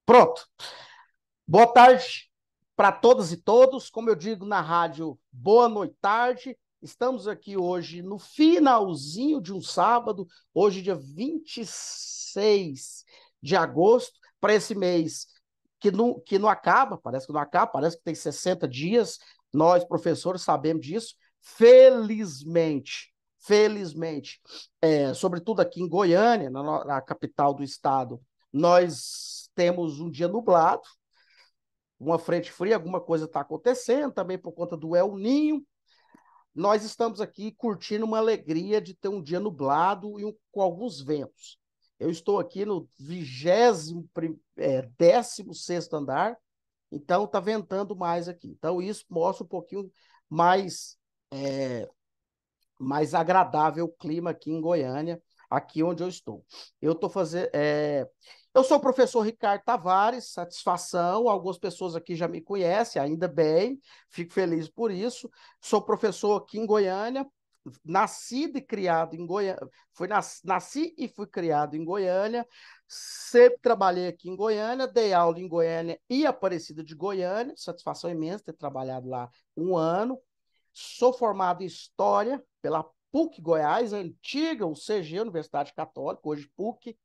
Pronto. Boa tarde para todas e todos. Como eu digo na rádio, boa noite, tarde. Estamos aqui hoje no finalzinho de um sábado, hoje, dia 26 de agosto, para esse mês que não acaba, parece que não acaba, parece que tem 60 dias. Nós, professores, sabemos disso. Felizmente, sobretudo aqui em Goiânia, na capital do estado, nós temos um dia nublado, uma frente fria, alguma coisa está acontecendo, também por conta do El Ninho. Nós estamos aqui curtindo uma alegria de ter um dia nublado e com alguns ventos. Eu estou aqui no 16º andar, então está ventando mais aqui. Então isso mostra um pouquinho mais, é, mais agradável o clima aqui em Goiânia, aqui onde eu estou. Eu estou fazendo. Eu sou o professor Ricardo Tavares, satisfação. Algumas pessoas aqui já me conhecem, ainda bem, fico feliz por isso. Sou professor aqui em Goiânia, nascido e criado em Goiânia. Nasci e fui criado em Goiânia. Sempre trabalhei aqui em Goiânia, dei aula em Goiânia e Aparecida de Goiânia. Satisfação imensa ter trabalhado lá um ano. Sou formado em História pela PUC Goiás, a antiga UCG, Universidade Católica, hoje PUC.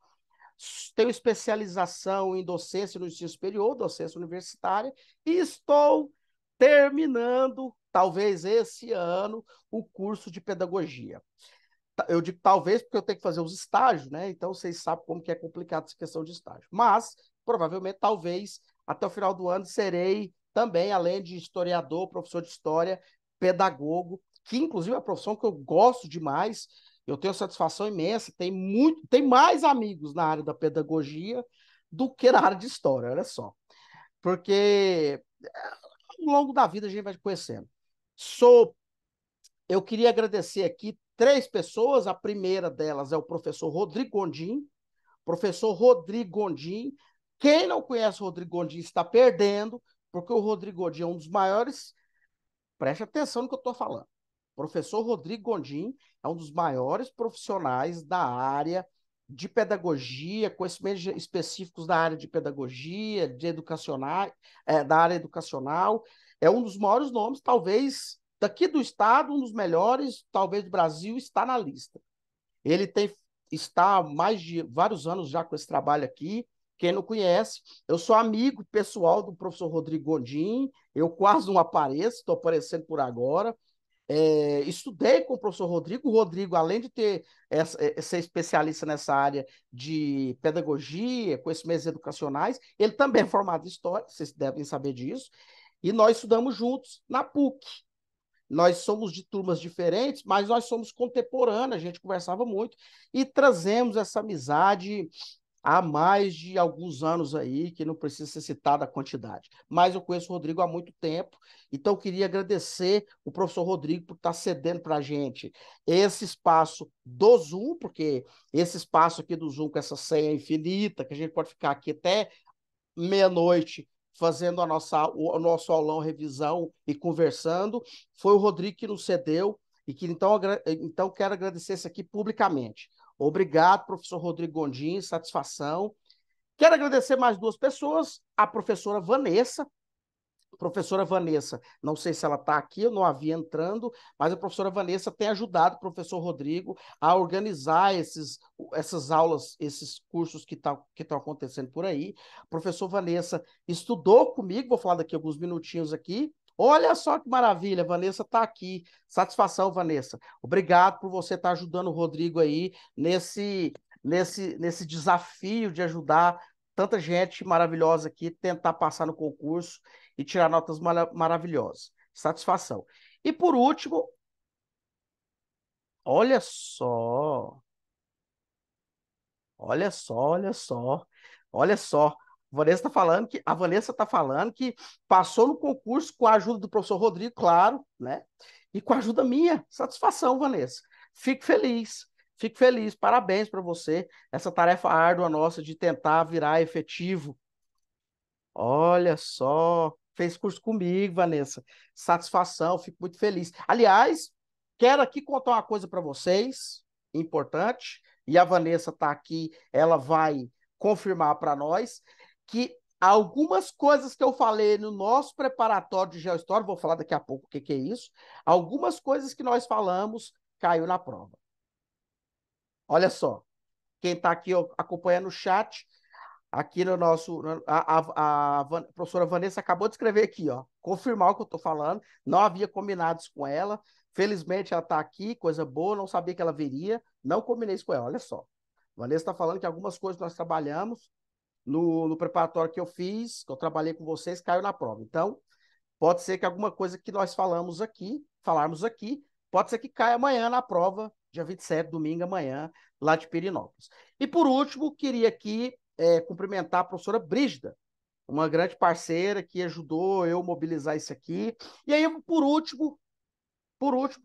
Tenho especialização em docência no ensino superior, docência universitária, e estou terminando, talvez esse ano, o curso de pedagogia. Eu digo talvez porque eu tenho que fazer os estágios, né? Então vocês sabem como que é complicado essa questão de estágio. Mas, provavelmente, talvez, até o final do ano, serei também, além de historiador, professor de história, pedagogo, que inclusive é uma profissão que eu gosto demais. Eu tenho satisfação imensa, tem mais amigos na área da pedagogia do que na área de história, olha só. Porque ao longo da vida a gente vai conhecendo. Sou Eu queria agradecer aqui três pessoas. A primeira delas é o professor Rodrigo Gondim. Professor Rodrigo Gondim. Quem não conhece o Rodrigo Gondim está perdendo, porque o Rodrigo Gondim é um dos maiores. Preste atenção no que eu estou falando. O professor Rodrigo Gondim é um dos maiores profissionais da área de pedagogia, conhecimentos específicos da área de pedagogia, da área educacional. É um dos maiores nomes, talvez daqui do estado, um dos melhores, talvez do Brasil, está na lista. Ele está há mais de vários anos já com esse trabalho aqui. Quem não conhece, eu sou amigo pessoal do professor Rodrigo Gondim, eu quase não apareço, estou aparecendo por agora. Estudei com o professor Rodrigo. O Rodrigo, além de ser especialista nessa área de pedagogia, conhecimentos educacionais, ele também é formado em História, vocês devem saber disso, e nós estudamos juntos na PUC. Nós somos de turmas diferentes, mas nós somos contemporâneos, a gente conversava muito e trazemos essa amizade há mais de alguns anos aí, que não precisa ser citada a quantidade. Mas eu conheço o Rodrigo há muito tempo, então eu queria agradecer o professor Rodrigo por estar cedendo para a gente esse espaço do Zoom, porque esse espaço aqui do Zoom, com essa senha infinita, que a gente pode ficar aqui até meia-noite fazendo o nosso aulão, revisão e conversando. Foi o Rodrigo que nos cedeu e que então quero agradecer isso aqui publicamente. Obrigado, professor Rodrigo Gondim, satisfação. Quero agradecer mais duas pessoas, a professora Vanessa, não sei se ela está aqui, eu não a vi entrando, mas a professora Vanessa tem ajudado o professor Rodrigo a organizar essas aulas, esses cursos que estão acontecendo por aí. A professora Vanessa estudou comigo, vou falar daqui alguns minutinhos aqui. Olha só que maravilha, Vanessa está aqui. Satisfação, Vanessa. Obrigado por você estar ajudando o Rodrigo aí nesse desafio de ajudar tanta gente maravilhosa aqui, tentar passar no concurso e tirar notas maravilhosas. Satisfação. E por último, olha só, olha só, olha só, olha só. A Vanessa está falando que passou no concurso com a ajuda do professor Rodrigo, claro, né? E com a ajuda minha. Satisfação, Vanessa. Fico feliz. Fico feliz. Parabéns para você. Essa tarefa árdua nossa de tentar virar efetivo. Olha só, fez curso comigo, Vanessa. Satisfação, fico muito feliz. Aliás, quero aqui contar uma coisa para vocês, importante, e a Vanessa está aqui, ela vai confirmar para nós, que Algumas coisas que eu falei no nosso preparatório de Geohistória, vou falar daqui a pouco o que, que é isso. Algumas coisas que nós falamos caiu na prova. Olha só, quem está aqui ó, acompanhando o chat, aqui no nosso. A professora Vanessa acabou de escrever aqui, ó, confirmar o que eu estou falando. Não havia combinado isso com ela. Felizmente ela está aqui, coisa boa, não sabia que ela viria. Não combinei isso com ela, olha só. Vanessa está falando que algumas coisas nós trabalhamos no preparatório que eu fiz, que eu trabalhei com vocês, caiu na prova. Então, pode ser que alguma coisa que nós falarmos aqui, pode ser que caia amanhã na prova, dia 27, domingo amanhã, lá de Pirinópolis. E por último, queria aqui cumprimentar a professora Brígida, uma grande parceira que ajudou eu mobilizar isso aqui. E aí, por último,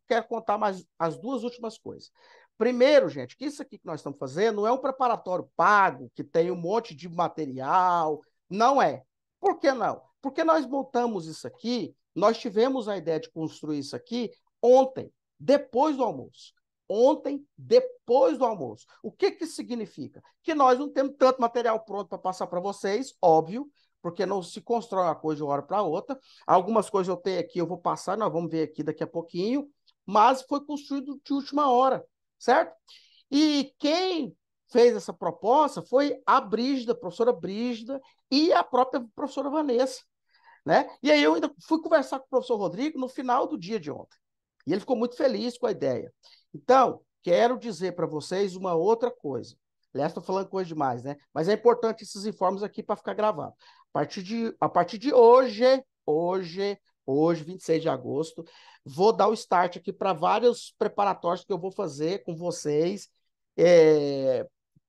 quero contar mais as duas últimas coisas. Primeiro, gente, que isso aqui que nós estamos fazendo não é um preparatório pago, que tem um monte de material. Não é. Por que não? Porque nós montamos isso aqui, nós tivemos a ideia de construir isso aqui ontem, depois do almoço. Ontem, depois do almoço. O que que isso significa? Que nós não temos tanto material pronto para passar para vocês, óbvio, porque não se constrói uma coisa de uma hora para outra. Algumas coisas eu tenho aqui, eu vou passar, nós vamos ver aqui daqui a pouquinho, mas foi construído de última hora, certo? E quem fez essa proposta foi a Brígida, a professora Brígida e a própria professora Vanessa, né? E aí eu ainda fui conversar com o professor Rodrigo no final do dia de ontem. E ele ficou muito feliz com a ideia. Então, quero dizer para vocês uma outra coisa. Aliás, estou falando coisa demais, né? Mas é importante esses informes aqui para ficar gravado. A partir de hoje, 26 de agosto, vou dar o start aqui para vários preparatórios que eu vou fazer com vocês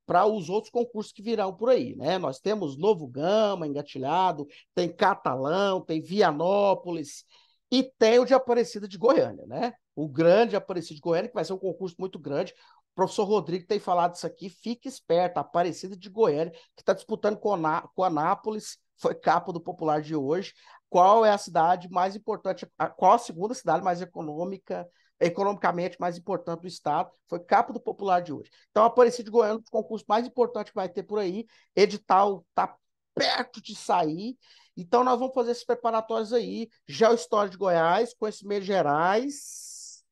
para os outros concursos que virão por aí, né? Nós temos Novo Gama engatilhado, tem Catalão, tem Vianópolis e tem o de Aparecida de Goiânia, né? O grande Aparecida de Goiânia, que vai ser um concurso muito grande. O professor Rodrigo tem falado isso aqui, fique esperto, Aparecida de Goiânia, que está disputando com Anápolis, foi capa do Popular de hoje. Qual é a cidade mais importante, qual a segunda cidade mais economicamente mais importante do estado? Foi capa do Popular de hoje. Então, Aparecida de Goiânia, o concurso mais importante que vai ter por aí, edital está perto de sair. Então, nós vamos fazer esses preparatórios aí, Geohistória de Goiás, conhecimentos gerais,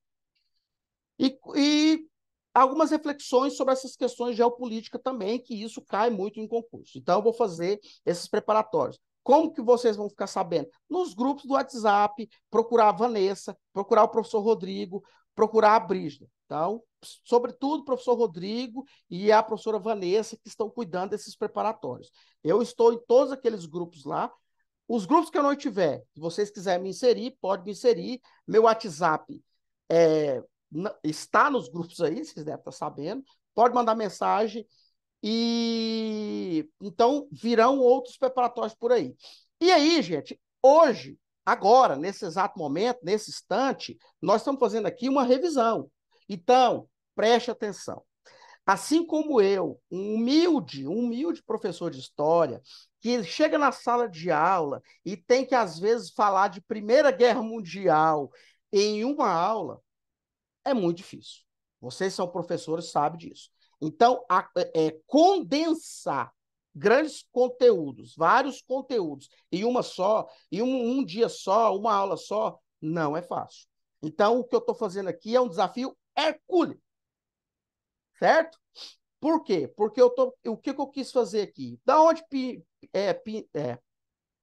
e algumas reflexões sobre essas questões geopolíticas também, que isso cai muito em concurso. Então, eu vou fazer esses preparatórios. Como que vocês vão ficar sabendo? Nos grupos do WhatsApp, procurar a Vanessa, procurar o professor Rodrigo, procurar a Brígida. Então, sobretudo o professor Rodrigo e a professora Vanessa, que estão cuidando desses preparatórios. Eu estou em todos aqueles grupos lá. Os grupos que eu não tiver, se vocês quiserem me inserir, pode me inserir. Meu WhatsApp é, está nos grupos aí, vocês devem estar sabendo. Pode mandar mensagem. E então virão outros preparatórios por aí. E aí, gente, hoje, agora, nesse exato momento, nesse instante, nós estamos fazendo aqui uma revisão. Então, preste atenção. Assim como eu, um humilde professor de história, que chega na sala de aula e tem que, às vezes, falar de Primeira Guerra Mundial em uma aula, é muito difícil. Vocês são professores, sabem disso. Então, condensar grandes conteúdos, vários conteúdos, em uma só, em um dia só, uma aula só, não é fácil. Então, o que eu estou fazendo aqui é um desafio hercúleo, certo? Por quê? Porque o que eu quis fazer aqui? Da onde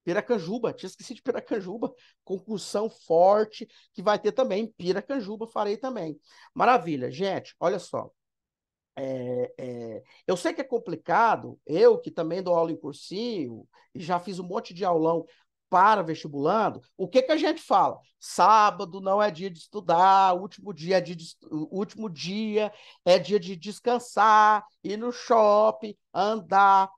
Piracanjuba, tinha esquecido de Piracanjuba, concursão forte, que vai ter também. Piracanjuba farei também. Maravilha, gente, olha só. Eu sei que é complicado, eu que também dou aula em cursinho, e já fiz um monte de aulão para vestibulando, o que que a gente fala? Sábado não é dia de estudar, o último dia é dia de descansar, ir no shopping, andar.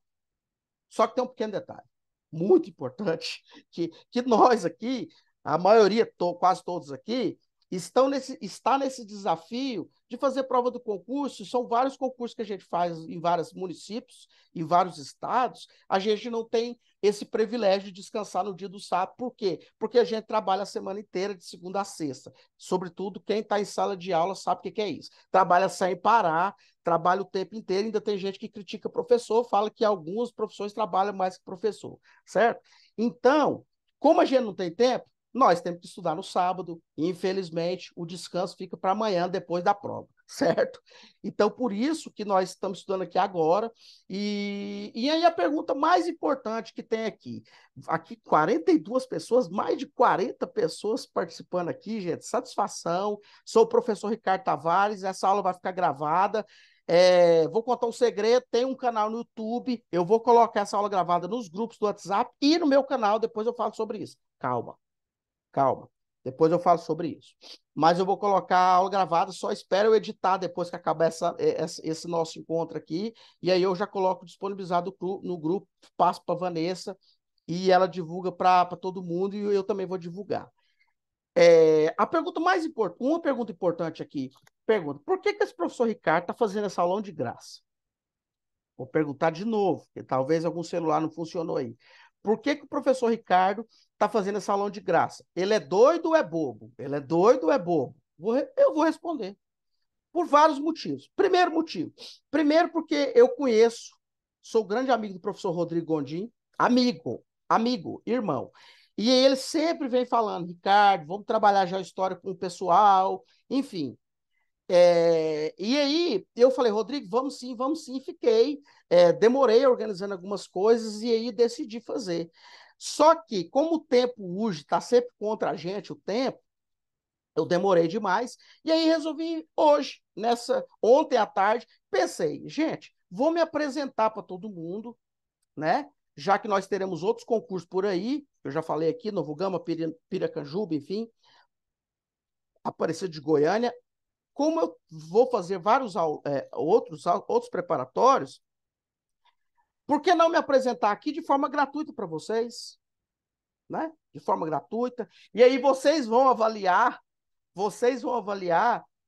Só que tem um pequeno detalhe, muito importante, que nós aqui, a maioria, quase todos aqui, está nesse desafio de fazer prova do concurso. São vários concursos que a gente faz em vários municípios, em vários estados. A gente não tem esse privilégio de descansar no dia do sábado. Por quê? Porque a gente trabalha a semana inteira, de segunda a sexta. Sobretudo, quem está em sala de aula sabe o que é isso. Trabalha sem parar, trabalha o tempo inteiro, ainda tem gente que critica professor, fala que algumas profissões trabalham mais que professor, certo? Então, como a gente não tem tempo, nós temos que estudar no sábado, e infelizmente o descanso fica para amanhã, depois da prova, certo? Então, por isso que nós estamos estudando aqui agora, e aí a pergunta mais importante que tem aqui 42 pessoas, mais de 40 pessoas participando aqui, gente, satisfação, sou o professor Ricardo Tavares, essa aula vai ficar gravada, vou contar um segredo, tem um canal no YouTube, eu vou colocar essa aula gravada nos grupos do WhatsApp e no meu canal, depois eu falo sobre isso. Calma, calma. Depois eu falo sobre isso. Mas eu vou colocar a aula gravada, só espero eu editar depois que acabar esse nosso encontro aqui, e aí eu já coloco disponibilizado no grupo, passo para a Vanessa, e ela divulga para todo mundo, e eu também vou divulgar. A pergunta mais importante, uma pergunta importante aqui, pergunta, por que esse professor Ricardo está fazendo essa aula de graça? Vou perguntar de novo, porque talvez algum celular não funcionou aí. Por que o professor Ricardo está fazendo esse aulão de graça? Ele é doido ou é bobo? Ele é doido ou é bobo? Eu vou responder. Por vários motivos. Primeiro motivo. Primeiro porque eu conheço, sou grande amigo do professor Rodrigo Gondim, amigo, irmão. E ele sempre vem falando, Ricardo, vamos trabalhar já a história com o pessoal, enfim. E aí eu falei, Rodrigo, vamos sim, fiquei. Demorei organizando algumas coisas e aí decidi fazer. Só que, como o tempo hoje está sempre contra a gente, o tempo, eu demorei demais, e aí resolvi hoje, ontem à tarde, pensei, gente, vou me apresentar para todo mundo, né? Já que nós teremos outros concursos por aí, eu já falei aqui, Novo Gama, Piracanjuba, enfim, Aparecida de Goiânia, como eu vou fazer vários outros preparatórios, por que não me apresentar aqui de forma gratuita para vocês, né? De forma gratuita. E aí vocês vão avaliar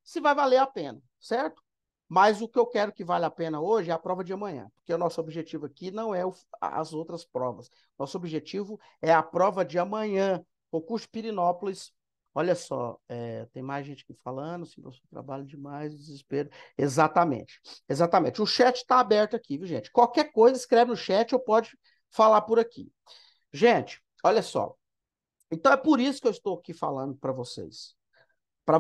se vai valer a pena, certo? Mas o que eu quero que vale a pena hoje é a prova de amanhã, porque o nosso objetivo aqui não é as outras provas. Nosso objetivo é a prova de amanhã, concurso Pirinópolis. Olha só, tem mais gente aqui falando, se você trabalha demais, desespero. Exatamente, exatamente. O chat está aberto aqui, viu, gente? Qualquer coisa, escreve no chat ou pode falar por aqui. Gente, olha só. Então é por isso que eu estou aqui falando para vocês para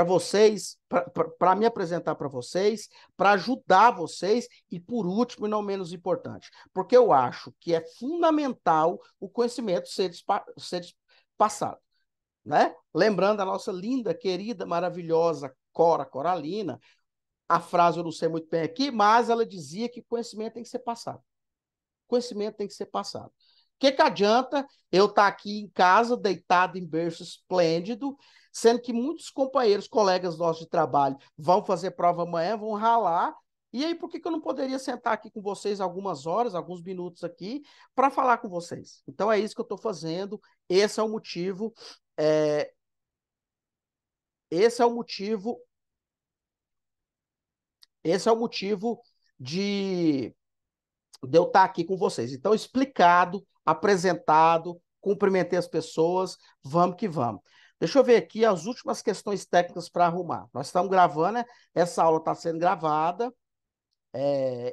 vocês, para me apresentar para vocês, para ajudar vocês e por último e não menos importante, porque eu acho que é fundamental o conhecimento ser passado, né? Lembrando a nossa linda, querida, maravilhosa Cora Coralina, a frase eu não sei muito bem aqui, mas ela dizia que conhecimento tem que ser passado. Conhecimento tem que ser passado. O que adianta eu estar aqui em casa, deitado em berço esplêndido, sendo que muitos companheiros, colegas nossos de trabalho, vão fazer prova amanhã, vão ralar, e aí por que eu não poderia sentar aqui com vocês algumas horas, alguns minutos aqui, para falar com vocês? Então é isso que eu estou fazendo, esse é o motivo, é, esse é o motivo, esse é o motivo de eu estar aqui com vocês. Então, explicado, apresentado, cumprimentei as pessoas, vamos que vamos. Deixa eu ver aqui as últimas questões técnicas para arrumar. Nós estamos gravando, né? Essa aula está sendo gravada.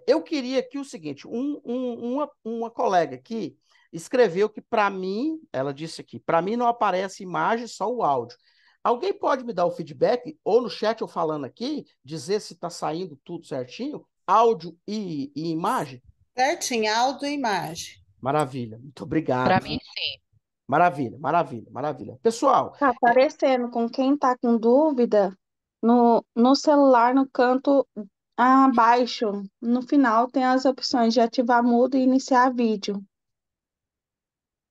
Eu queria aqui o seguinte: uma colega aqui escreveu que para mim, ela disse aqui, para mim não aparece imagem, só o áudio. Alguém pode me dar o feedback, ou no chat ou falando aqui, dizer se está saindo tudo certinho, áudio e imagem? Certinho, áudio e imagem. Maravilha, muito Para obrigado, mim, viu? sim. Maravilha, maravilha, maravilha. Pessoal, Tá aparecendo com quem tá com dúvida no celular, no canto abaixo. No final tem as opções de ativar mudo e iniciar vídeo.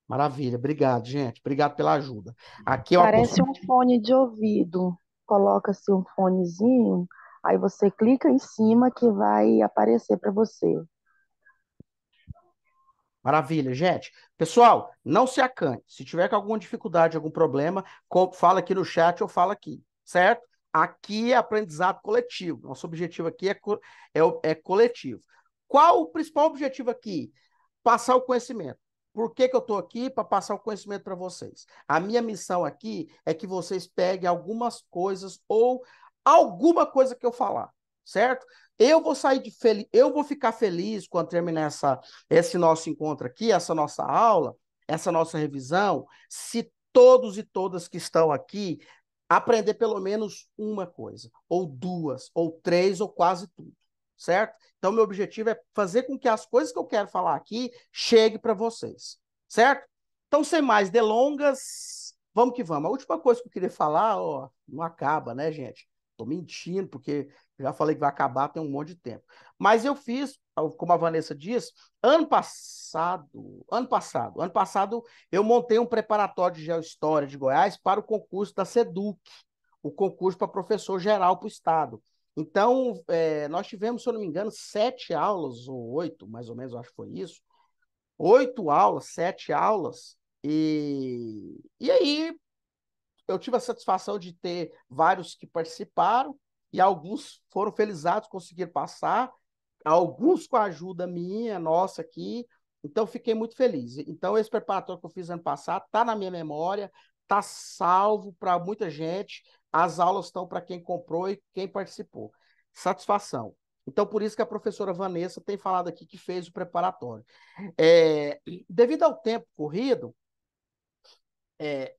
maravilha, obrigado, gente. Obrigado pela ajuda. Aqui é uma Parece um fone de ouvido. Coloca-se um fonezinho, aí você clica em cima que vai aparecer para você. maravilha, gente. Pessoal, não se acanhe. Se tiver com alguma dificuldade, algum problema, fala aqui no chat ou fala aqui, certo? Aqui é aprendizado coletivo. Nosso objetivo aqui é coletivo. Qual o principal objetivo aqui? Passar o conhecimento. Por que eu estou aqui? Para passar o conhecimento para vocês. A minha missão aqui é que vocês peguem algumas coisas ou alguma coisa que eu falar. certo? Eu vou ficar feliz quando terminar esse nosso encontro aqui, essa nossa aula, essa nossa revisão, se todos e todas que estão aqui aprender pelo menos uma coisa, ou duas, ou três, ou quase tudo, certo? Então, meu objetivo é fazer com que as coisas que eu quero falar aqui cheguem para vocês, certo? Então, sem mais delongas, vamos que vamos. A última coisa que eu queria falar, ó, não acaba, né, gente? Tô mentindo, porque já falei que vai acabar tem um monte de tempo. Mas eu fiz, como a Vanessa disse, ano passado eu montei um preparatório de Geohistória de Goiás para o concurso da SEDUC, o concurso para professor geral para o Estado. Então, nós tivemos, se eu não me engano, 7 aulas, ou 8, mais ou menos, eu acho que foi isso. 8 aulas, 7 aulas, e aí eu tive a satisfação de ter vários que participaram, e alguns foram felizardos, conseguiram passar, alguns com a ajuda minha, nossa aqui, então fiquei muito feliz. Então esse preparatório que eu fiz ano passado está na minha memória, está salvo para muita gente, as aulas estão para quem comprou e quem participou. Satisfação. Então, por isso que a professora Vanessa tem falado aqui que fez o preparatório. É, devido ao tempo corrido,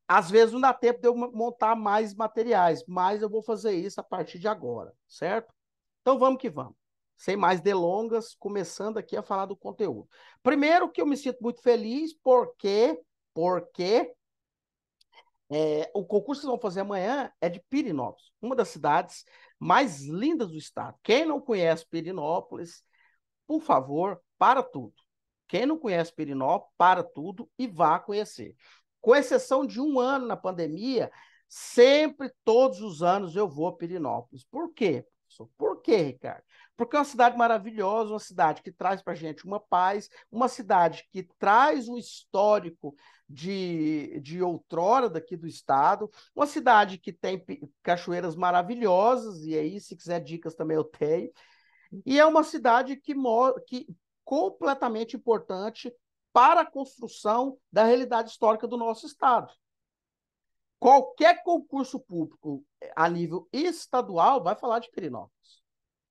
às vezes não dá tempo de eu montar mais materiais, mas eu vou fazer isso a partir de agora, certo? Então vamos que vamos. Sem mais delongas, começando aqui a falar do conteúdo. Primeiro que eu me sinto muito feliz porque o concurso que vocês vão fazer amanhã é de Pirenópolis, uma das cidades mais lindas do estado. Quem não conhece Pirenópolis, por favor, para tudo. Quem não conhece Pirenópolis, para tudo e vá conhecer. Com exceção de um ano na pandemia, sempre, todos os anos, eu vou a Pirenópolis. Por quê, professor? Por quê, Ricardo? Porque é uma cidade maravilhosa, uma cidade que traz para a gente uma paz, uma cidade que traz um histórico de outrora daqui do estado, uma cidade que tem cachoeiras maravilhosas, e aí, se quiser dicas também eu tenho, e é uma cidade que completamente importante para a construção da realidade histórica do nosso estado. Qualquer concurso público a nível estadual vai falar de Pirenópolis.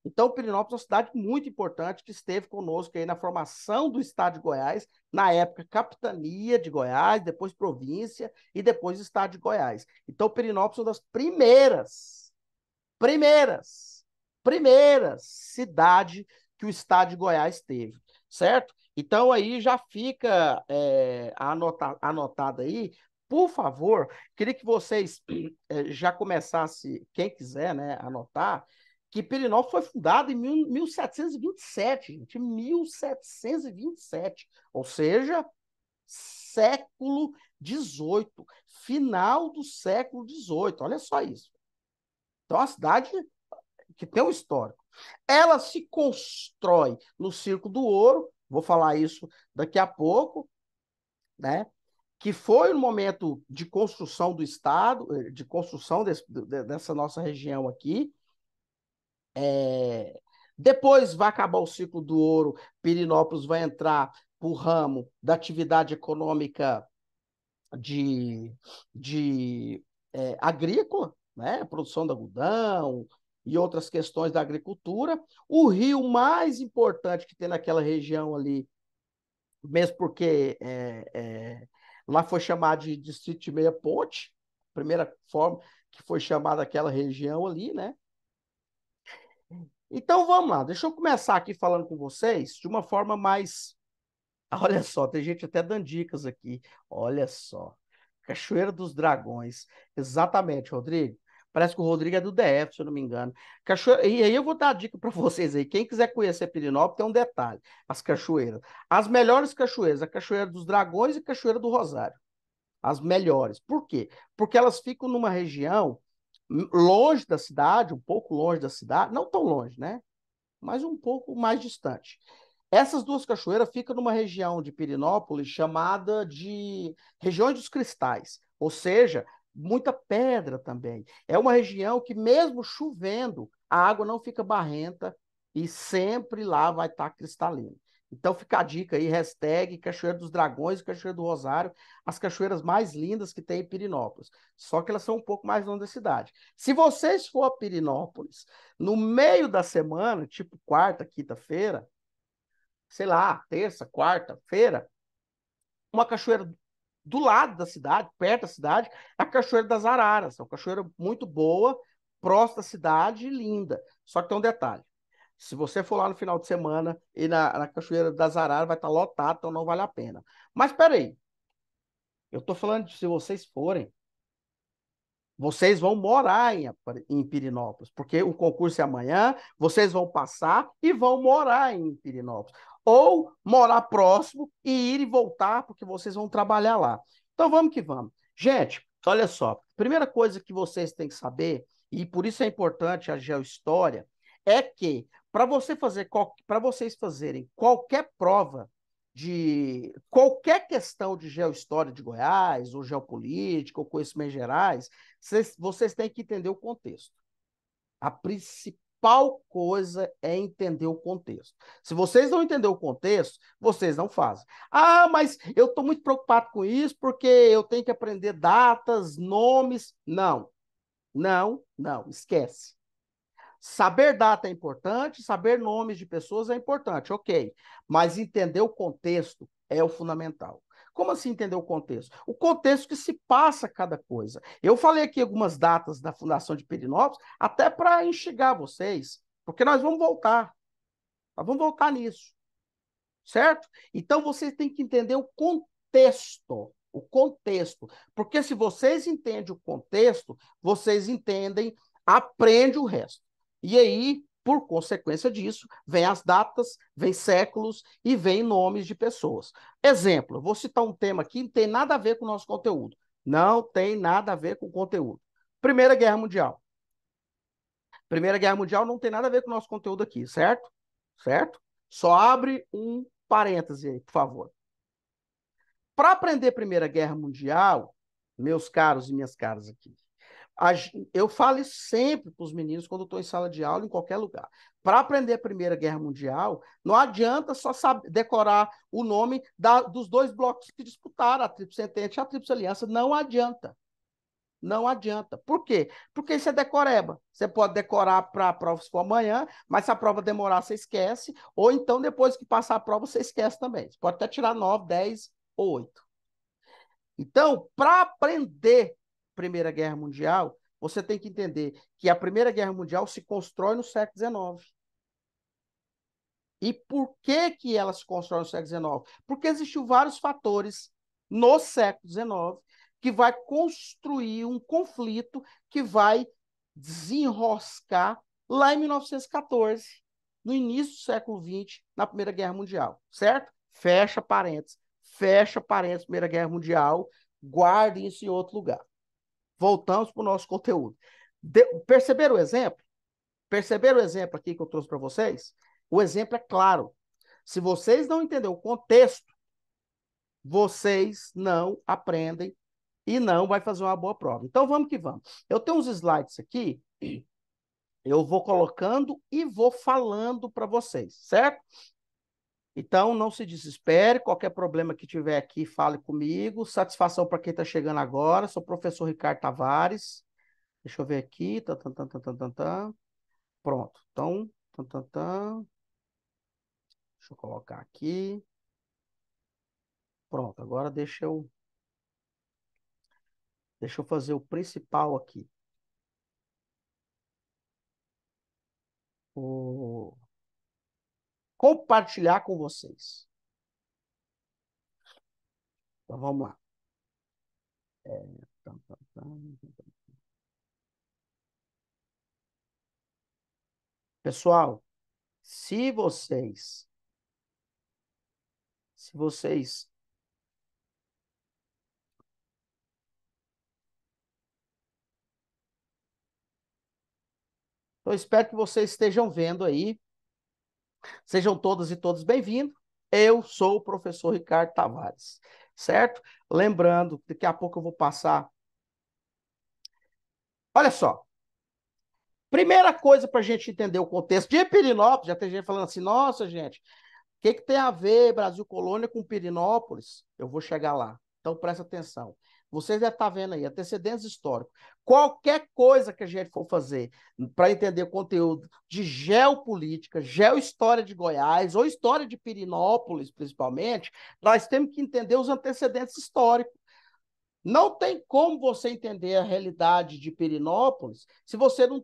Então, Pirenópolis é uma cidade muito importante que esteve conosco aí na formação do estado de Goiás, na época capitania de Goiás, depois província e depois estado de Goiás. Então, Pirenópolis é uma das primeiras, primeiras cidade que o estado de Goiás teve, certo? Então aí já fica anotado aí. Por favor, queria que vocês já começassem, quem quiser, né, anotar, que Pirenópolis foi fundado em 1727, gente, 1727, ou seja, século XVIII, final do século XVIII, olha só isso. Então, a cidade que tem um histórico. Ela se constrói no Círculo do Ouro, vou falar isso daqui a pouco, né? Que foi no momento de construção do Estado, de construção dessa nossa região aqui. Depois vai acabar o Ciclo do Ouro, Pirenópolis vai entrar para o ramo da atividade econômica de, de agrícola, né? Produção de algodão e outras questões da agricultura. O rio mais importante que tem naquela região ali, mesmo porque lá foi chamado de Distrito de Meia Ponte, primeira forma que foi chamada aquela região ali, né? Então vamos lá, deixa eu começar aqui falando com vocês de uma forma mais. Olha só, tem gente até dando dicas aqui. Olha só. Cachoeira dos Dragões. Exatamente, Rodrigo. Parece que o Rodrigo é do DF, se eu não me engano. E aí eu vou dar a dica para vocês aí. Quem quiser conhecer Pirenópolis, tem um detalhe. As cachoeiras. As melhores cachoeiras, a Cachoeira dos Dragões e a Cachoeira do Rosário. As melhores. Por quê? Porque elas ficam numa região longe da cidade, um pouco longe da cidade, não tão longe, né? Mas um pouco mais distante. Essas duas cachoeiras ficam numa região de Pirenópolis chamada de regiões dos cristais, ou seja, muita pedra também. É uma região que, mesmo chovendo, a água não fica barrenta E sempre lá vai estar cristalino. Então fica a dica aí, hashtag Cachoeira dos Dragões e Cachoeira do Rosário, as cachoeiras mais lindas que tem em Pirinópolis. Só que elas são um pouco mais longe da cidade. Se vocês for a Pirinópolis, no meio da semana, tipo quarta, quinta-feira, sei lá, terça, quarta-feira, uma cachoeira do lado da cidade, perto da cidade, é a Cachoeira das Araras. É uma cachoeira muito boa, próxima da cidade e linda. Só que tem um detalhe. Se você for lá no final de semana e na Cachoeira das Araras, vai estar lotado, então não vale a pena. Mas espera aí, eu estou falando de se vocês forem, vocês vão morar em Pirinópolis, porque o concurso é amanhã, vocês vão passar e vão morar em Pirinópolis. Ou morar próximo e ir e voltar, porque vocês vão trabalhar lá. Então vamos que vamos. Gente, olha só, primeira coisa que vocês têm que saber, e por isso é importante a geohistória, é que para vocês fazerem qualquer prova de qualquer questão de geohistória de Goiás, ou geopolítica, ou conhecimentos gerais, vocês têm que entender o contexto. A principal coisa é entender o contexto. Se vocês não entenderem o contexto, vocês não fazem. Ah, mas eu estou muito preocupado com isso porque eu tenho que aprender datas, nomes. Não, não, não, esquece. Saber data é importante, saber nomes de pessoas é importante, ok. Mas entender o contexto é o fundamental. Como assim entender o contexto? O contexto que se passa cada coisa. Eu falei aqui algumas datas da fundação de Pirinópolis, até para instigar vocês, porque nós vamos voltar. Nós vamos voltar nisso, certo? Então vocês têm que entender o contexto. O contexto. Porque se vocês entendem o contexto, vocês entendem, aprende o resto. E aí, por consequência disso, vem as datas, vem séculos e vem nomes de pessoas. Exemplo, eu vou citar um tema aqui, não tem nada a ver com o nosso conteúdo. Não tem nada a ver com o conteúdo. Primeira Guerra Mundial. Primeira Guerra Mundial não tem nada a ver com o nosso conteúdo aqui, certo? Certo? Só abre um parêntese aí, por favor. Para aprender a Primeira Guerra Mundial, meus caros e minhas caras aqui, eu falo isso sempre para os meninos quando estou em sala de aula, em qualquer lugar. Para aprender a Primeira Guerra Mundial, não adianta só saber, decorar o nome dos dois blocos que disputaram, a Tríplice Entente e a Tríplice Aliança. Não adianta. Não adianta. Por quê? Porque isso é decoreba. Você pode decorar para a prova se for amanhã, mas se a prova demorar, você esquece. Ou então, depois que passar a prova, você esquece também. Você pode até tirar 9, 10 ou 8. Então, para aprender Primeira Guerra Mundial, você tem que entender que a Primeira Guerra Mundial se constrói no século XIX. E por que que ela se constrói no século XIX? Porque existiu vários fatores no século XIX que vai construir um conflito que vai desenroscar lá em 1914, no início do século XX, na Primeira Guerra Mundial, certo? Fecha parênteses, Primeira Guerra Mundial, guardem isso em outro lugar. Voltamos para o nosso conteúdo. Perceberam o exemplo? Perceberam o exemplo aqui que eu trouxe para vocês? O exemplo é claro. Se vocês não entenderem o contexto, vocês não aprendem e não vai fazer uma boa prova. Então vamos que vamos. Eu tenho uns slides aqui, eu vou colocando e vou falando para vocês, certo? Então não se desespere, qualquer problema que tiver aqui, fale comigo. Satisfação para quem está chegando agora. Sou o professor Ricardo Tavares. Deixa eu ver aqui. Tan, tan, tan, tan, tan, tan, tan. Pronto. Então, tan, tan, tan. Deixa eu colocar aqui. Pronto, agora deixa eu fazer o principal aqui. O compartilhar com vocês. Então vamos lá. Tam, tam, tam. Pessoal, se vocês eu espero que vocês estejam vendo aí. Sejam todas e todos bem-vindos. Eu sou o professor Ricardo Tavares, certo? Lembrando, daqui a pouco eu vou passar. Olha só, Primeira coisa para a gente entender o contexto de Pirenópolis, já tem gente falando assim, nossa, gente, o que tem a ver Brasil Colônia com Pirenópolis? Eu vou chegar lá. Então, presta atenção. Vocês já estão vendo aí, antecedentes históricos. Qualquer coisa que a gente for fazer para entender o conteúdo de geopolítica, geohistória de Goiás, ou história de Pirenópolis, principalmente, nós temos que entender os antecedentes históricos. Não tem como você entender a realidade de Pirenópolis se você não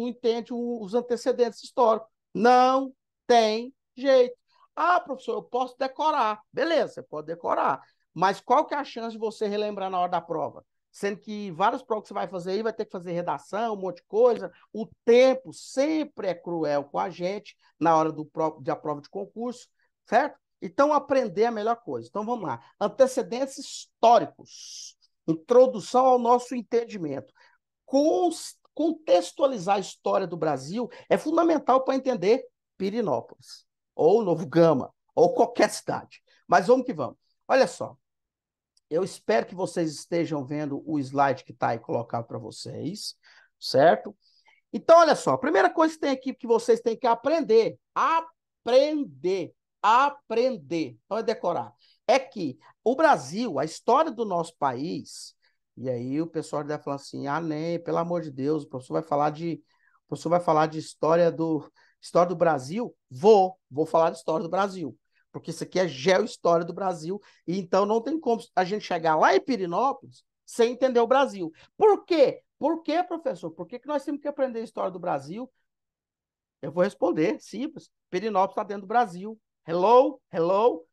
entende os antecedentes históricos. Não tem jeito. Ah, professor, eu posso decorar. Beleza, você pode decorar. Mas qual que é a chance de você relembrar na hora da prova? Sendo que várias provas que você vai fazer aí vai ter que fazer redação, um monte de coisa. O tempo sempre é cruel com a gente na hora da prova de concurso, certo? Então, aprender é a melhor coisa. Então, vamos lá. Antecedentes históricos. Introdução ao nosso entendimento. Contextualizar a história do Brasil é fundamental para entender Pirenópolis, ou Novo Gama, ou qualquer cidade. Mas vamos que vamos. Olha só, eu espero que vocês estejam vendo o slide que está aí colocado para vocês, certo? Então, olha só, a primeira coisa que tem aqui que vocês têm que aprender, não é decorar, é que o Brasil, a história do nosso país, e aí o pessoal deve falar assim, nem, pelo amor de Deus, o professor vai falar de história do Brasil? Vou falar de história do Brasil, porque isso aqui é geohistória do Brasil, e então não tem como a gente chegar lá em Pirenópolis sem entender o Brasil. Por quê? Por quê, professor? Por que nós temos que aprender a história do Brasil? Eu vou responder, simples. Pirenópolis está dentro do Brasil. Hello? Hello?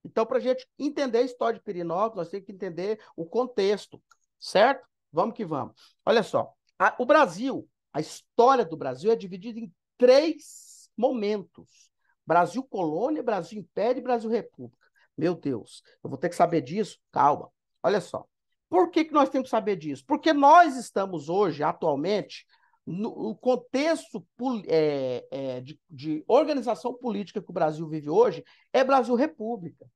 Então, para a gente entender a história de Pirenópolis, nós temos que entender o contexto, certo? Vamos que vamos. Olha só, o Brasil, a história do Brasil é dividida em 3 momentos. Brasil Colônia, Brasil Império e Brasil República. Meu Deus, eu vou ter que saber disso? Calma. Olha só. Por que nós temos que saber disso? Porque nós estamos hoje, atualmente, no contexto de organização política que o Brasil vive hoje, é Brasil República.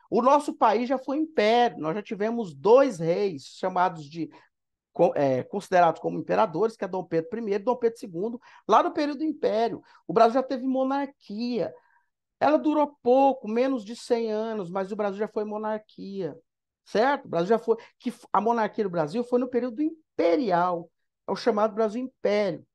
O nosso país já foi império, nós já tivemos 2 reis chamados considerados como imperadores, que é Dom Pedro I e Dom Pedro II, lá no período do Império. O Brasil já teve monarquia. Ela durou pouco, menos de 100 anos, mas o Brasil já foi monarquia, certo? O Brasil já foi. A monarquia do Brasil foi no período imperial, é o chamado Brasil Império.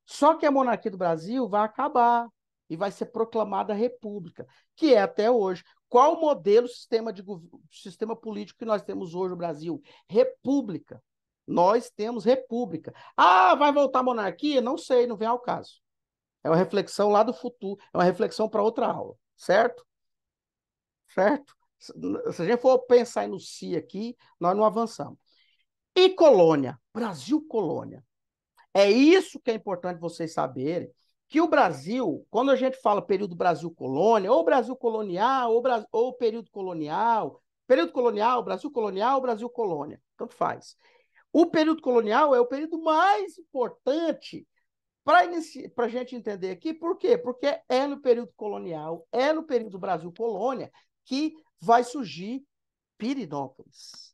Só que a monarquia do Brasil vai acabar e vai ser proclamada república, que é até hoje. Qual o modelo, sistema político que nós temos hoje no Brasil? República. Nós temos república. Ah, vai voltar a monarquia? Não sei, não vem ao caso. É uma reflexão lá do futuro, é uma reflexão para outra aula, certo? Certo? Se a gente for pensar no si aqui, nós não avançamos. E colônia? Brasil colônia. É isso que é importante vocês saberem, que o Brasil, quando a gente fala período Brasil colônia, ou Brasil colonial, ou período colonial, Brasil colonial, Brasil colônia, tanto faz. O período colonial é o período mais importante para a gente entender aqui. Por quê? Porque é no período colonial, é no período Brasil colônia, que vai surgir Pirenópolis.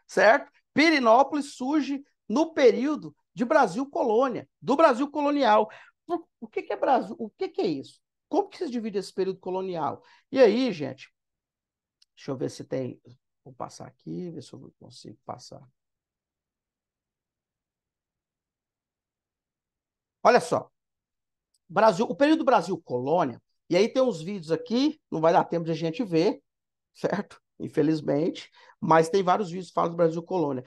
Certo? Pirenópolis surge no período de Brasil colônia, do Brasil colonial. O que é Brasil? O que é isso? Como que se divide esse período colonial? E aí, gente, deixa eu ver se tem. Vou passar aqui, ver se eu consigo passar. Olha só, o período Brasil colônia, e aí tem uns vídeos aqui, não vai dar tempo de a gente ver, certo? Infelizmente, mas tem vários vídeos que falam do Brasil colônia.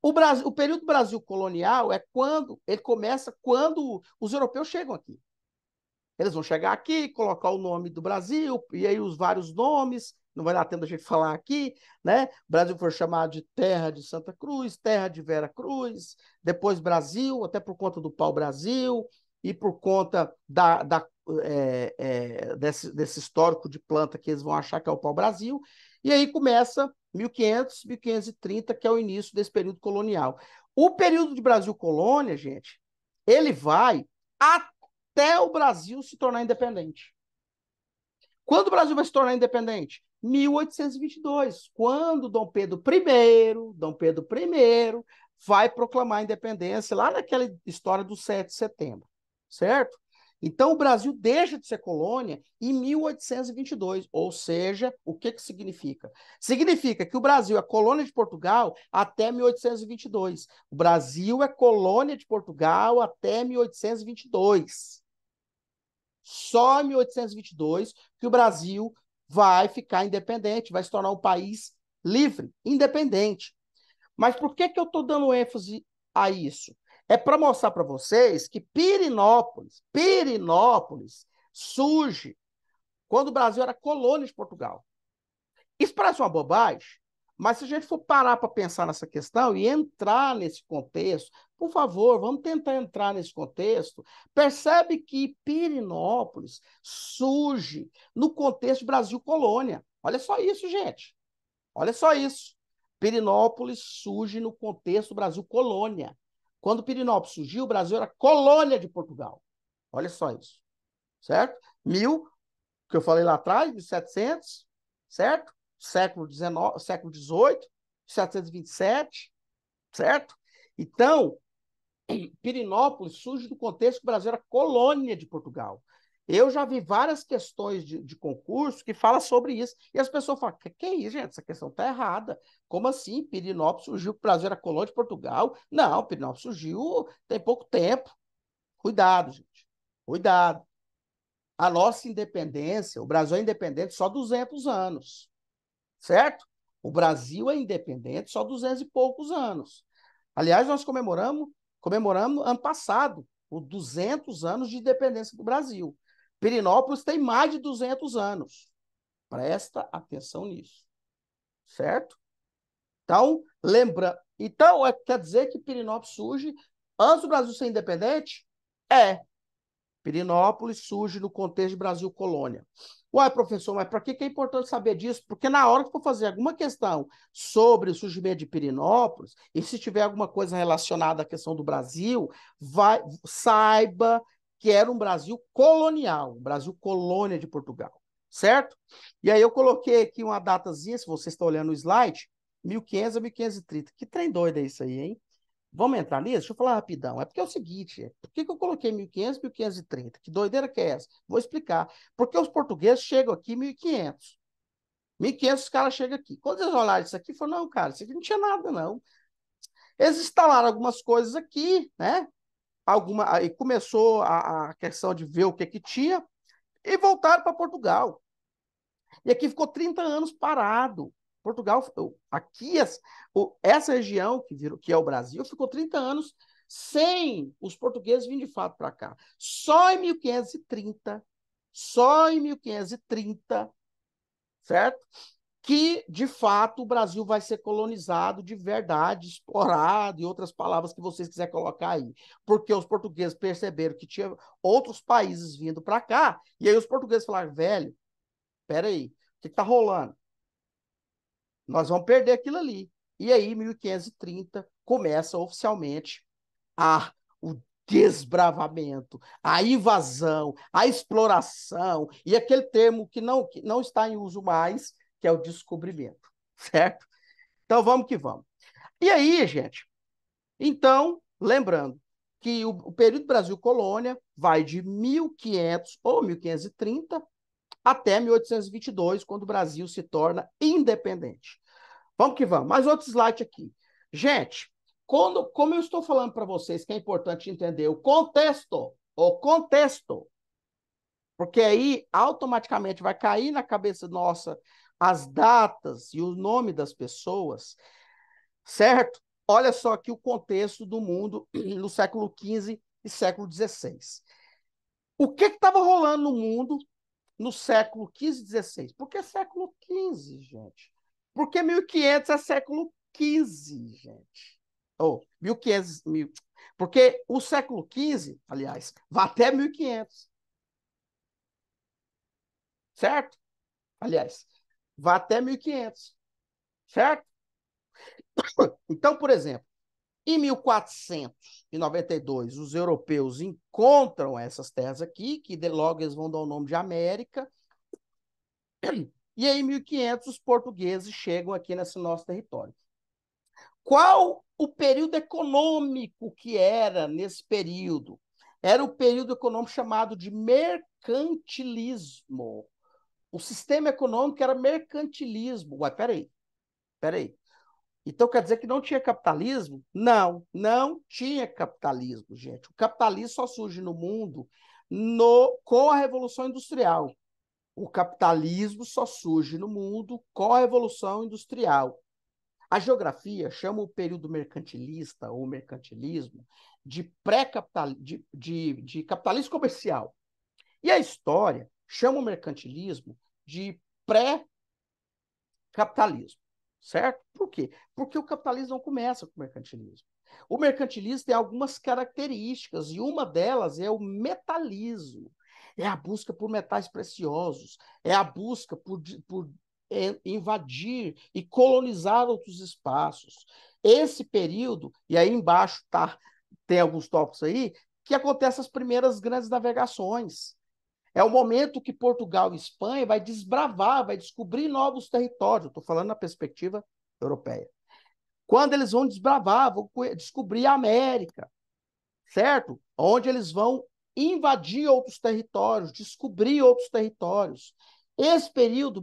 O período Brasil colonial é quando ele começa quando os europeus chegam aqui. Eles vão chegar aqui, colocar o nome do Brasil, e aí os vários nomes, não vai dar tempo da gente falar aqui, né? O Brasil foi chamado de Terra de Santa Cruz, Terra de Vera Cruz, depois Brasil, até por conta do pau-brasil, e por conta desse histórico de planta que eles vão achar que é o pau-brasil, e aí começa 1500, 1530, que é o início desse período colonial. O período de Brasil colônia, gente, ele vai até o Brasil se tornar independente. Quando o Brasil vai se tornar independente? 1822, quando Dom Pedro I vai proclamar a independência lá naquela história do 7 de setembro, certo? Então, o Brasil deixa de ser colônia em 1822, ou seja, o que que significa? Significa que o Brasil é colônia de Portugal até 1822. O Brasil é colônia de Portugal até 1822. Só em 1822 que o Brasil vai ficar independente, vai se tornar um país livre, independente. Mas por que que eu estou dando ênfase a isso? É para mostrar para vocês que Pirenópolis surge quando o Brasil era colônia de Portugal. Isso parece uma bobagem, mas se a gente for parar para pensar nessa questão e entrar nesse contexto, por favor, vamos tentar entrar nesse contexto. Percebe que Pirenópolis surge no contexto de Brasil colônia. Olha só isso, gente. Olha só isso. Pirenópolis surge no contexto do Brasil colônia. Quando Pirenópolis surgiu, o Brasil era colônia de Portugal. Olha só isso. Certo? Que eu falei lá atrás, 1700, certo? Século XIX, século XVIII, 1727, certo? Então, Pirenópolis surge do contexto que o Brasil era colônia de Portugal. Eu já vi várias questões de concurso que falam sobre isso. E as pessoas falam, que é isso, gente? Essa questão está errada. Como assim? Pirenópolis surgiu que o Brasil era colônia de Portugal? Não, Pirenópolis surgiu tem pouco tempo. Cuidado, gente. Cuidado. A nossa independência, o Brasil é independente só 200 anos, certo? O Brasil é independente só 200 e poucos anos. Aliás, nós comemoramos ano passado os 200 anos de independência do Brasil. Pirenópolis tem mais de 200 anos. Presta atenção nisso, certo? Então, lembra. Então, quer dizer que Pirenópolis surge antes do Brasil ser independente? É. Pirenópolis surge no contexto de Brasil colônia. Uai, professor, mas para que é importante saber disso? Porque na hora que for fazer alguma questão sobre o surgimento de Pirenópolis, e se tiver alguma coisa relacionada à questão do Brasil, saiba que era um Brasil colonial, um Brasil colônia de Portugal, certo? E aí eu coloquei aqui uma datazinha, se você está olhando o slide, 1500 a 1530. Que trem doido é isso aí, hein? Vamos entrar nisso? Deixa eu falar rapidão. É porque é o seguinte, por que eu coloquei 1500 e 1530? Que doideira que é essa? Vou explicar. Porque os portugueses chegam aqui em 1500. 1500 os caras chegam aqui. Quando eles olharam isso aqui, falaram, não, cara, isso aqui não tinha nada, não. Eles instalaram algumas coisas aqui, né? Aí começou a questão de ver o que tinha e voltaram para Portugal. E aqui ficou 30 anos parado. Portugal, aqui, essa região que é o Brasil, ficou 30 anos sem os portugueses virem de fato para cá. Só em 1530, certo? Que, de fato, o Brasil vai ser colonizado de verdade, explorado, e outras palavras que vocês quiserem colocar aí. Porque os portugueses perceberam que tinha outros países vindo para cá, e aí os portugueses falaram, velho, peraí, o que está rolando? Nós vamos perder aquilo ali. E aí, 1530, começa oficialmente o desbravamento, a invasão, a exploração, e aquele termo que não está em uso mais, que é o descobrimento, certo? Então, vamos que vamos. E aí, gente, então, lembrando que o período Brasil Colônia vai de 1500 ou 1530 até 1822, quando o Brasil se torna independente. Vamos que vamos. Mais outro slide aqui. Gente, como eu estou falando para vocês que é importante entender o contexto, porque aí automaticamente vai cair na cabeça nossa as datas e o nome das pessoas, certo? Olha só aqui o contexto do mundo no século XV e século XVI. O que estava rolando no mundo no século XV e XVI? Por que século XV, gente? Porque 1500 é século XV, gente. Ou 1500, porque o século XV, aliás, vai até 1500. Certo? Aliás, vai até 1500. Certo? Então, por exemplo, em 1492, os europeus encontram essas terras aqui, que logo eles vão dar o nome de América. E aí, em 1500, os portugueses chegam aqui nesse nosso território. Qual o período econômico que era nesse período. Era o período econômico chamado de mercantilismo. O sistema econômico era mercantilismo. Ué, peraí. Então quer dizer que não tinha capitalismo? Não, não tinha capitalismo, gente. O capitalismo só surge no mundo com a Revolução Industrial. O capitalismo só surge no mundo com a Revolução Industrial. A geografia chama o período mercantilista ou mercantilismo de pré-capital, de capitalismo comercial. E a história chama o mercantilismo de pré-capitalismo, certo? Por quê? Porque o capitalismo não começa com o mercantilismo. O mercantilismo tem algumas características e uma delas é o metalismo. É a busca por metais preciosos, é a busca por invadir e colonizar outros espaços. Esse período, e aí embaixo tem alguns tópicos aí, que acontecem as primeiras grandes navegações. É o momento que Portugal e Espanha vai desbravar, vai descobrir novos territórios. Estou falando na perspectiva europeia. Quando eles vão desbravar, vão descobrir a América, certo? Onde eles vão invadir outros territórios, descobrir outros territórios. Esse período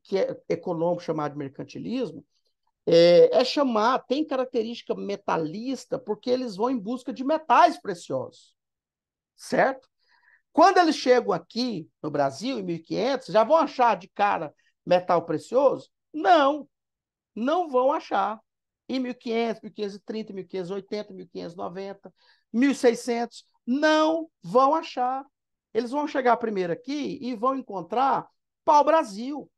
que é econômico chamado de mercantilismo tem característica metalista porque eles vão em busca de metais preciosos, certo? Quando eles chegam aqui no Brasil, em 1500, já vão achar de cara metal precioso? Não, não vão achar. Em 1500, 1530, 1580, 1590, 1600, não vão achar. Eles vão chegar primeiro aqui e vão encontrar pau-brasil.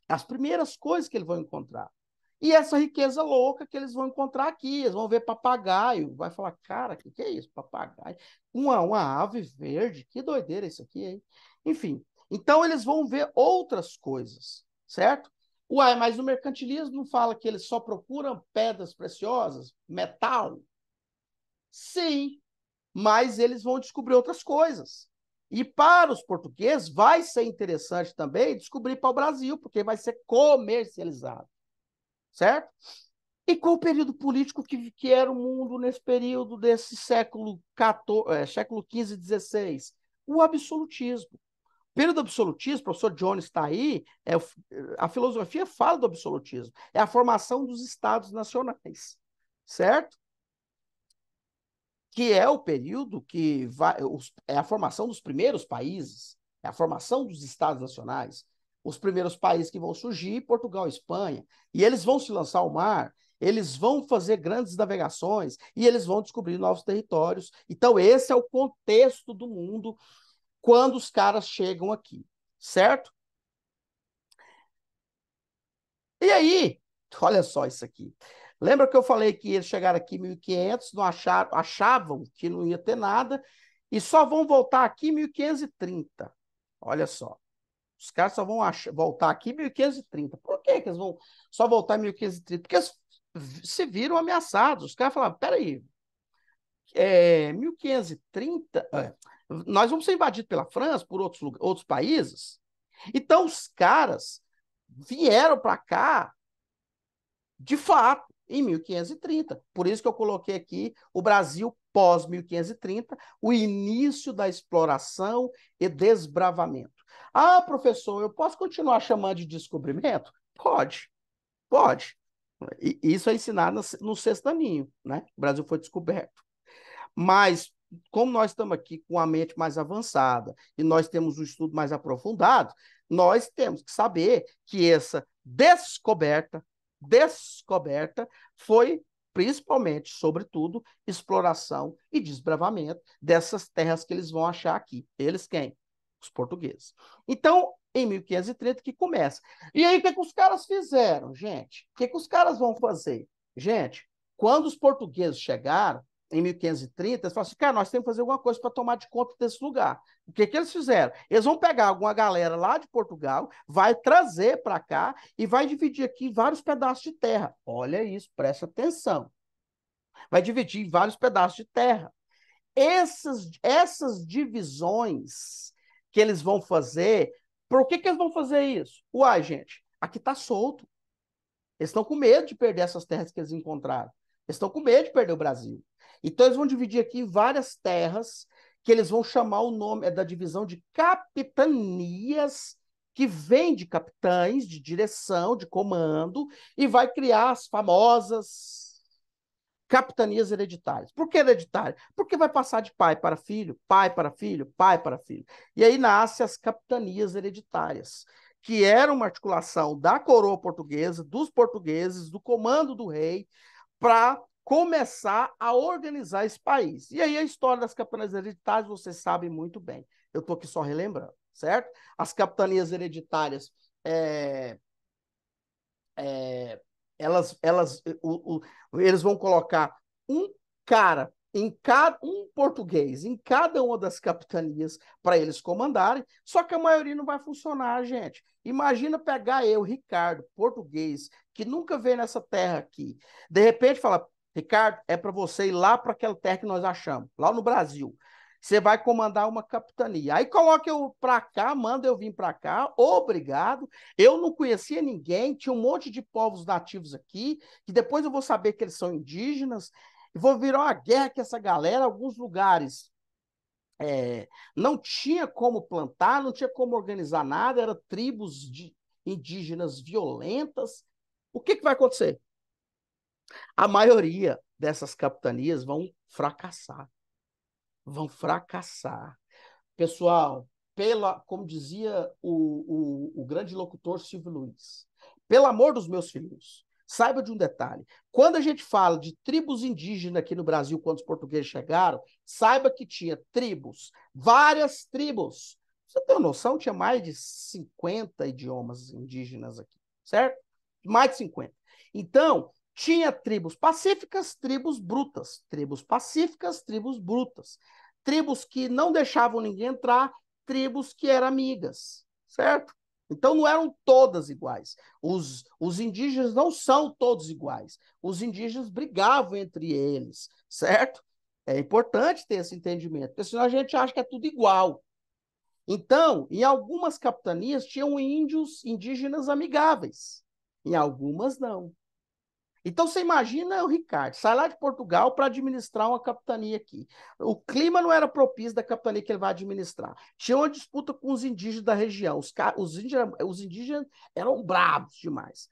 As primeiras coisas que eles vão encontrar. E essa riqueza louca que eles vão encontrar aqui. Eles vão ver papagaio. Vai falar, cara, o que é isso? Papagaio. Uma ave verde. Que doideira isso aqui, hein? Enfim. Então, eles vão ver outras coisas, certo? Uai, mas o mercantilismo não fala que eles só procuram pedras preciosas, metal? Sim, mas eles vão descobrir outras coisas. E para os portugueses vai ser interessante também descobrir para o Brasil, porque vai ser comercializado, certo? E qual o período político que era o mundo nesse período desse século XV e XVI? O absolutismo. O período absolutismo, o professor Jones está aí, a filosofia fala do absolutismo, é a formação dos estados nacionais, certo? Que é o período que é a formação dos primeiros países, é a formação dos estados nacionais, os primeiros países que vão surgir, Portugal e Espanha, e eles vão se lançar ao mar, eles vão fazer grandes navegações e eles vão descobrir novos territórios. Então, esse é o contexto do mundo quando os caras chegam aqui, certo? E aí, olha só isso aqui. Lembra que eu falei que eles chegaram aqui em 1500, não achavam que não ia ter nada, e só vão voltar aqui em 1530. Olha só. Os caras só vão voltar aqui em 1530. Por que eles vão só voltar em 1530? Porque eles se viram ameaçados. Os caras falaram, peraí, 1530, nós vamos ser invadidos pela França, por outros países. Então, os caras vieram para cá de fato, em 1530. Por isso que eu coloquei aqui o Brasil pós-1530, o início da exploração e desbravamento. Ah, professor, eu posso continuar chamando de descobrimento? Pode, pode. E isso é ensinado no sexto aninho, né? O Brasil foi descoberto. Mas, como nós estamos aqui com a mente mais avançada e nós temos um estudo mais aprofundado, nós temos que saber que essa descoberta foi principalmente, sobretudo, exploração e desbravamento dessas terras que eles vão achar aqui. Eles quem? Os portugueses. Então, em 1530 que começa. E aí, o que os caras fizeram, gente? O que os caras vão fazer? Gente, quando os portugueses chegaram, em 1530, eles falaram assim, cara, nós temos que fazer alguma coisa para tomar de conta desse lugar. O que eles fizeram? Eles vão pegar alguma galera lá de Portugal, vai trazer para cá e vai dividir aqui em vários pedaços de terra. Olha isso, presta atenção. Vai dividir em vários pedaços de terra. Essas divisões que eles vão fazer, por que eles vão fazer isso? Uai, gente, aqui está solto. Eles estão com medo de perder essas terras que eles encontraram. Eles estão com medo de perder o Brasil. Então, eles vão dividir aqui em várias terras, que eles vão chamar o nome da divisão de capitanias, que vem de capitães, de direção, de comando, e vai criar as famosas capitanias hereditárias. Por que hereditária? Porque vai passar de pai para filho, pai para filho, pai para filho. E aí nascem as capitanias hereditárias, que eram uma articulação da coroa portuguesa, dos portugueses, do comando do rei, para começar a organizar esse país. E aí a história das capitanias hereditárias vocês sabem muito bem. Eu estou aqui só relembrando, certo? As capitanias hereditárias, eles vão colocar um cara um português em cada uma das capitanias para eles comandarem, só que a maioria não vai funcionar, gente. Imagina pegar eu, Ricardo, português, que nunca veio nessa terra aqui, de repente fala, Ricardo, é para você ir lá para aquela terra que nós achamos, lá no Brasil. Você vai comandar uma capitania. Aí coloca eu para cá, manda eu vir para cá, obrigado. Eu não conhecia ninguém, tinha um monte de povos nativos aqui, que depois eu vou saber que eles são indígenas, e vou virar uma guerra com essa galera, alguns lugares não tinha como plantar, não tinha como organizar nada, eram tribos indígenas violentas. O que vai acontecer? A maioria dessas capitanias vão fracassar. Vão fracassar. Pessoal, como dizia o grande locutor Silvio Luiz, pelo amor dos meus filhos, saiba de um detalhe. Quando a gente fala de tribos indígenas aqui no Brasil, quando os portugueses chegaram, saiba que tinha tribos, várias tribos. Você tem uma noção? Tinha mais de 50 idiomas indígenas aqui, certo? Mais de 50. Então, tinha tribos pacíficas, tribos brutas. Tribos pacíficas, tribos brutas. Tribos que não deixavam ninguém entrar, tribos que eram amigas, certo? Então não eram todas iguais. Os indígenas não são todos iguais. Os indígenas brigavam entre eles, certo? É importante ter esse entendimento, porque senão a gente acha que é tudo igual. Então, em algumas capitanias tinham índios indígenas amigáveis, em algumas não. Então, você imagina o Ricardo, sai lá de Portugal para administrar uma capitania aqui. O clima não era propício da capitania que ele vai administrar. Tinha uma disputa com os indígenas da região. Os indígenas eram bravos demais.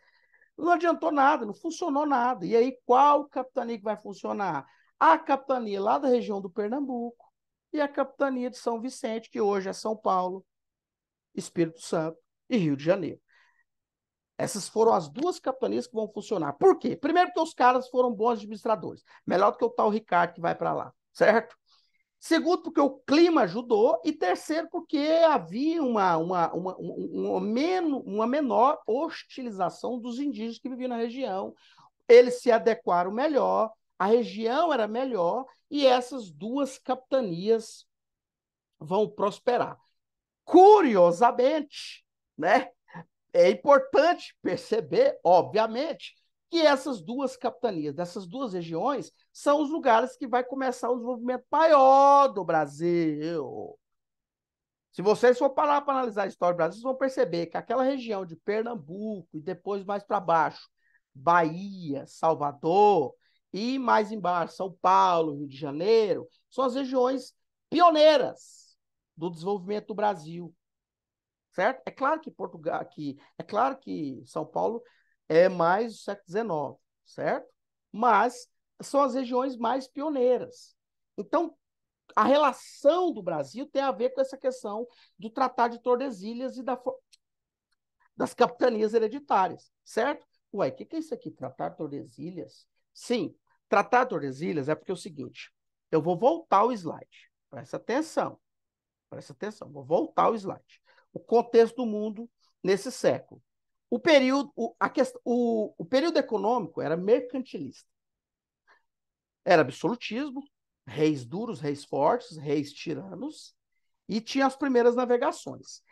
Não adiantou nada, não funcionou nada. E aí, qual capitania que vai funcionar? A capitania lá da região do Pernambuco e a capitania de São Vicente, que hoje é São Paulo, Espírito Santo e Rio de Janeiro. Essas foram as duas capitanias que vão funcionar. Por quê? Primeiro, porque os caras foram bons administradores. Melhor do que o tal Ricardo que vai para lá, certo? Segundo, porque o clima ajudou. E terceiro, porque havia uma menor hostilização dos indígenas que viviam na região. Eles se adequaram melhor, a região era melhor, e essas duas capitanias vão prosperar. Curiosamente, né? É importante perceber, obviamente, que essas duas capitanias, dessas duas regiões, são os lugares que vai começar o desenvolvimento maior do Brasil. Se vocês for parar para analisar a história do Brasil, vocês vão perceber que aquela região de Pernambuco e depois mais para baixo, Bahia, Salvador e mais embaixo, São Paulo, Rio de Janeiro, são as regiões pioneiras do desenvolvimento do Brasil. Certo? É claro que é claro que São Paulo é mais do século XIX, certo? Mas são as regiões mais pioneiras. Então, a relação do Brasil tem a ver com essa questão do Tratado de Tordesilhas e das capitanias hereditárias, certo? Ué, o que é isso aqui? Tratado de Tordesilhas? Sim, Tratado de Tordesilhas é porque é o seguinte, eu vou voltar o slide, presta atenção, vou voltar o slide. O contexto do mundo nesse século. O período econômico era mercantilista. Era absolutismo, reis duros, reis fortes, reis tiranos, e tinha as primeiras navegações.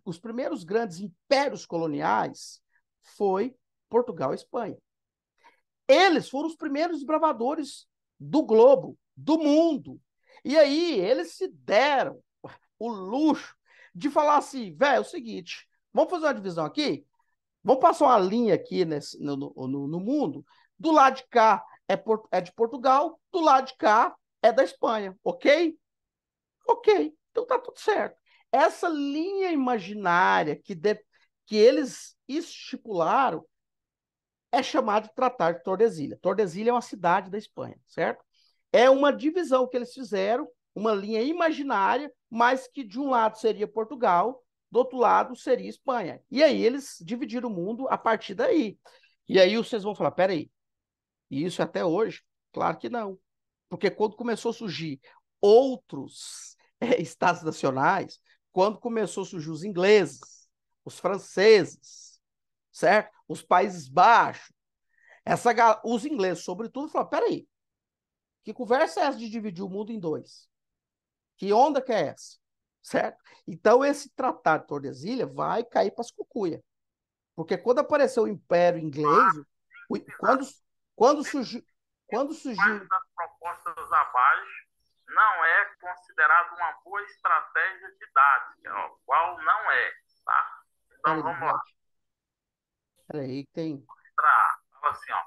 Os primeiros grandes impérios coloniais foi Portugal e Espanha. Eles foram os primeiros desbravadores do globo, do mundo. E aí eles se deram o luxo de falar assim, velho, é o seguinte, vamos fazer uma divisão aqui? Vamos passar uma linha aqui no mundo. Do lado de cá é de Portugal, do lado de cá é da Espanha, ok? Ok, então tá tudo certo. Essa linha imaginária que eles estipularam é chamada de Tratado de Tordesilhas. Tordesilhas é uma cidade da Espanha, certo? É uma divisão que eles fizeram, uma linha imaginária, mas que de um lado seria Portugal, do outro lado seria Espanha. E aí eles dividiram o mundo a partir daí. E aí vocês vão falar, peraí, isso até hoje? Claro que não. Porque quando começou a surgir outros estados nacionais, quando começou a surgir os ingleses, os franceses, certo? Os Países Baixos, os ingleses, sobretudo, falaram, peraí, que conversa é essa de dividir o mundo em dois? Que onda que é essa? Certo? Então, esse tratado de Tordesilhas vai cair para as cucuias. Porque quando apareceu o Império Inglês, quando, quando surgiu das propostas abaixo não é considerado uma boa estratégia didática, o qual não é, tá? Então vamos lá. Peraí, que tem. Fala assim, ó.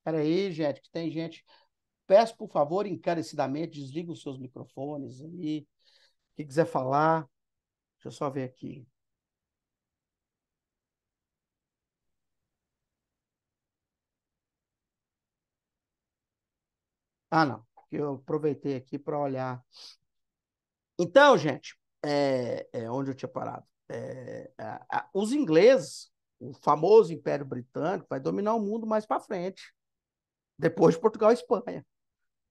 Peraí, gente, que tem gente. Peço, por favor, encarecidamente, desliga os seus microfones aí. Quem quiser falar, deixa eu só ver aqui. Ah, não. Eu aproveitei aqui para olhar. Então, gente, onde eu tinha parado? Os ingleses, o famoso Império Britânico, vai dominar o mundo mais para frente, depois de Portugal e Espanha.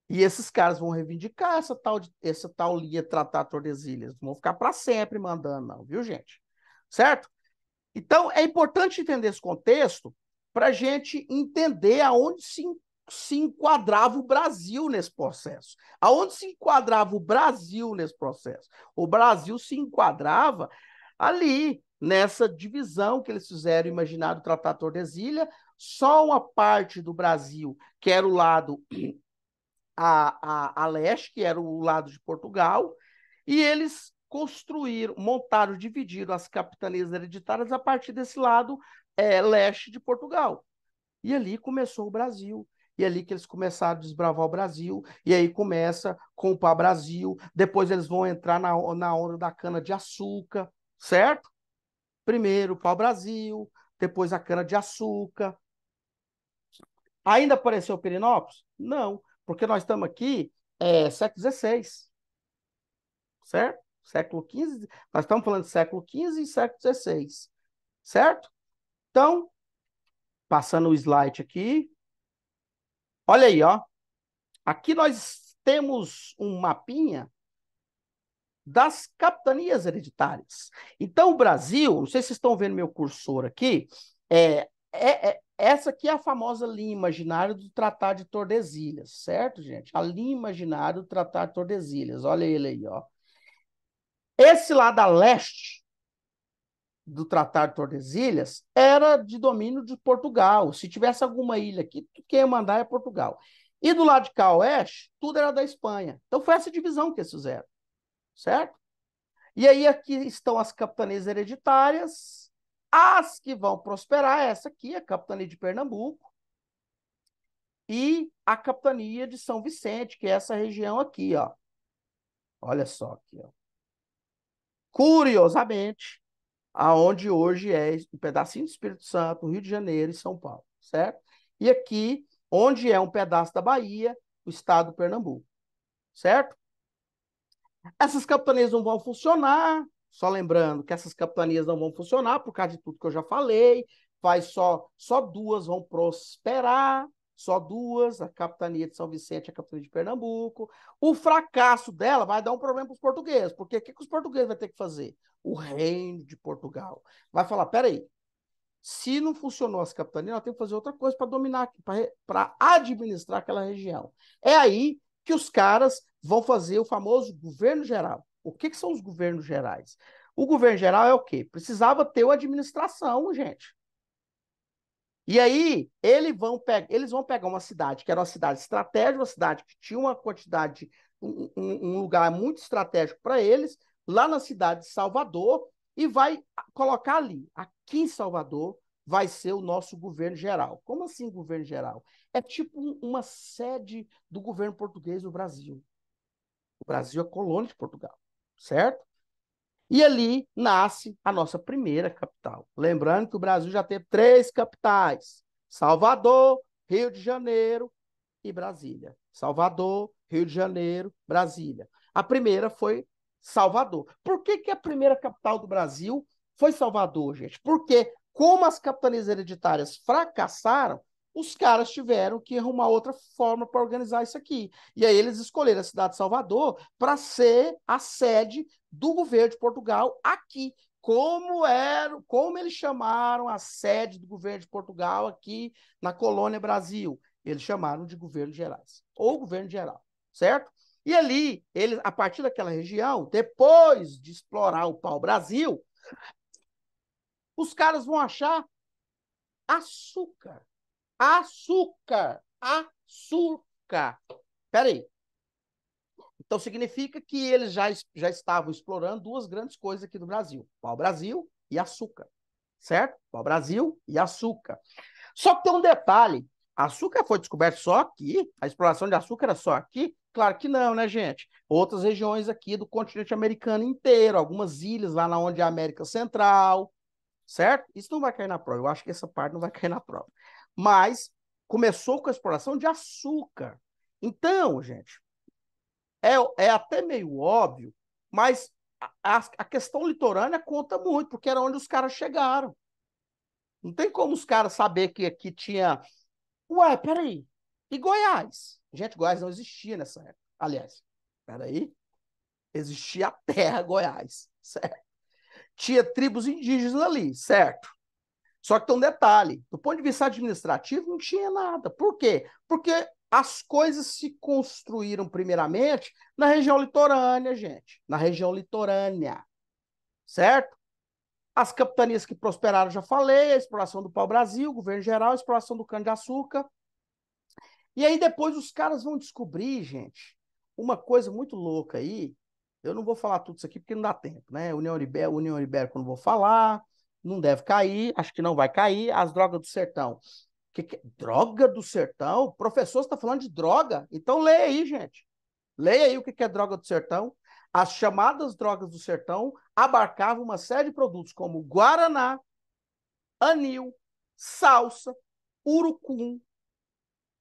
E esses caras vão reivindicar essa tal linha Tratado de Tordesilhas. Não vão ficar para sempre mandando, não, viu, gente? Certo? Então, é importante entender esse contexto para a gente entender aonde se enquadrava o Brasil nesse processo. Aonde se enquadrava o Brasil nesse processo? O Brasil se enquadrava ali, nessa divisão que eles fizeram, imaginado o Tratado de Tordesilhas, só uma parte do Brasil, que era o lado a leste, que era o lado de Portugal, e eles construíram, montaram, dividiram as capitanias hereditárias a partir desse lado leste de Portugal. E ali começou o Brasil. E ali que eles começaram a desbravar o Brasil, e aí começa com o pau-brasil, depois eles vão entrar na onda da cana-de-açúcar, certo? Primeiro o pau-brasil, depois a cana-de-açúcar. Ainda apareceu Pirenópolis? Não, porque nós estamos aqui século XVI, certo? Século XV, nós estamos falando de século XV e século XVI, certo? Então, passando o slide aqui, olha aí, ó. Aqui nós temos um mapinha das capitanias hereditárias. Então, o Brasil, não sei se vocês estão vendo meu cursor aqui, essa aqui é a famosa linha imaginária do Tratado de Tordesilhas, certo, gente? A linha imaginária do Tratado de Tordesilhas, olha ele aí, ó. Esse lado a leste do Tratado de Tordesilhas era de domínio de Portugal. Se tivesse alguma ilha aqui, quem ia mandar é Portugal. E do lado de cá, oeste, tudo era da Espanha. Então foi essa divisão que eles fizeram, certo? E aí aqui estão as capitanias hereditárias, as que vão prosperar, essa aqui, a capitania de Pernambuco, e a capitania de São Vicente, que é essa região aqui, ó. Olha só aqui, ó. Curiosamente, aonde hoje é um pedacinho do Espírito Santo, Rio de Janeiro e São Paulo, certo? E aqui, onde é um pedaço da Bahia, o estado do Pernambuco, certo? Essas capitanias não vão funcionar, só lembrando que essas capitanias não vão funcionar por causa de tudo que eu já falei, só duas vão prosperar, só duas, a capitania de São Vicente e a capitania de Pernambuco. O fracasso dela vai dar um problema para os portugueses, porque o que os portugueses vão ter que fazer? O reino de Portugal vai falar, peraí, se não funcionou as capitanias, nós temos que fazer outra coisa para dominar, para administrar aquela região. É aí que os caras vão fazer o famoso governo geral. O que são os governos gerais? O governo geral é o quê? Precisava ter uma administração, gente. E aí, eles vão pegar uma cidade que era uma cidade estratégica, uma cidade que tinha uma quantidade, um lugar muito estratégico para eles, lá na cidade de Salvador, e vai colocar ali. Aqui em Salvador vai ser o nosso governo geral. Como assim governo geral? É tipo uma sede do governo português no Brasil. O Brasil é colônia de Portugal, certo? E ali nasce a nossa primeira capital. Lembrando que o Brasil já teve 3 capitais: Salvador, Rio de Janeiro e Brasília. Salvador, Rio de Janeiro, Brasília. A primeira foi Salvador. Por que, que a primeira capital do Brasil foi Salvador, gente? Porque, como as capitanias hereditárias fracassaram, os caras tiveram que arrumar outra forma para organizar isso aqui. E aí eles escolheram a cidade de Salvador para ser a sede do governo de Portugal aqui. Como eles chamaram a sede do governo de Portugal aqui na colônia Brasil? Eles chamaram de governo gerais, ou governo geral, certo? E ali, eles, a partir daquela região, depois de explorar o pau-brasil, os caras vão achar açúcar. Açúcar. Açúcar. Peraí. Então, significa que eles já estavam explorando 2 grandes coisas aqui no Brasil: pau-brasil e açúcar, certo? Pau-brasil e açúcar. Só que tem um detalhe: açúcar foi descoberto só aqui? A exploração de açúcar era só aqui? Claro que não, né, gente? Outras regiões aqui do continente americano inteiro, algumas ilhas lá na onde é a América Central, certo? Isso não vai cair na prova. Eu acho que essa parte não vai cair na prova. Mas começou com a exploração de açúcar. Então, gente, é até meio óbvio, mas a questão litorânea conta muito, porque era onde os caras chegaram. Não tem como os caras saber que aqui tinha. Ué, peraí. E Goiás? Gente, Goiás não existia nessa época. Aliás, peraí. Existia a terra Goiás, certo? Tinha tribos indígenas ali, certo? Só que tem um detalhe: do ponto de vista administrativo, não tinha nada. Por quê? Porque as coisas se construíram primeiramente na região litorânea, gente. Na região litorânea, certo? As capitanias que prosperaram, já falei: a exploração do pau-brasil, governo geral, a exploração do cana-de-açúcar. E aí depois os caras vão descobrir, gente, uma coisa muito louca aí. Eu não vou falar tudo isso aqui porque não dá tempo, né? União Ibérica eu não vou falar, não deve cair, acho que não vai cair. As drogas do sertão. Droga do sertão? O professor está falando de droga? Então leia aí, gente. Leia aí o que é droga do sertão. As chamadas drogas do sertão abarcavam uma série de produtos como guaraná, anil, salsa, urucum.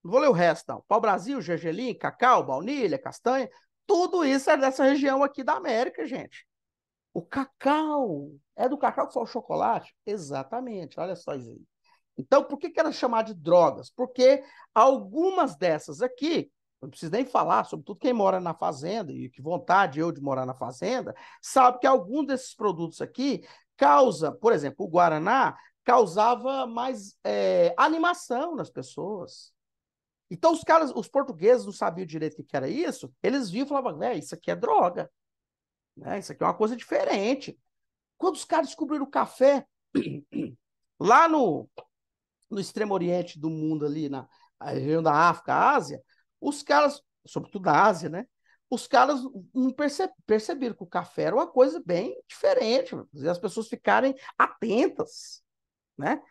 Não vou ler o resto, não. Pau-brasil, gergelim, cacau, baunilha, castanha. Tudo isso é dessa região aqui da América, gente. O cacau. É do cacau que foi o chocolate? Exatamente. Olha só isso aí. Então, por que era chamado de drogas? Porque algumas dessas aqui, não preciso nem falar, sobretudo quem mora na fazenda, e que vontade eu de morar na fazenda, sabe que algum desses produtos aqui causa, por exemplo, o Guaraná causava mais animação nas pessoas. Então, os caras, os portugueses não sabiam direito o que era isso, eles viam e falavam: isso aqui é droga, né? Isso aqui é uma coisa diferente. Quando os caras descobriram o café, lá no extremo oriente do mundo, ali na região da África, Ásia, os caras, sobretudo na Ásia, né? Os caras não perceberam que o café era uma coisa bem diferente, as pessoas ficarem atentas, né?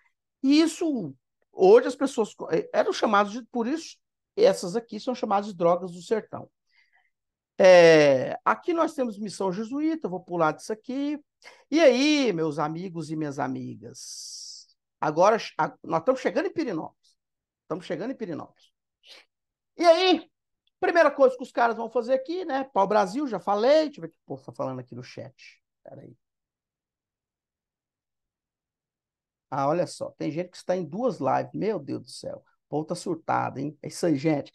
E isso, hoje as pessoas eram chamadas de, por isso, essas aqui são chamadas de drogas do sertão. Aqui nós temos missão jesuíta, vou pular disso aqui. E aí, meus amigos e minhas amigas, agora nós estamos chegando em Pirenópolis. Estamos chegando em Pirenópolis. E aí, primeira coisa que os caras vão fazer aqui, né? Pau-brasil, já falei. Deixa eu ver o que o povo está falando aqui no chat. Espera aí. Ah, olha só, tem gente que está em 2 lives. Meu Deus do céu. O povo está surtado, hein? É isso aí, gente.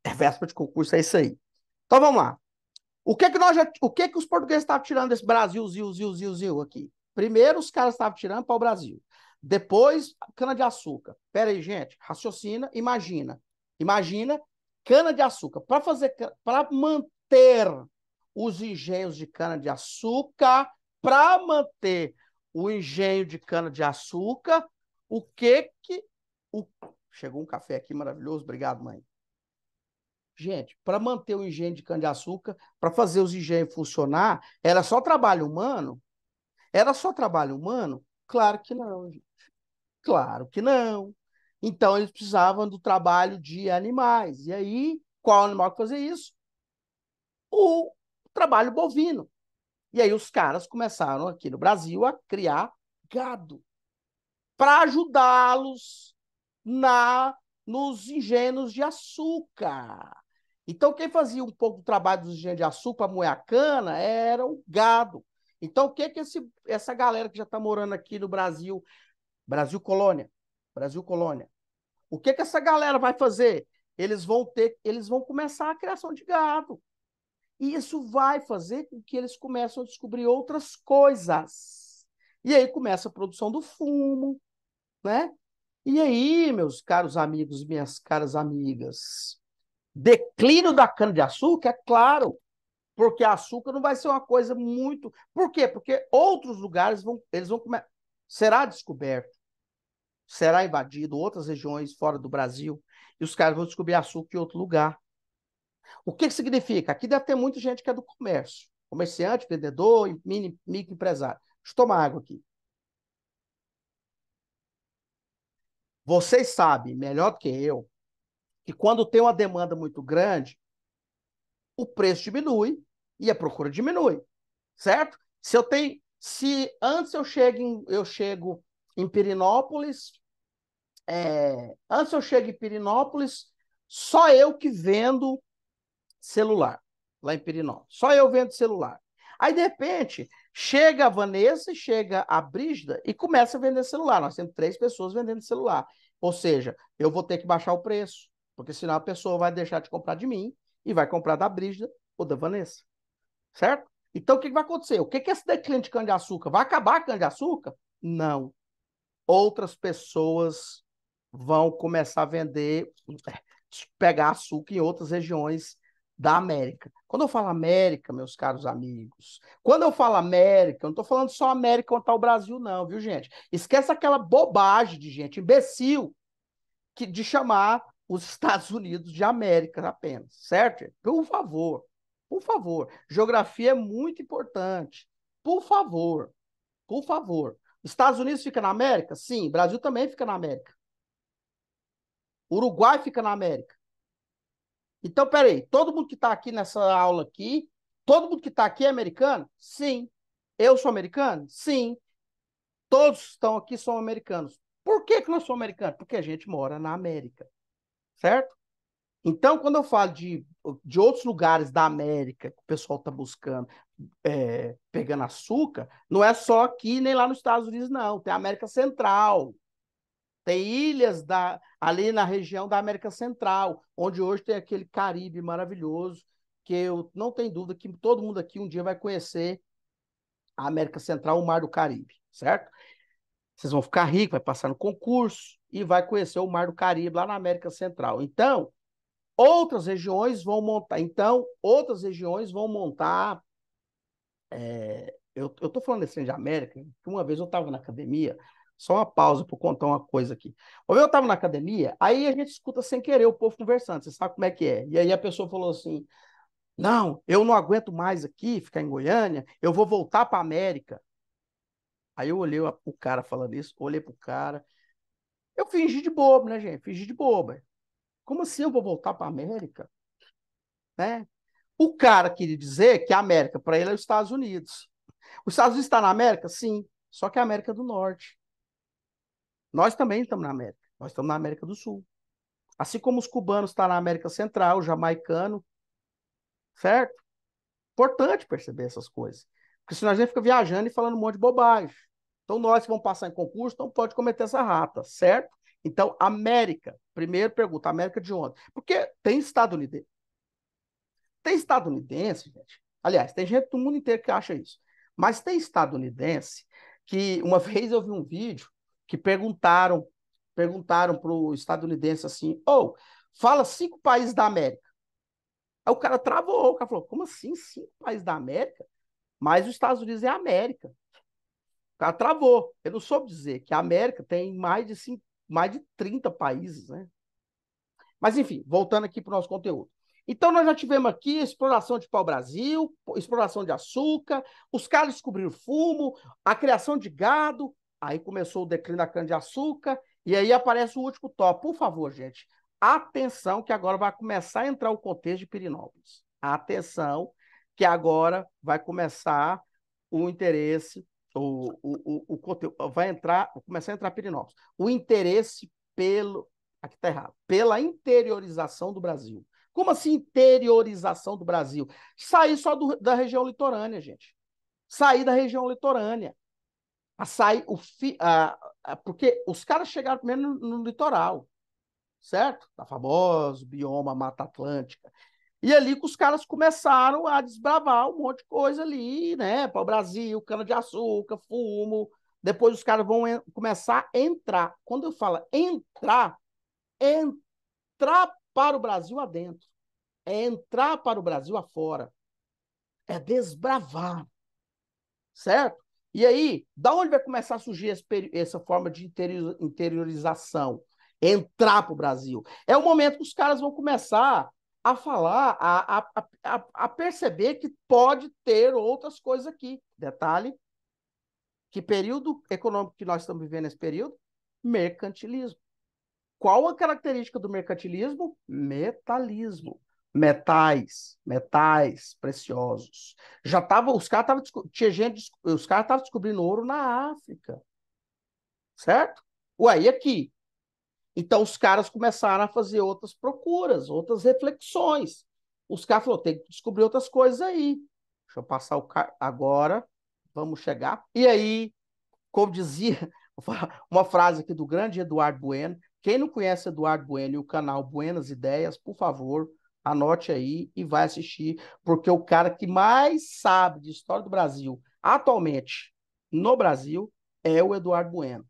É véspera de concurso, é isso aí. Então vamos lá. O que que os portugueses estavam tirando desse Brasil, zil aqui? Primeiro, os caras estavam tirando para o Brasil. Depois, cana-de-açúcar. Pera aí, gente. Raciocina, imagina. Imagina cana-de-açúcar. Para manter os engenhos de cana-de-açúcar, para manter o engenho de cana-de-açúcar, o que que... Chegou um café aqui maravilhoso. Obrigado, mãe. Gente, para manter o engenho de cana-de-açúcar, para fazer os engenhos funcionar, era só trabalho humano. Era só trabalho humano? Claro que não, gente. Claro que não. Então, eles precisavam do trabalho de animais. E aí, qual animal que fazia isso? O trabalho bovino. E aí, os caras começaram aqui no Brasil a criar gado para ajudá-los na nos engenhos de açúcar. Então, quem fazia um pouco do trabalho dos engenhos de açúcar para moer a cana era o gado. Então, o que que essa galera que já está morando aqui no Brasil, Brasil Colônia, o que que essa galera vai fazer? Eles vão começar a criação de gado. E isso vai fazer com que eles comecem a descobrir outras coisas. E aí começa a produção do fumo, né? E aí, meus caros amigos, minhas caras amigas, declínio da cana-de-açúcar, é claro, porque açúcar não vai ser uma coisa muito. Por quê? Porque outros lugares eles vão começar. Será descoberto, será invadido outras regiões fora do Brasil, e os caras vão descobrir açúcar em outro lugar. O que que significa? Aqui deve ter muita gente que é do comércio, comerciante, vendedor, microempresário. Deixa eu tomar água aqui. Vocês sabem, melhor do que eu, que quando tem uma demanda muito grande, o preço diminui e a procura diminui, certo? Se antes eu chego em Pirinópolis, só eu que vendo celular lá em Pirinópolis, só eu vendo celular. Aí de repente chega a Vanessa, chega a Brígida e começa a vender celular. Nós temos 3 pessoas vendendo celular, ou seja, eu vou ter que baixar o preço, porque senão a pessoa vai deixar de comprar de mim e vai comprar da Brígida ou da Vanessa, certo? Então, o que vai acontecer? O que é esse declínio de cana-de-açúcar? Vai acabar a cana-de-açúcar? Não. Outras pessoas vão começar a vender, pegar açúcar em outras regiões da América. Quando eu falo América, meus caros amigos, quando eu falo América, eu não estou falando só América onde está o Brasil, não, viu, gente? Esquece aquela bobagem de gente imbecil de chamar os Estados Unidos de América apenas, certo? Por favor, por favor. Geografia é muito importante. Por favor, por favor. Estados Unidos fica na América? Sim. Brasil também fica na América. Uruguai fica na América. Então, peraí, todo mundo que está aqui nessa aula aqui, todo mundo que está aqui é americano? Sim. Eu sou americano? Sim. Todos que estão aqui são americanos. Por que que nós somos americanos? Porque a gente mora na América, certo? Então, quando eu falo de outros lugares da América que o pessoal está buscando, pegando açúcar, não é só aqui nem lá nos Estados Unidos, não. Tem a América Central. Tem ilhas ali na região da América Central, onde hoje tem aquele Caribe maravilhoso, que eu não tenho dúvida que todo mundo aqui um dia vai conhecer a América Central, o Mar do Caribe, certo? Vocês vão ficar ricos, vai passar no concurso e vai conhecer o Mar do Caribe lá na América Central. Então, outras regiões vão montar. Eu estou falando desse de América, que uma vez eu estava na academia, só uma pausa para contar uma coisa aqui. Uma vez eu estava na academia, aí a gente escuta sem querer o povo conversando, você sabe como é que é. E aí a pessoa falou assim: não, eu não aguento mais aqui, ficar em Goiânia, eu vou voltar para a América. Aí eu olhei o cara falando isso, olhei para o cara, eu fingi de bobo, né, gente? Fingi de bobo. Como assim eu vou voltar para a América? Né? O cara queria dizer que a América, para ele, é os Estados Unidos. Os Estados Unidos está na América? Sim, só que é a América do Norte. Nós também estamos na América. Nós estamos na América do Sul. Assim como os cubanos estão na América Central, o jamaicano, certo? Importante perceber essas coisas. Porque senão a gente fica viajando e falando um monte de bobagem. Então, nós que vamos passar em concurso, não pode cometer essa rata, certo? Então, América. Primeiro pergunta, América de onde? Porque tem estadunidense. Tem estadunidense, gente. Aliás, tem gente do mundo inteiro que acha isso. Mas tem estadunidense que uma vez eu vi um vídeo que perguntaram para o estadunidense assim: ou fala 5 países da América. Aí o cara travou, o cara falou: como assim 5 países da América? Mas os Estados Unidos é a América. O cara travou. Ele não soube dizer que a América tem mais de 30 países, né? Mas enfim, voltando aqui para o nosso conteúdo. Então, nós já tivemos aqui exploração de pau-brasil, exploração de açúcar, os caras descobriram fumo, a criação de gado, aí começou o declínio da cana-de-açúcar, e aí aparece o último tópico. Por favor, gente, atenção que agora vai começar a entrar o contexto de Pirenópolis. Atenção que agora vai começar o interesse, o conteúdo, começar a entrar Pirenópolis. O interesse aqui está errado, pela interiorização do Brasil. Como assim interiorização do Brasil? Sair só da região litorânea, gente. Sair da região litorânea. Porque os caras chegaram primeiro no litoral, certo? Da famosa bioma Mata Atlântica. E ali que os caras começaram a desbravar um monte de coisa ali, né? Para o Brasil, cana-de-açúcar, fumo. Depois os caras vão começar a entrar. Quando eu falo entrar para o Brasil adentro. É entrar para o Brasil afora. É desbravar. Certo? E aí, da onde vai começar a surgir essa forma de interiorização? Entrar para o Brasil. É o momento que os caras vão começar a falar, a perceber que pode ter outras coisas aqui. Detalhe, que período econômico que nós estamos vivendo nesse período? Mercantilismo. Qual a característica do mercantilismo? Metalismo. Metais preciosos. Já tava, os caras estavam descobrindo ouro na África. Certo? Ué, e aqui? Então os caras começaram a fazer outras procuras, outras reflexões. Os caras falaram, tem que descobrir outras coisas aí. Deixa eu passar agora, vamos chegar. E aí, como dizia uma frase aqui do grande Eduardo Bueno, quem não conhece Eduardo Bueno e o canal Buenas Ideias, por favor, anote aí e vai assistir, porque o cara que mais sabe de história do Brasil, atualmente, no Brasil, é o Eduardo Bueno,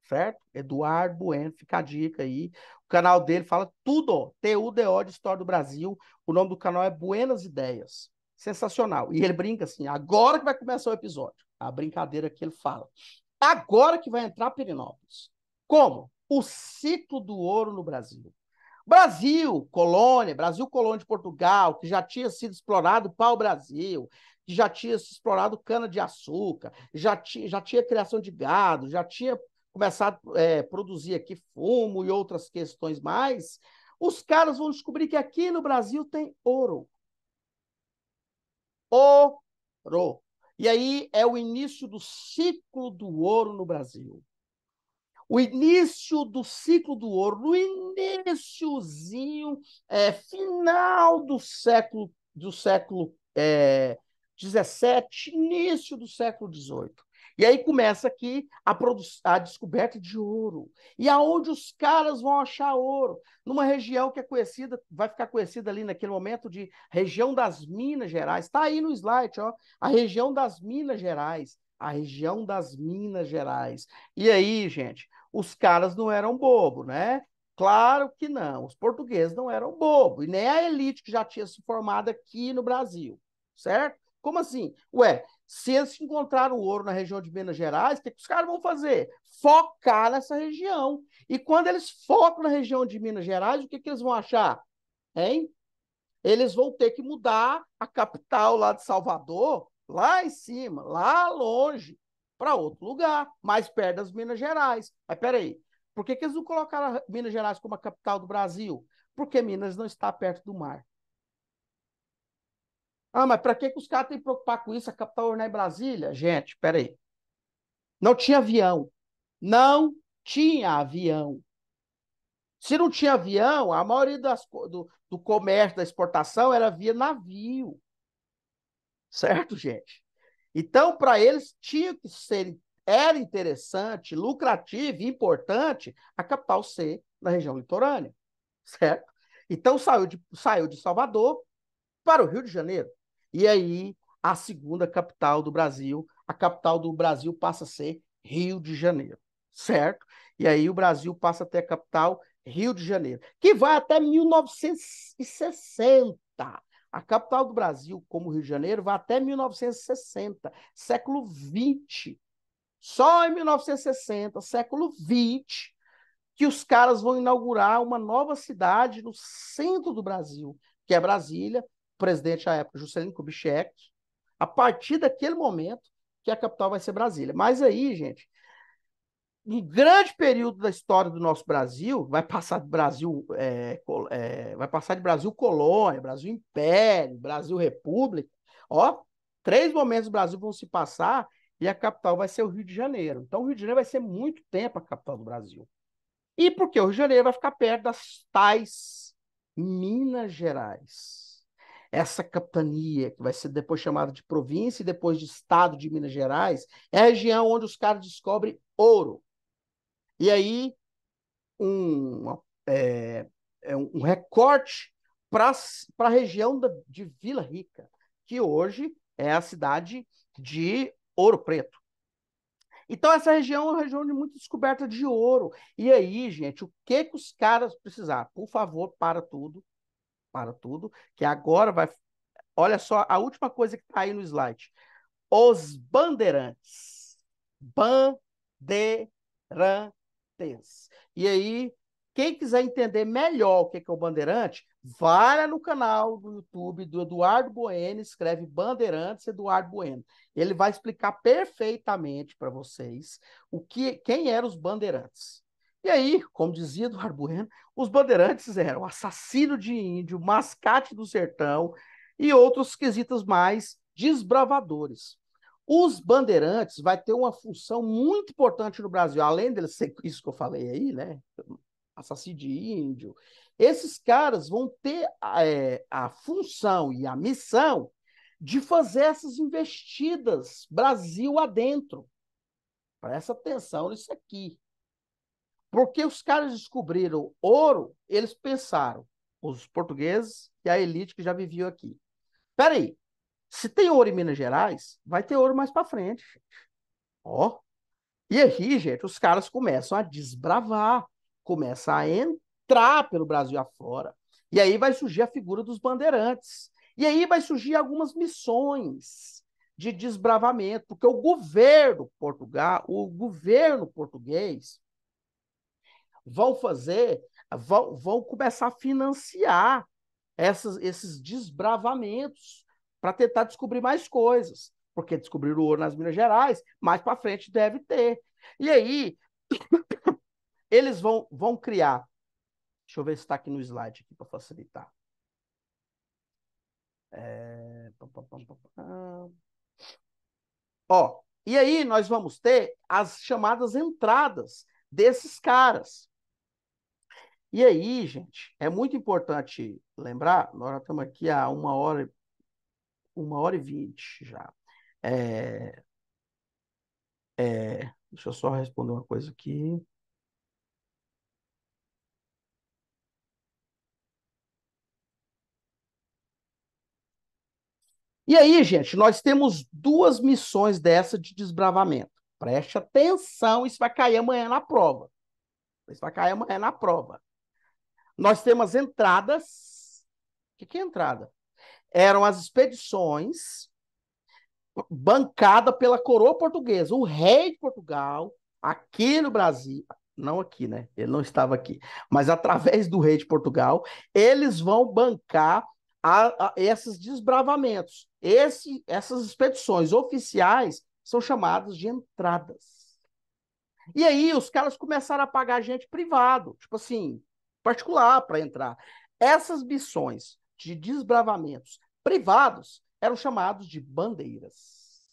certo? Eduardo Bueno, fica a dica aí. O canal dele fala tudo, TUDO de história do Brasil. O nome do canal é Buenas Ideias. Sensacional. E ele brinca assim, agora que vai começar o episódio, a brincadeira que ele fala. Agora que vai entrar Pirenópolis. Como? O ciclo do ouro no Brasil. Brasil, colônia de Portugal, que já tinha sido explorado pau-brasil, que já tinha se explorado cana-de-açúcar, já tinha criação de gado, já tinha começado a produzir aqui fumo e outras questões mais. Os caras vão descobrir que aqui no Brasil tem ouro. Ouro. E aí é o início do ciclo do ouro no Brasil. O início do ciclo do ouro, no iniciozinho, final do século XVII, início do século XVIII. E aí começa aqui a descoberta de ouro. E aonde os caras vão achar ouro? Numa região que é conhecida, vai ficar conhecida ali naquele momento de região das Minas Gerais. Está aí no slide, ó, a região das Minas Gerais. A região das Minas Gerais. E aí, gente, os caras não eram bobos, né? Claro que não. Os portugueses não eram bobos. E nem a elite que já tinha se formado aqui no Brasil. Certo? Como assim? Ué, se eles encontraram ouro na região de Minas Gerais, o que os caras vão fazer? Focar nessa região. E quando eles focam na região de Minas Gerais, o que eles vão achar? Hein? Eles vão ter que mudar a capital lá de Salvador, lá em cima, lá longe, para outro lugar, mais perto das Minas Gerais. Mas peraí, por que eles não colocaram Minas Gerais como a capital do Brasil? Porque Minas não está perto do mar. Ah, mas para que os caras têm que preocupar com isso? A capital não é Brasília? Gente, peraí. Não tinha avião. Não tinha avião. Se não tinha avião, a maioria do comércio, da exportação, era via navio. Certo, gente? Então, para eles, tinha que ser, era interessante, lucrativo e importante a capital ser na região litorânea. Certo? Então, saiu de Salvador para o Rio de Janeiro. E aí, a segunda capital do Brasil, a capital do Brasil passa a ser Rio de Janeiro. Certo? E aí o Brasil passa a ter a capital Rio de Janeiro, que vai até 1960. A capital do Brasil, como Rio de Janeiro, vai até 1960, século XX. Só em 1960, século XX, que os caras vão inaugurar uma nova cidade no centro do Brasil, que é Brasília, o presidente à época, Juscelino Kubitschek, a partir daquele momento que a capital vai ser Brasília. Mas aí, gente, um grande período da história do nosso Brasil vai passar de Brasil, vai passar de Brasil colônia, Brasil império, Brasil república. Ó, 3 momentos do Brasil vão se passar e a capital vai ser o Rio de Janeiro. Então, o Rio de Janeiro vai ser muito tempo a capital do Brasil. E porque o Rio de Janeiro vai ficar perto das tais Minas Gerais. Essa capitania, que vai ser depois chamada de província e depois de estado de Minas Gerais, é a região onde os caras descobrem ouro. E aí, é, um recorte para a região de Vila Rica, que hoje é a cidade de Ouro Preto. Então, essa região é uma região de muita descoberta de ouro. E aí, gente, o que os caras precisaram? Por favor, para tudo, que agora vai. Olha só a última coisa que está aí no slide. Os bandeirantes. Bandeirantes. E aí, quem quiser entender melhor o que é o bandeirante, vai lá no canal do YouTube do Eduardo Bueno, escreve Bandeirantes Eduardo Bueno. Ele vai explicar perfeitamente para vocês quem eram os bandeirantes. E aí, como dizia Eduardo Bueno, os bandeirantes eram assassino de índio, mascate do sertão e outros quesitos mais desbravadores. Os bandeirantes vai ter uma função muito importante no Brasil, além deles ser isso que eu falei aí, né? Assassino de índio. Esses caras vão ter a função e a missão de fazer essas investidas Brasil adentro. Presta atenção nisso aqui. Porque os caras descobriram ouro, eles pensaram, os portugueses e a elite que já viviam aqui. Peraí, se tem ouro em Minas Gerais, vai ter ouro mais para frente, gente. Ó. E aí, gente, os caras começam a desbravar, começam a entrar pelo Brasil afora. E aí vai surgir a figura dos bandeirantes. E aí vai surgir algumas missões de desbravamento, porque o governo português vão começar a financiar esses desbravamentos para tentar descobrir mais coisas, porque descobriram o ouro nas Minas Gerais, mais para frente deve ter. E aí, eles vão criar. Deixa eu ver se está aqui no slide para facilitar. Ó, e aí nós vamos ter as chamadas entradas desses caras. E aí, gente, é muito importante lembrar, nós já estamos aqui há 1h20 já. Deixa eu só responder uma coisa aqui. E aí, gente, nós temos 2 missões dessa de desbravamento. Preste atenção, isso vai cair amanhã na prova. Isso vai cair amanhã na prova. Nós temos as entradas. O que é entrada? Eram as expedições bancada pela coroa portuguesa. O rei de Portugal, aqui no Brasil, não aqui, né? Ele não estava aqui, mas através do rei de Portugal, eles vão bancar esses desbravamentos. Essas expedições oficiais são chamadas de entradas. E aí os caras começaram a pagar gente privado, tipo assim, particular para entrar. Essas missões de desbravamentos privados eram chamados de bandeiras.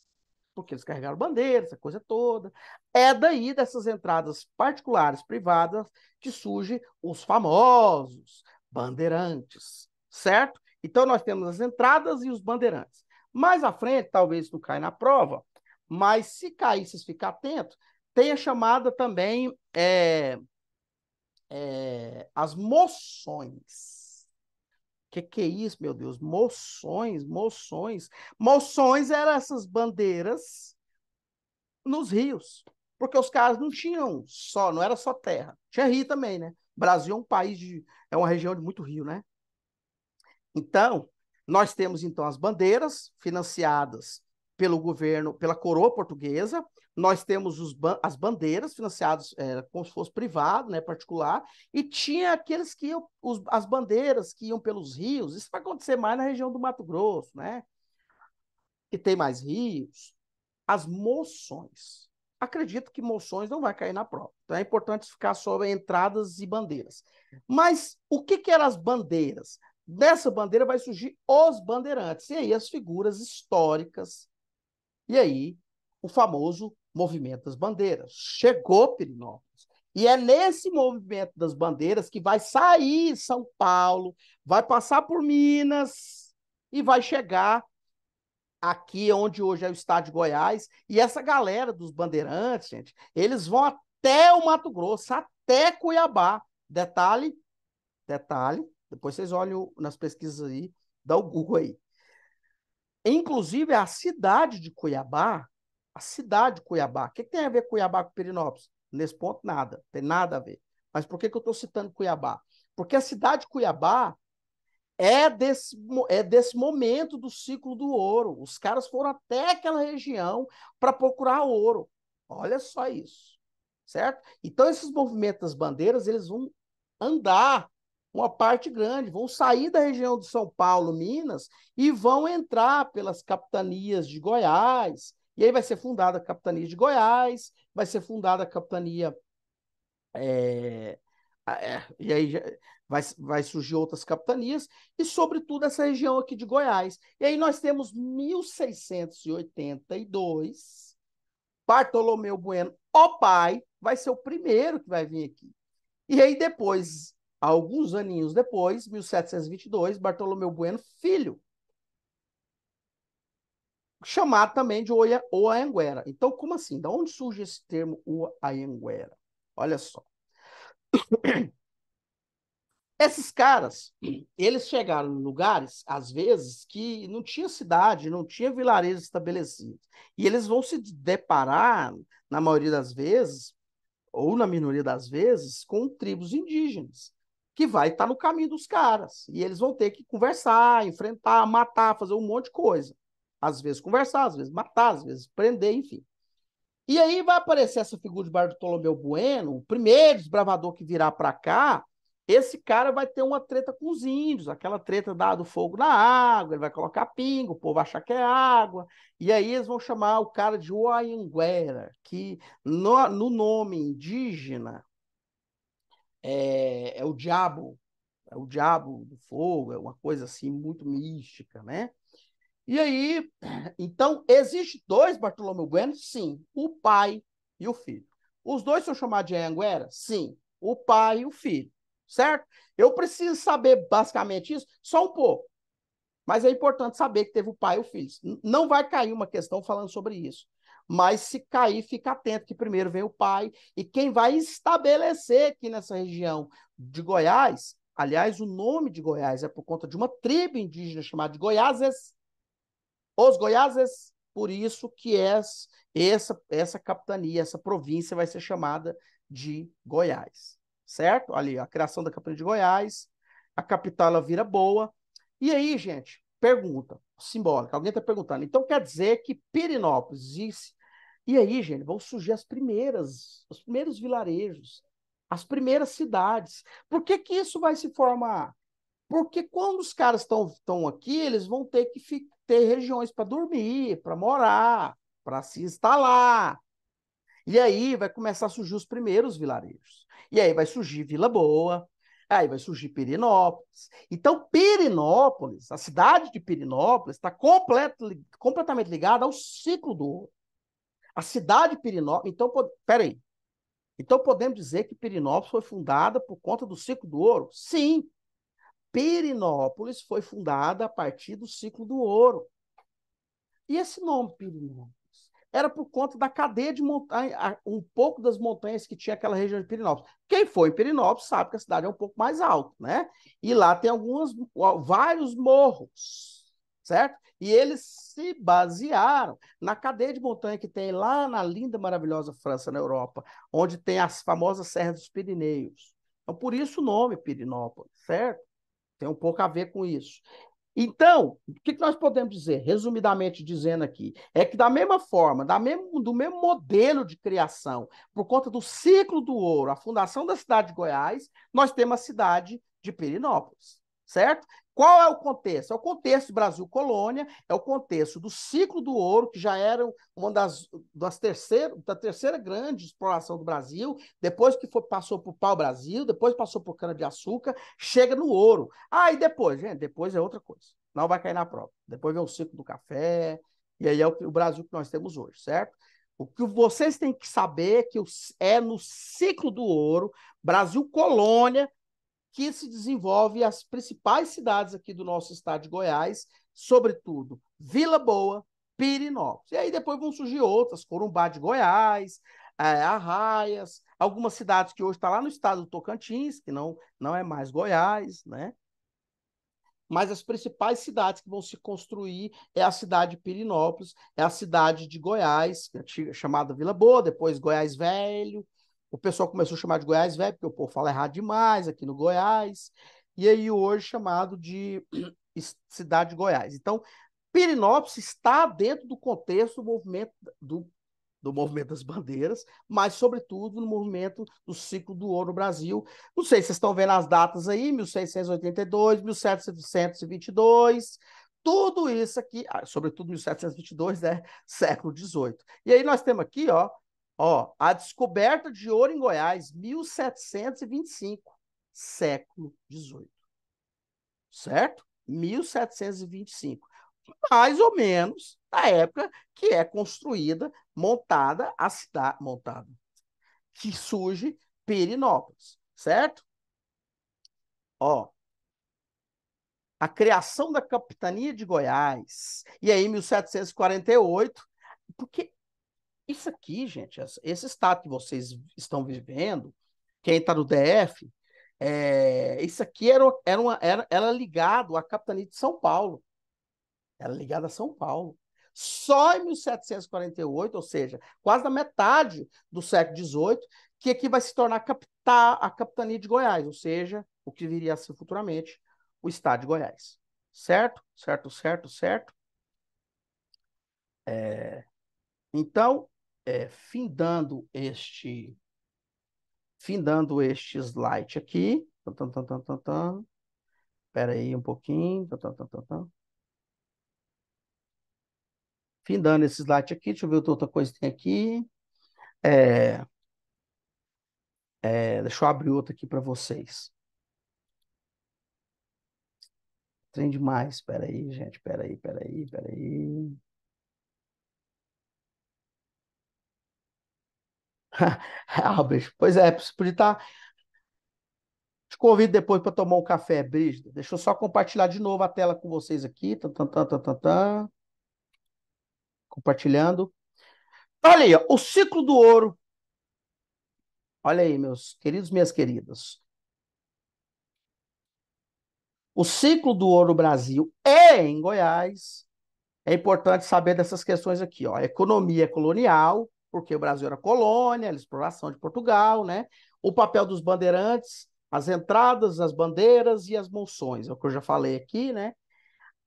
Porque eles carregaram bandeiras, essa coisa toda. É daí, dessas entradas particulares, privadas, que surgem os famosos bandeirantes, certo? Então, nós temos as entradas e os bandeirantes. Mais à frente, talvez não caia na prova, mas se cair, vocês ficar atentos, tem a chamada também as moções. Que é isso, meu Deus? Moções. Moções eram essas bandeiras nos rios. Porque os caras não tinham não era só terra. Tinha rio também, né? O Brasil é um país é uma região de muito rio, né? Então, nós temos então as bandeiras financiadas pelo governo, pela coroa portuguesa. Nós temos as bandeiras financiadas como se fosse privado, né, particular, e tinha aqueles que iam, as bandeiras que iam pelos rios. Isso vai acontecer mais na região do Mato Grosso, né? Que tem mais rios. As moções. Acredito que moções não vai cair na prova. Então é importante ficar sobre entradas e bandeiras. Mas o que eram as bandeiras? Dessa bandeira vai surgir os bandeirantes. E aí as figuras históricas. E aí o famoso movimento das bandeiras. Chegou Pirenópolis. E é nesse movimento das bandeiras que vai sair São Paulo, vai passar por Minas e vai chegar aqui onde hoje é o estado de Goiás, e essa galera dos bandeirantes, gente, eles vão até o Mato Grosso, até Cuiabá. Detalhe, depois vocês olham nas pesquisas aí, dá o Google aí. Inclusive, a cidade de Cuiabá, o que tem a ver Cuiabá com Pirenópolis? Nesse ponto, nada, tem nada a ver. Mas por que eu estou citando Cuiabá? Porque a cidade de Cuiabá é desse momento do ciclo do ouro. Os caras foram até aquela região para procurar ouro. Olha só isso, certo? Então, esses movimentos das bandeiras, eles vão andar uma parte grande, vão sair da região de São Paulo, Minas, e vão entrar pelas capitanias de Goiás. E aí vai ser fundada a capitania de Goiás, vai ser fundada a capitania... e aí vai surgir outras capitanias, e sobretudo essa região aqui de Goiás. E aí nós temos 1682, Bartolomeu Bueno, o pai, vai ser o primeiro que vai vir aqui. E aí depois, alguns aninhos depois, 1722, Bartolomeu Bueno, filho, chamado também de Oanguera. Então, como assim? Da onde surge esse termo Oanguera? Olha só. Esses caras, eles chegaram em lugares, às vezes, que não tinha cidade, não tinha vilarejo estabelecido. E eles vão se deparar, na maioria das vezes, ou na minoria das vezes, com tribos indígenas, que vai estar no caminho dos caras. E eles vão ter que conversar, enfrentar, matar, fazer um monte de coisa. Às vezes conversar, às vezes matar, às vezes prender, enfim. E aí vai aparecer essa figura de Bartolomeu Bueno, o primeiro desbravador que virá para cá. Esse cara vai ter uma treta com os índios, aquela treta do fogo na água, ele vai colocar pingo, o povo vai achar que é água, e aí eles vão chamar o cara de Oanguera, que no nome indígena é o diabo do fogo, é uma coisa assim muito mística, né? E aí, então, existe dois Bartolomeu Bueno? Sim, o pai e o filho. Os dois são chamados de Anhanguera? Sim, o pai e o filho, certo? Eu preciso saber basicamente isso, só um pouco. Mas é importante saber que teve o pai e o filho. Não vai cair uma questão falando sobre isso. Mas se cair, fica atento que primeiro vem o pai, e quem vai estabelecer aqui nessa região de Goiás, aliás, o nome de Goiás é por conta de uma tribo indígena chamada de Goiáses, os Goiáses, por isso que essa capitania, essa província vai ser chamada de Goiás, certo? Ali, a criação da capitania de Goiás, a capital ela vira boa. E aí, gente, pergunta simbólica, alguém está perguntando, então quer dizer que Pirenópolis, e aí, gente, vão surgir os primeiros vilarejos, as primeiras cidades. Por que que isso vai se formar? Porque quando os caras estão aqui, eles vão ter que ter regiões para dormir, para morar, para se instalar. E aí vai começar a surgir os primeiros vilarejos. E aí vai surgir Vila Boa, aí vai surgir Pirenópolis. Então, Pirenópolis, a cidade de Pirenópolis, está completamente ligada ao ciclo do ouro. A cidade de Pirenópolis... Então, peraí. Então, podemos dizer que Pirenópolis foi fundada por conta do ciclo do ouro? Sim. Pirenópolis foi fundada a partir do ciclo do ouro. E esse nome, Pirenópolis, era por conta da cadeia de montanha, um pouco das montanhas que tinha aquela região de Pirenópolis. Quem foi em Pirenópolis sabe que a cidade é um pouco mais alta, né? E lá tem vários morros, certo? E eles se basearam na cadeia de montanha que tem lá na linda, maravilhosa França, na Europa, onde tem as famosas Serras dos Pirineus. Então, por isso o nome Pirenópolis, certo? Tem um pouco a ver com isso. Então, o que nós podemos dizer, resumidamente dizendo aqui, é que da mesma forma, do mesmo modelo de criação, por conta do ciclo do ouro, a fundação da cidade de Goiás, nós temos a cidade de Pirenópolis, certo? Qual é o contexto? É o contexto do Brasil colônia, é o contexto do ciclo do ouro, que já era uma da terceira grande exploração do Brasil, depois que passou por pau-brasil, depois passou por cana-de-açúcar, chega no ouro. E depois, gente, depois é outra coisa. Não vai cair na prova. Depois vem o ciclo do café, e aí é o Brasil que nós temos hoje, certo? O que vocês têm que saber é que é no ciclo do ouro, Brasil colônia, que se desenvolve as principais cidades aqui do nosso estado de Goiás, sobretudo Vila Boa, Pirenópolis. E aí depois vão surgir outras, Corumbá de Goiás, Arraias, algumas cidades que hoje estão lá no estado do Tocantins, que não é mais Goiás, né? Mas as principais cidades que vão se construir é a cidade de Pirenópolis, é a cidade de Goiás, chamada Vila Boa, depois Goiás Velho. O pessoal começou a chamar de Goiás Velho, porque o povo fala errado demais aqui no Goiás. E aí hoje chamado de cidade de Goiás. Então, Pirenópolis está dentro do contexto do movimento das bandeiras, mas, sobretudo, no movimento do ciclo do ouro no Brasil. Não sei se vocês estão vendo as datas aí, 1682, 1722, tudo isso aqui, sobretudo 1722, né, século XVIII. E aí nós temos aqui, a descoberta de ouro em Goiás, 1725, século XVIII. Certo? 1725. Mais ou menos na época que é construída, montada a cidade, que surge Pirenópolis, certo? A criação da capitania de Goiás, e aí 1748, porque isso aqui, gente, esse estado que vocês estão vivendo, quem está no DF, isso aqui era ligado à capitania de São Paulo. Era ligada a São Paulo. Só em 1748, ou seja, quase na metade do século XVIII, que aqui vai se tornar a capitania de Goiás, ou seja, o que viria a ser futuramente o estado de Goiás. Certo? Certo, certo, certo. Então, findando este slide aqui. Espera aí um pouquinho. Findando esse slide aqui, deixa eu ver outra coisa que tem aqui. Deixa eu abrir outra aqui para vocês. Trem demais. Espera aí, gente. Espera aí. Albert, pois é, podia estar. Te convido depois para tomar um café, Brígida. Deixa eu só compartilhar de novo a tela com vocês aqui. Compartilhando. Olha aí, o ciclo do ouro. Olha aí, meus queridos, minhas queridas. O ciclo do ouro no Brasil é em Goiás. É importante saber dessas questões aqui, A economia colonial, porque o Brasil era colônia, a exploração de Portugal, né? O papel dos bandeirantes, as entradas, as bandeiras e as monções, é o que eu já falei aqui, né?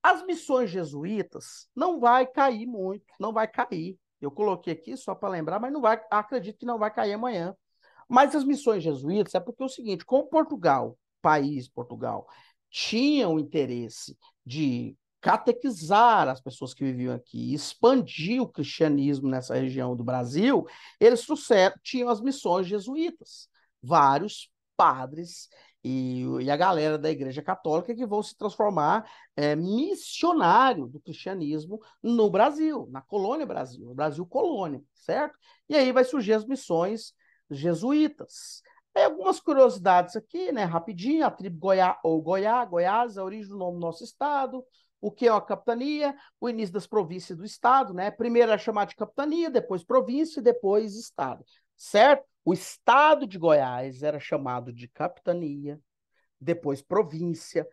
As missões jesuítas não vai cair muito, não vai cair. Eu coloquei aqui só para lembrar, mas não vai, acredito que não vai cair amanhã. Mas as missões jesuítas é porque é o seguinte, como Portugal, Portugal, tinha o interesse de catequizar as pessoas que viviam aqui, expandir o cristianismo nessa região do Brasil, eles tinham as missões jesuítas. Vários padres e a galera da Igreja Católica que vão se transformar missionário do cristianismo no Brasil, na colônia Brasil, no Brasil colônia, certo? E aí vai surgir as missões jesuítas. Tem algumas curiosidades aqui, né? Rapidinho, a tribo Goiás, a origem do nome do nosso estado, o que é uma capitania, o início das províncias do estado, né? Primeiro era chamado de capitania, depois província e depois estado, certo? O estado de Goiás era chamado de capitania, depois província.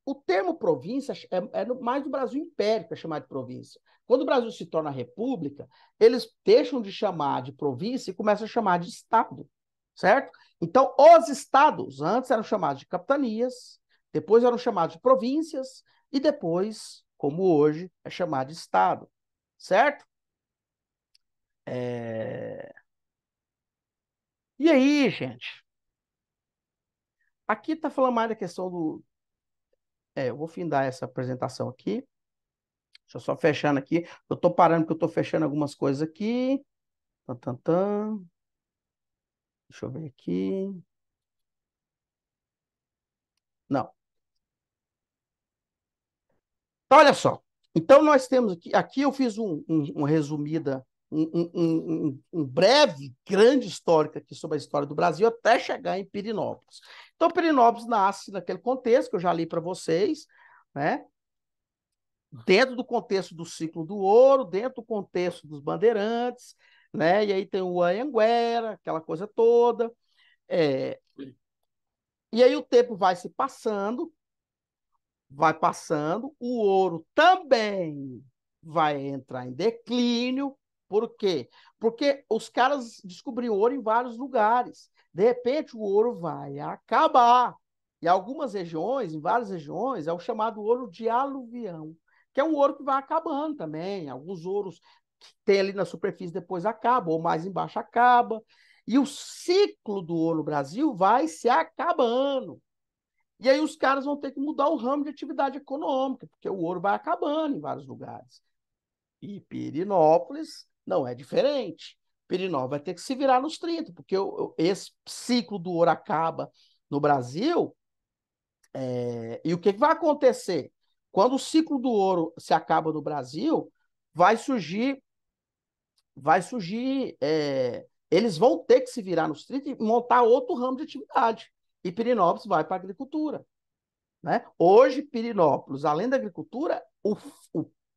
O termo província é mais do Brasil Império que é chamado de província. Quando o Brasil se torna república, eles deixam de chamar de província e começam a chamar de estado, certo? Então, os estados antes eram chamados de capitanias, depois eram chamados de províncias, e depois, como hoje, é chamado de estado, certo? E aí, gente? Aqui está falando mais da questão do... eu vou findar essa apresentação aqui. Deixa eu só fechando aqui. Eu estou parando porque eu estou fechando algumas coisas aqui. Tan, tan, tan. Deixa eu ver aqui. Não. Então, olha só. Então, nós temos aqui... Aqui eu fiz um resumida, um breve, grande histórico aqui sobre a história do Brasil até chegar em Pirenópolis. Então, Pirenópolis nasce naquele contexto que eu já li para vocês, né? Dentro do contexto do ciclo do ouro, dentro do contexto dos bandeirantes, né? E aí tem o Anhanguera, aquela coisa toda. E aí o tempo vai passando, o ouro também vai entrar em declínio. Por quê? Porque os caras descobriram ouro em vários lugares. De repente, o ouro vai acabar. E algumas regiões, em várias regiões, é o chamado ouro de aluvião, que é um ouro que vai acabando também. Alguns ouros que tem ali na superfície depois acabam, ou mais embaixo acaba. E o ciclo do ouro no Brasil vai se acabando. E aí os caras vão ter que mudar o ramo de atividade econômica, porque o ouro vai acabando em vários lugares. E Pirenópolis não é diferente. Pirenópolis vai ter que se virar nos 30, porque esse ciclo do ouro acaba no Brasil. E o que vai acontecer? Quando o ciclo do ouro se acaba no Brasil, vai surgir, eles vão ter que se virar nos 30 e montar outro ramo de atividade. E Pirenópolis vai para a agricultura. Né? Hoje, Pirenópolis, além da agricultura,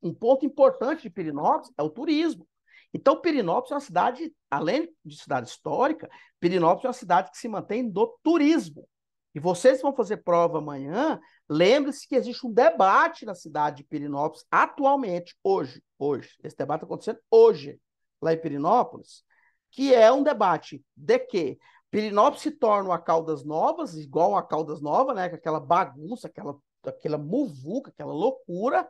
um ponto importante de Pirenópolis é o turismo. Então, Pirenópolis é uma cidade, além de cidade histórica, Pirenópolis é uma cidade que se mantém do turismo. E vocês vão fazer prova amanhã, lembre-se que existe um debate na cidade de Pirenópolis atualmente, hoje. Esse debate está acontecendo hoje, lá em Pirenópolis, que é um debate de que Pirenópolis se torna uma Caldas Novas, igual a Caldas Nova, né? Com aquela bagunça, aquela muvuca, aquela loucura,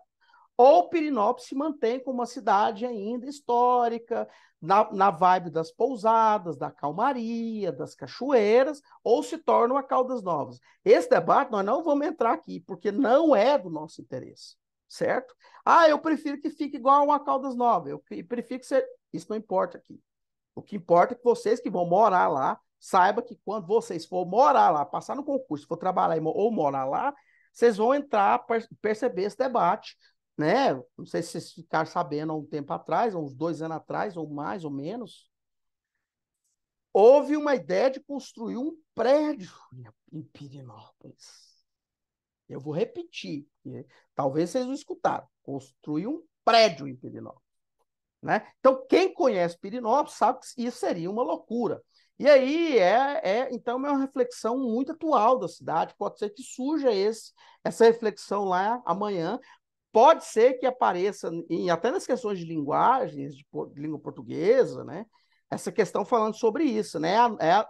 ou Pirenópolis se mantém como uma cidade ainda histórica, na vibe das pousadas, da calmaria, das cachoeiras, ou se torna uma Caldas Novas. Esse debate nós não vamos entrar aqui, porque não é do nosso interesse, certo? Eu prefiro que fique igual a uma Caldas Nova, eu prefiro que você... Isso não importa aqui. O que importa é que vocês que vão morar lá, saiba que quando vocês for morar lá, passar no concurso, for trabalhar ou morar lá, vocês vão entrar, perceber esse debate, né? Não sei se vocês ficaram sabendo há um tempo atrás, há uns 2 anos atrás, ou mais ou menos, houve uma ideia de construir um prédio em Pirenópolis. Eu vou repetir, talvez vocês não escutaram. Construir um prédio em Pirenópolis. Né? Então, quem conhece Pirenópolis sabe que isso seria uma loucura. E aí, então, é uma reflexão muito atual da cidade. Pode ser que surja essa reflexão lá amanhã. Pode ser que apareça, até nas questões de linguagens, de língua portuguesa, né? Essa questão falando sobre isso, né?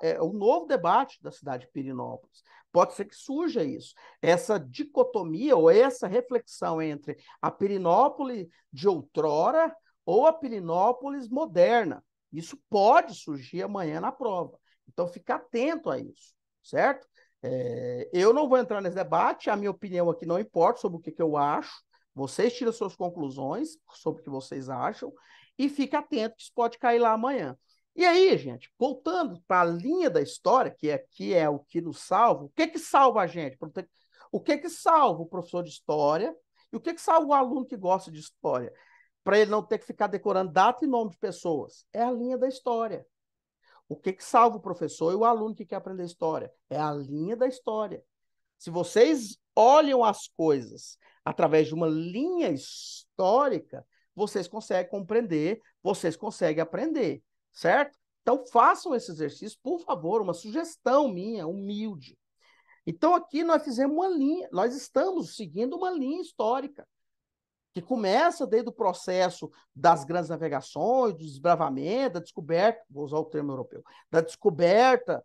É o novo debate da cidade de Pirenópolis. Pode ser que surja isso. Essa dicotomia ou essa reflexão entre a Pirenópolis de outrora ou a Pirenópolis moderna. Isso pode surgir amanhã na prova. Então, fica atento a isso, certo? Eu não vou entrar nesse debate, a minha opinião aqui não importa sobre o que eu acho. Vocês tiram suas conclusões sobre o que vocês acham e fica atento que isso pode cair lá amanhã. E aí, gente, voltando para a linha da história, que é o que nos salva, o que salva a gente? O que salva o professor de história e o que salva o aluno que gosta de história? Para ele não ter que ficar decorando data e nome de pessoas. É a linha da história. O que salva o professor e o aluno que quer aprender história? É a linha da história. Se vocês olham as coisas através de uma linha histórica, vocês conseguem compreender, vocês conseguem aprender, certo? Então, façam esse exercício, por favor, uma sugestão minha, humilde. Então, aqui nós fizemos uma linha, nós estamos seguindo uma linha histórica, que começa desde o processo das grandes navegações, do desbravamento, da descoberta, vou usar o termo europeu, da descoberta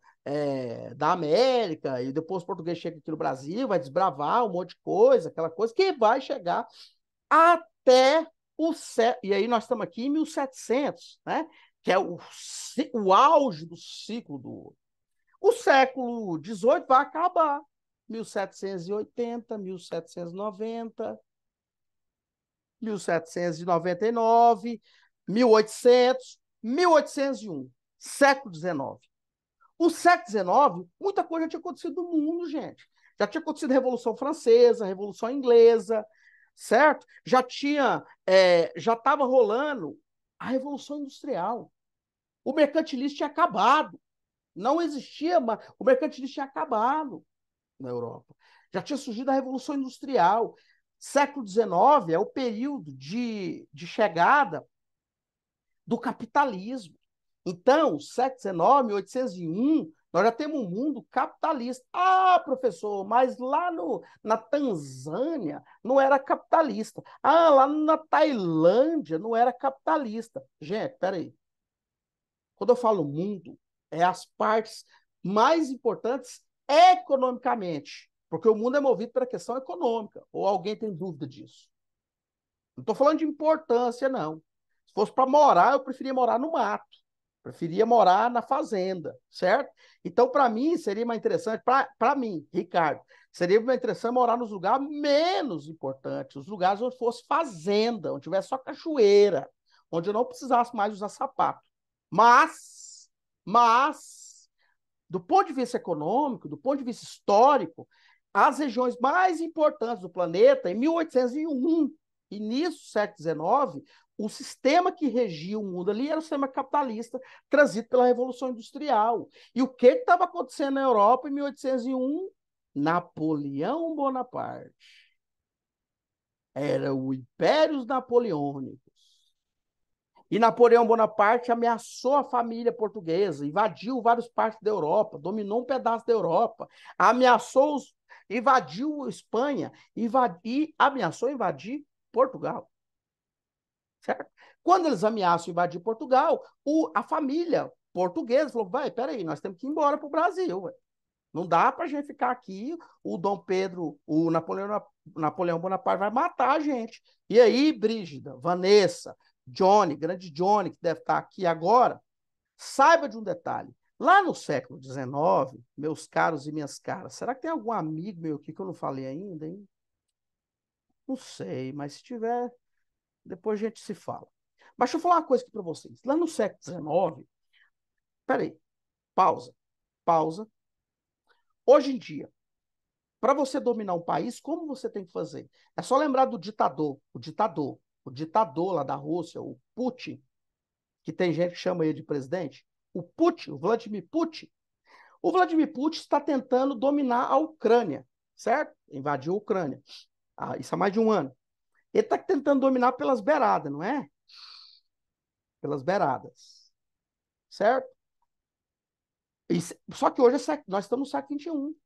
da América, e depois o português chega aqui no Brasil, vai desbravar um monte de coisa, aquela coisa, que vai chegar até e aí nós estamos aqui em 1700, né? Que é o auge do ciclo do ouro. O século XVIII vai acabar. 1780, 1790, 1799, 1800, 1801, século XIX. O século XIX, muita coisa já tinha acontecido no mundo, gente. Já tinha acontecido a Revolução Francesa, a Revolução Inglesa, certo? Já estava rolando a Revolução Industrial. O mercantilismo tinha acabado. Não existia mais. O mercantilismo tinha acabado na Europa. Já tinha surgido a Revolução Industrial. Século XIX é o período de chegada do capitalismo. Então, século XIX, 1801, nós já temos um mundo capitalista. Ah, professor, mas lá na Tanzânia não era capitalista. Ah, lá na Tailândia não era capitalista. Gente, peraí. Quando eu falo mundo, é as partes mais importantes economicamente, porque o mundo é movido pela questão econômica. Ou alguém tem dúvida disso? Não estou falando de importância, não. Se fosse para morar, eu preferia morar no mato. Preferia morar na fazenda, certo? Então, para mim, seria mais interessante, para mim, Ricardo, seria mais interessante morar nos lugares menos importantes, os lugares onde fosse fazenda, onde tivesse só cachoeira, onde eu não precisasse mais usar sapato. Mas, do ponto de vista econômico, do ponto de vista histórico, as regiões mais importantes do planeta, em 1801, início do século XIX, o sistema que regia o mundo ali era o sistema capitalista, trazido pela Revolução Industrial. E o que estava acontecendo na Europa em 1801? Napoleão Bonaparte. Era o Império Napoleônico. E Napoleão Bonaparte ameaçou a família portuguesa, invadiu várias partes da Europa, dominou um pedaço da Europa, invadiu Espanha e ameaçou invadir Portugal. Certo? Quando eles ameaçam invadir Portugal, a família portuguesa falou: vai, peraí, nós temos que ir embora para o Brasil. Véio. Não dá para a gente ficar aqui, o Dom Pedro, o Napoleão Bonaparte vai matar a gente. E aí, Brígida, Vanessa, Johnny, grande Johnny, que deve estar aqui agora, saiba de um detalhe. Lá no século XIX, meus caros e minhas caras, será que tem algum amigo meu aqui que eu não falei ainda, hein? Não sei, mas se tiver, depois a gente se fala. Mas deixa eu falar uma coisa aqui para vocês. Lá no século XIX, peraí, pausa. Hoje em dia, para você dominar um país, como você tem que fazer? É só lembrar do o ditador lá da Rússia, o Putin, que tem gente que chama ele de presidente. O Vladimir Putin. O Vladimir Putin está tentando dominar a Ucrânia, certo? Invadiu a Ucrânia. Isso há mais de um ano. Ele está tentando dominar pelas beiradas, não é? Pelas beiradas. Certo? Só que hoje nós estamos no século XXI.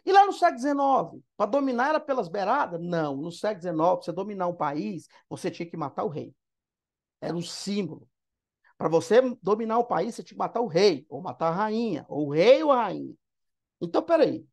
E lá no século XIX, para dominar era pelas beiradas? Não. No século XIX, para você dominar um país, você tinha que matar o rei. Era um símbolo. Para você dominar o país, você tinha que matar o rei, ou matar a rainha, ou o rei ou a rainha. Então, peraí.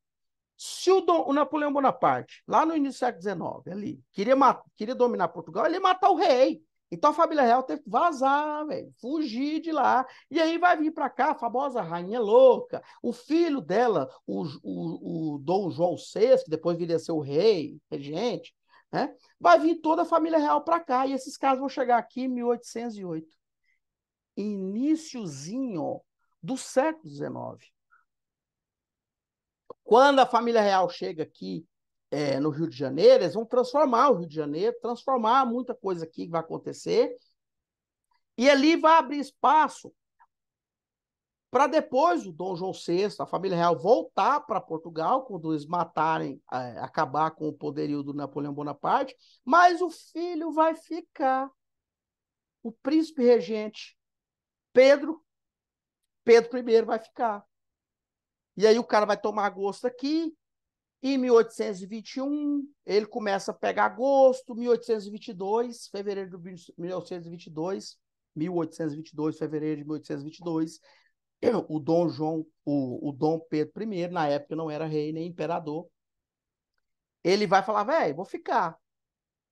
Se o Napoleão Bonaparte, lá no início do século XIX, ali, queria dominar Portugal, ele ia matar o rei. Então a família real teve que vazar, véio, fugir de lá. E aí vai vir para cá a famosa Rainha Louca, o filho dela, o Dom João VI, que depois viria a ser o rei, regente, né? Vai vir toda a família real para cá. E esses caras vão chegar aqui em 1808. Iniciozinho do século XIX. Quando a família real chega aqui no Rio de Janeiro, eles vão transformar o Rio de Janeiro, transformar muita coisa aqui que vai acontecer, e ali vai abrir espaço para depois o Dom João VI, a família real, voltar para Portugal, quando eles acabar com o poderio do Napoleão Bonaparte, mas o filho vai ficar. O príncipe regente Pedro I vai ficar. E aí o cara vai tomar gosto aqui, Em 1821, ele começa a pegar gosto. 1822, fevereiro de 1822, fevereiro de 1822, o Dom Pedro I, na época não era rei nem imperador, ele vai falar, velho, vou ficar.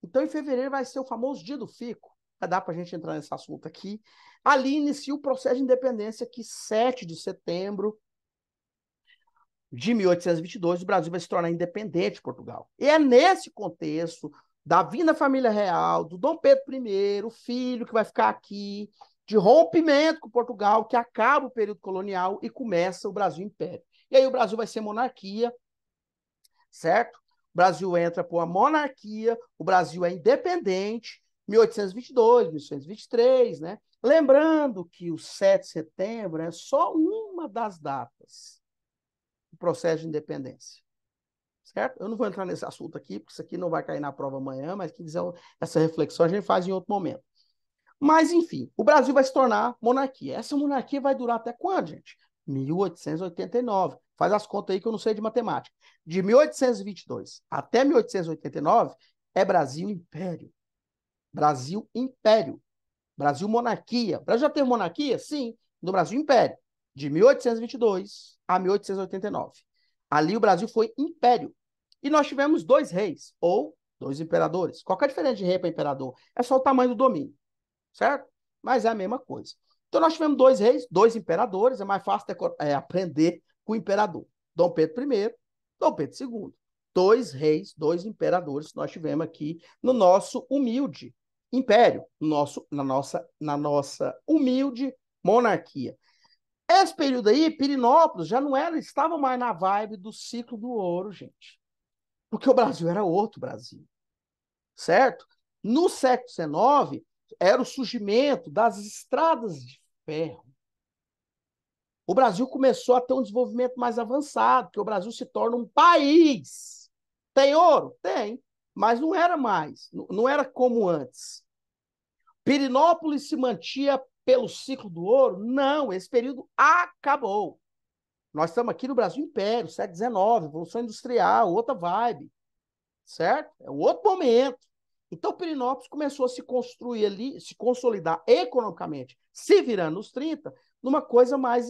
Então, em fevereiro vai ser o famoso dia do fico. Vai dar para a gente entrar nesse assunto aqui. Ali inicia o processo de independência, que 7 de setembro de 1822, o Brasil vai se tornar independente de Portugal. E é nesse contexto da vinda da família real, do Dom Pedro I, o filho que vai ficar aqui, de rompimento com Portugal, que acaba o período colonial e começa o Brasil Império. E aí o Brasil vai ser monarquia, certo? O Brasil entra por uma monarquia, o Brasil é independente, 1822, 1823, né? Lembrando que o 7 de setembro é só uma das datas do processo de independência, certo? Eu não vou entrar nesse assunto aqui, porque isso aqui não vai cair na prova amanhã, mas quem quiser essa reflexão a gente faz em outro momento. Mas, enfim, o Brasil vai se tornar monarquia. Essa monarquia vai durar até quando, gente? 1889. Faz as contas aí que eu não sei de matemática. De 1822 até 1889 é Brasil Império. Brasil Império. Brasil Monarquia. O Brasil já teve monarquia? Sim, no Brasil Império. De 1822 a 1889. Ali o Brasil foi império. E nós tivemos 2 reis, ou 2 imperadores. Qual que é a diferença de rei para imperador? É só o tamanho do domínio, certo? Mas é a mesma coisa. Então nós tivemos 2 reis, 2 imperadores, é mais fácil aprender com o imperador. Dom Pedro I, Dom Pedro II. 2 reis, 2 imperadores que nós tivemos aqui no nosso humilde império, na nossa humilde monarquia. Esse período aí, Pirenópolis já não era, estava mais na vibe do ciclo do ouro, gente. Porque o Brasil era outro Brasil, certo? No século XIX, era o surgimento das estradas de ferro. O Brasil começou a ter um desenvolvimento mais avançado, porque o Brasil se torna um país. Tem ouro? Tem, mas não era mais, não era como antes. Pirenópolis se mantinha pelo ciclo do ouro? Não, esse período acabou. Nós estamos aqui no Brasil Império, século XIX, Revolução Industrial, outra vibe, certo? É outro momento. Então, Pirenópolis começou a se construir ali, se consolidar economicamente, se virando nos 30, numa coisa mais,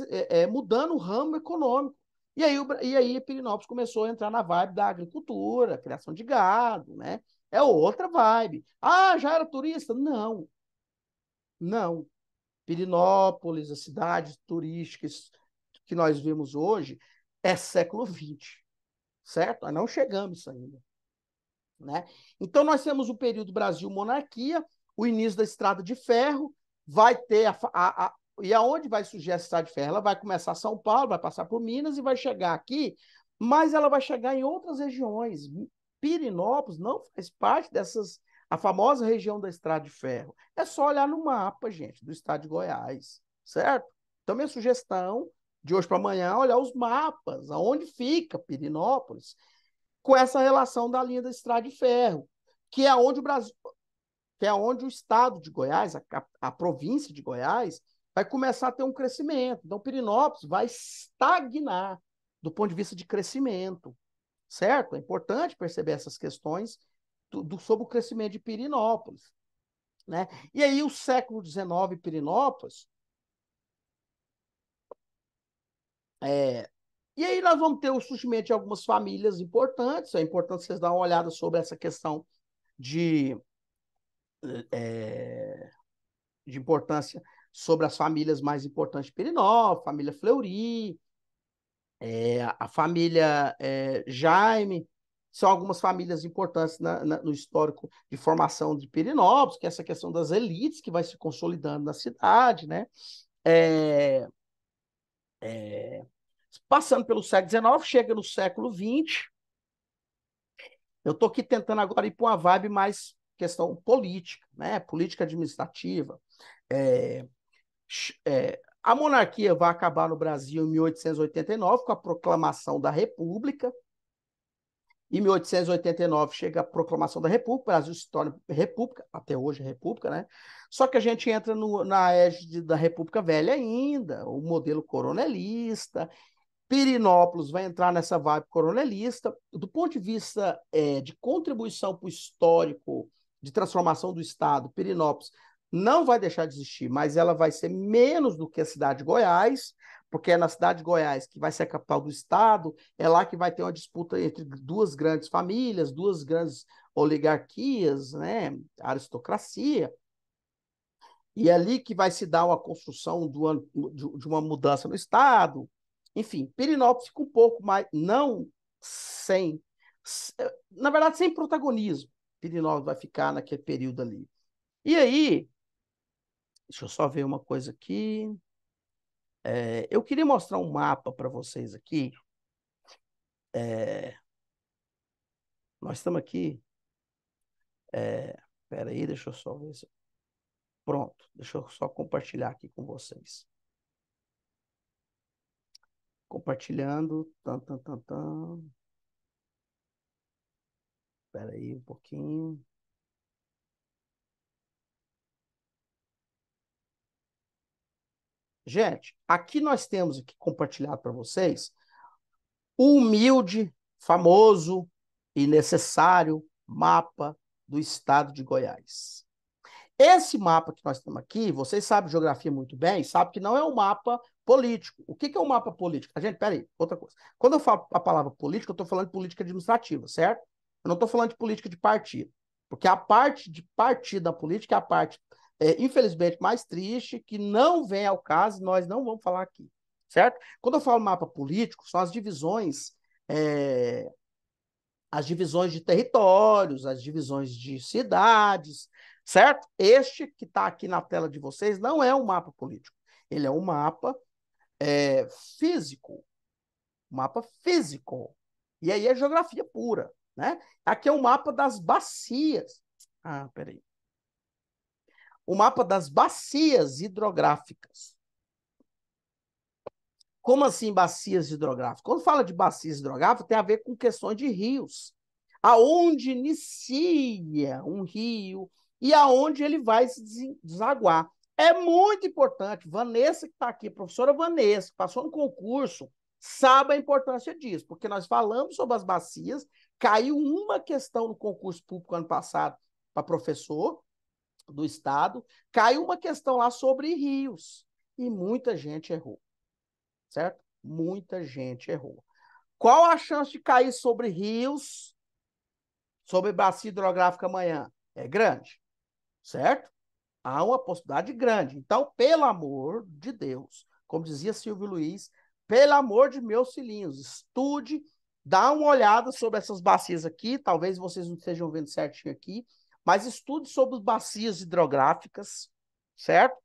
mudando o ramo econômico. E aí Pirenópolis começou a entrar na vibe da agricultura, criação de gado, né? É outra vibe. Ah, já era turista? Não. Não. Pirenópolis, as cidades turísticas que nós vemos hoje, é século XX, certo? Nós não chegamos ainda, né? Então, nós temos o período Brasil-Monarquia, o início da Estrada de Ferro, vai ter e aonde vai surgir a Estrada de Ferro? Ela vai começar em São Paulo, vai passar por Minas e vai chegar aqui, mas ela vai chegar em outras regiões. Pirenópolis não faz parte a famosa região da Estrada de Ferro. É só olhar no mapa, gente, do estado de Goiás, certo? Então, minha sugestão de hoje para amanhã, olhar os mapas, aonde fica Pirenópolis, com essa relação da linha da Estrada de Ferro, que é onde o Brasil, que é onde o estado de Goiás, a província de Goiás, vai começar a ter um crescimento. Então, Pirenópolis vai estagnar do ponto de vista de crescimento, certo? É importante perceber essas questões sobre o crescimento de Pirenópolis, né? E aí, o século XIX, Pirenópolis, e aí nós vamos ter o surgimento de algumas famílias importantes. É importante vocês darem uma olhada sobre essa questão de importância sobre as famílias mais importantes de Pirenópolis, família Fleury, a família Jaime, são algumas famílias importantes no histórico de formação de Pirenópolis, que é essa questão das elites que vai se consolidando na cidade, né? Passando pelo século XIX, chega no século XX. Eu estou aqui tentando agora ir para uma vibe mais questão política, né? Política administrativa. A monarquia vai acabar no Brasil em 1889, com a proclamação da República. Em 1889 chega a proclamação da República, o Brasil se torna república, até hoje é república, né? Só que a gente entra na égide da República Velha ainda, o modelo coronelista, Pirenópolis vai entrar nessa vibe coronelista. Do ponto de vista de contribuição para o histórico de transformação do Estado, Pirenópolis não vai deixar de existir, mas ela vai ser menos do que a cidade de Goiás, porque é na cidade de Goiás que vai ser a capital do Estado, é lá que vai ter uma disputa entre duas grandes famílias, duas grandes oligarquias, né, aristocracia, e é ali que vai se dar uma construção de uma mudança no Estado. Enfim, Pirenópolis fica um pouco mais, não sem, na verdade, sem protagonismo. Pirenópolis vai ficar naquele período ali. E aí, deixa eu só ver uma coisa aqui. Eu queria mostrar um mapa para vocês aqui. Nós estamos aqui. Espera aí, deixa eu só ver se... Pronto, deixa eu só compartilhar aqui com vocês. Compartilhando. Espera aí um pouquinho. Gente, aqui nós temos aqui compartilhado para vocês o humilde, famoso e necessário mapa do estado de Goiás. Esse mapa que nós temos aqui, vocês sabem geografia muito bem, sabem que não é um mapa político. O que é um mapa político? Gente, peraí, outra coisa. Quando eu falo a palavra política, eu estou falando de política administrativa, certo? Eu não estou falando de política de partido. Porque a parte de partido da política é a parte, infelizmente, mais triste, que não vem ao caso, nós não vamos falar aqui, certo? Quando eu falo mapa político, são as divisões de territórios, as divisões de cidades, certo? Este que está aqui na tela de vocês não é um mapa político. Ele é um mapa físico. Mapa físico. E aí é geografia pura, né? Aqui é o mapa das bacias. Ah, peraí. O mapa das bacias hidrográficas. Como assim bacias hidrográficas? Quando fala de bacias hidrográficas, tem a ver com questões de rios. Aonde inicia um rio e aonde ele vai se desaguar. É muito importante. Vanessa, que está aqui, professora Vanessa, que passou no concurso, sabe a importância disso, porque nós falamos sobre as bacias, caiu uma questão no concurso público ano passado para professor do Estado, caiu uma questão lá sobre rios, e muita gente errou, certo? Muita gente errou. Qual a chance de cair sobre rios, sobre bacia hidrográfica amanhã? É grande, certo? Há uma possibilidade grande. Então, pelo amor de Deus, como dizia Silvio Luiz, pelo amor de meus filhinhos, estude, dá uma olhada sobre essas bacias aqui, talvez vocês não estejam vendo certinho aqui, mas estude sobre as bacias hidrográficas, certo?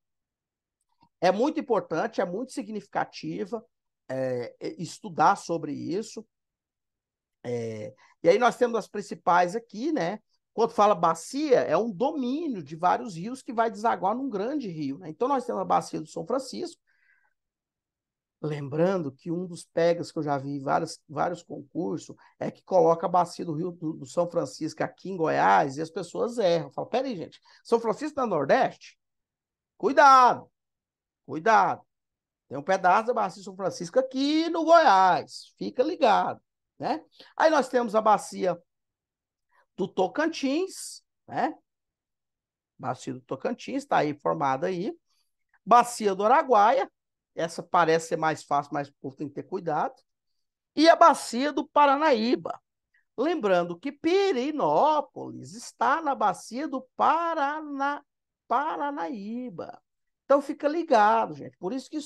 É muito importante, é muito significativa estudar sobre isso. E aí nós temos as principais aqui, né? Quando fala bacia, é um domínio de vários rios que vai desaguar num grande rio, né? Então nós temos a bacia do São Francisco. Lembrando que um dos pegas que eu já vi em vários concursos é que coloca a bacia do Rio do São Francisco aqui em Goiás e as pessoas erram. Falam, peraí, gente, São Francisco tá no Nordeste? Cuidado, cuidado. Tem um pedaço da bacia do São Francisco aqui no Goiás. Fica ligado, né? Aí nós temos a bacia do Tocantins, né? Bacia do Tocantins, está aí formada aí. Bacia do Araguaia, essa parece ser mais fácil, mas o povo tem que ter cuidado. E a bacia do Paranaíba. Lembrando que Pirenópolis está na bacia do Paranaíba. Então fica ligado, gente. Por isso que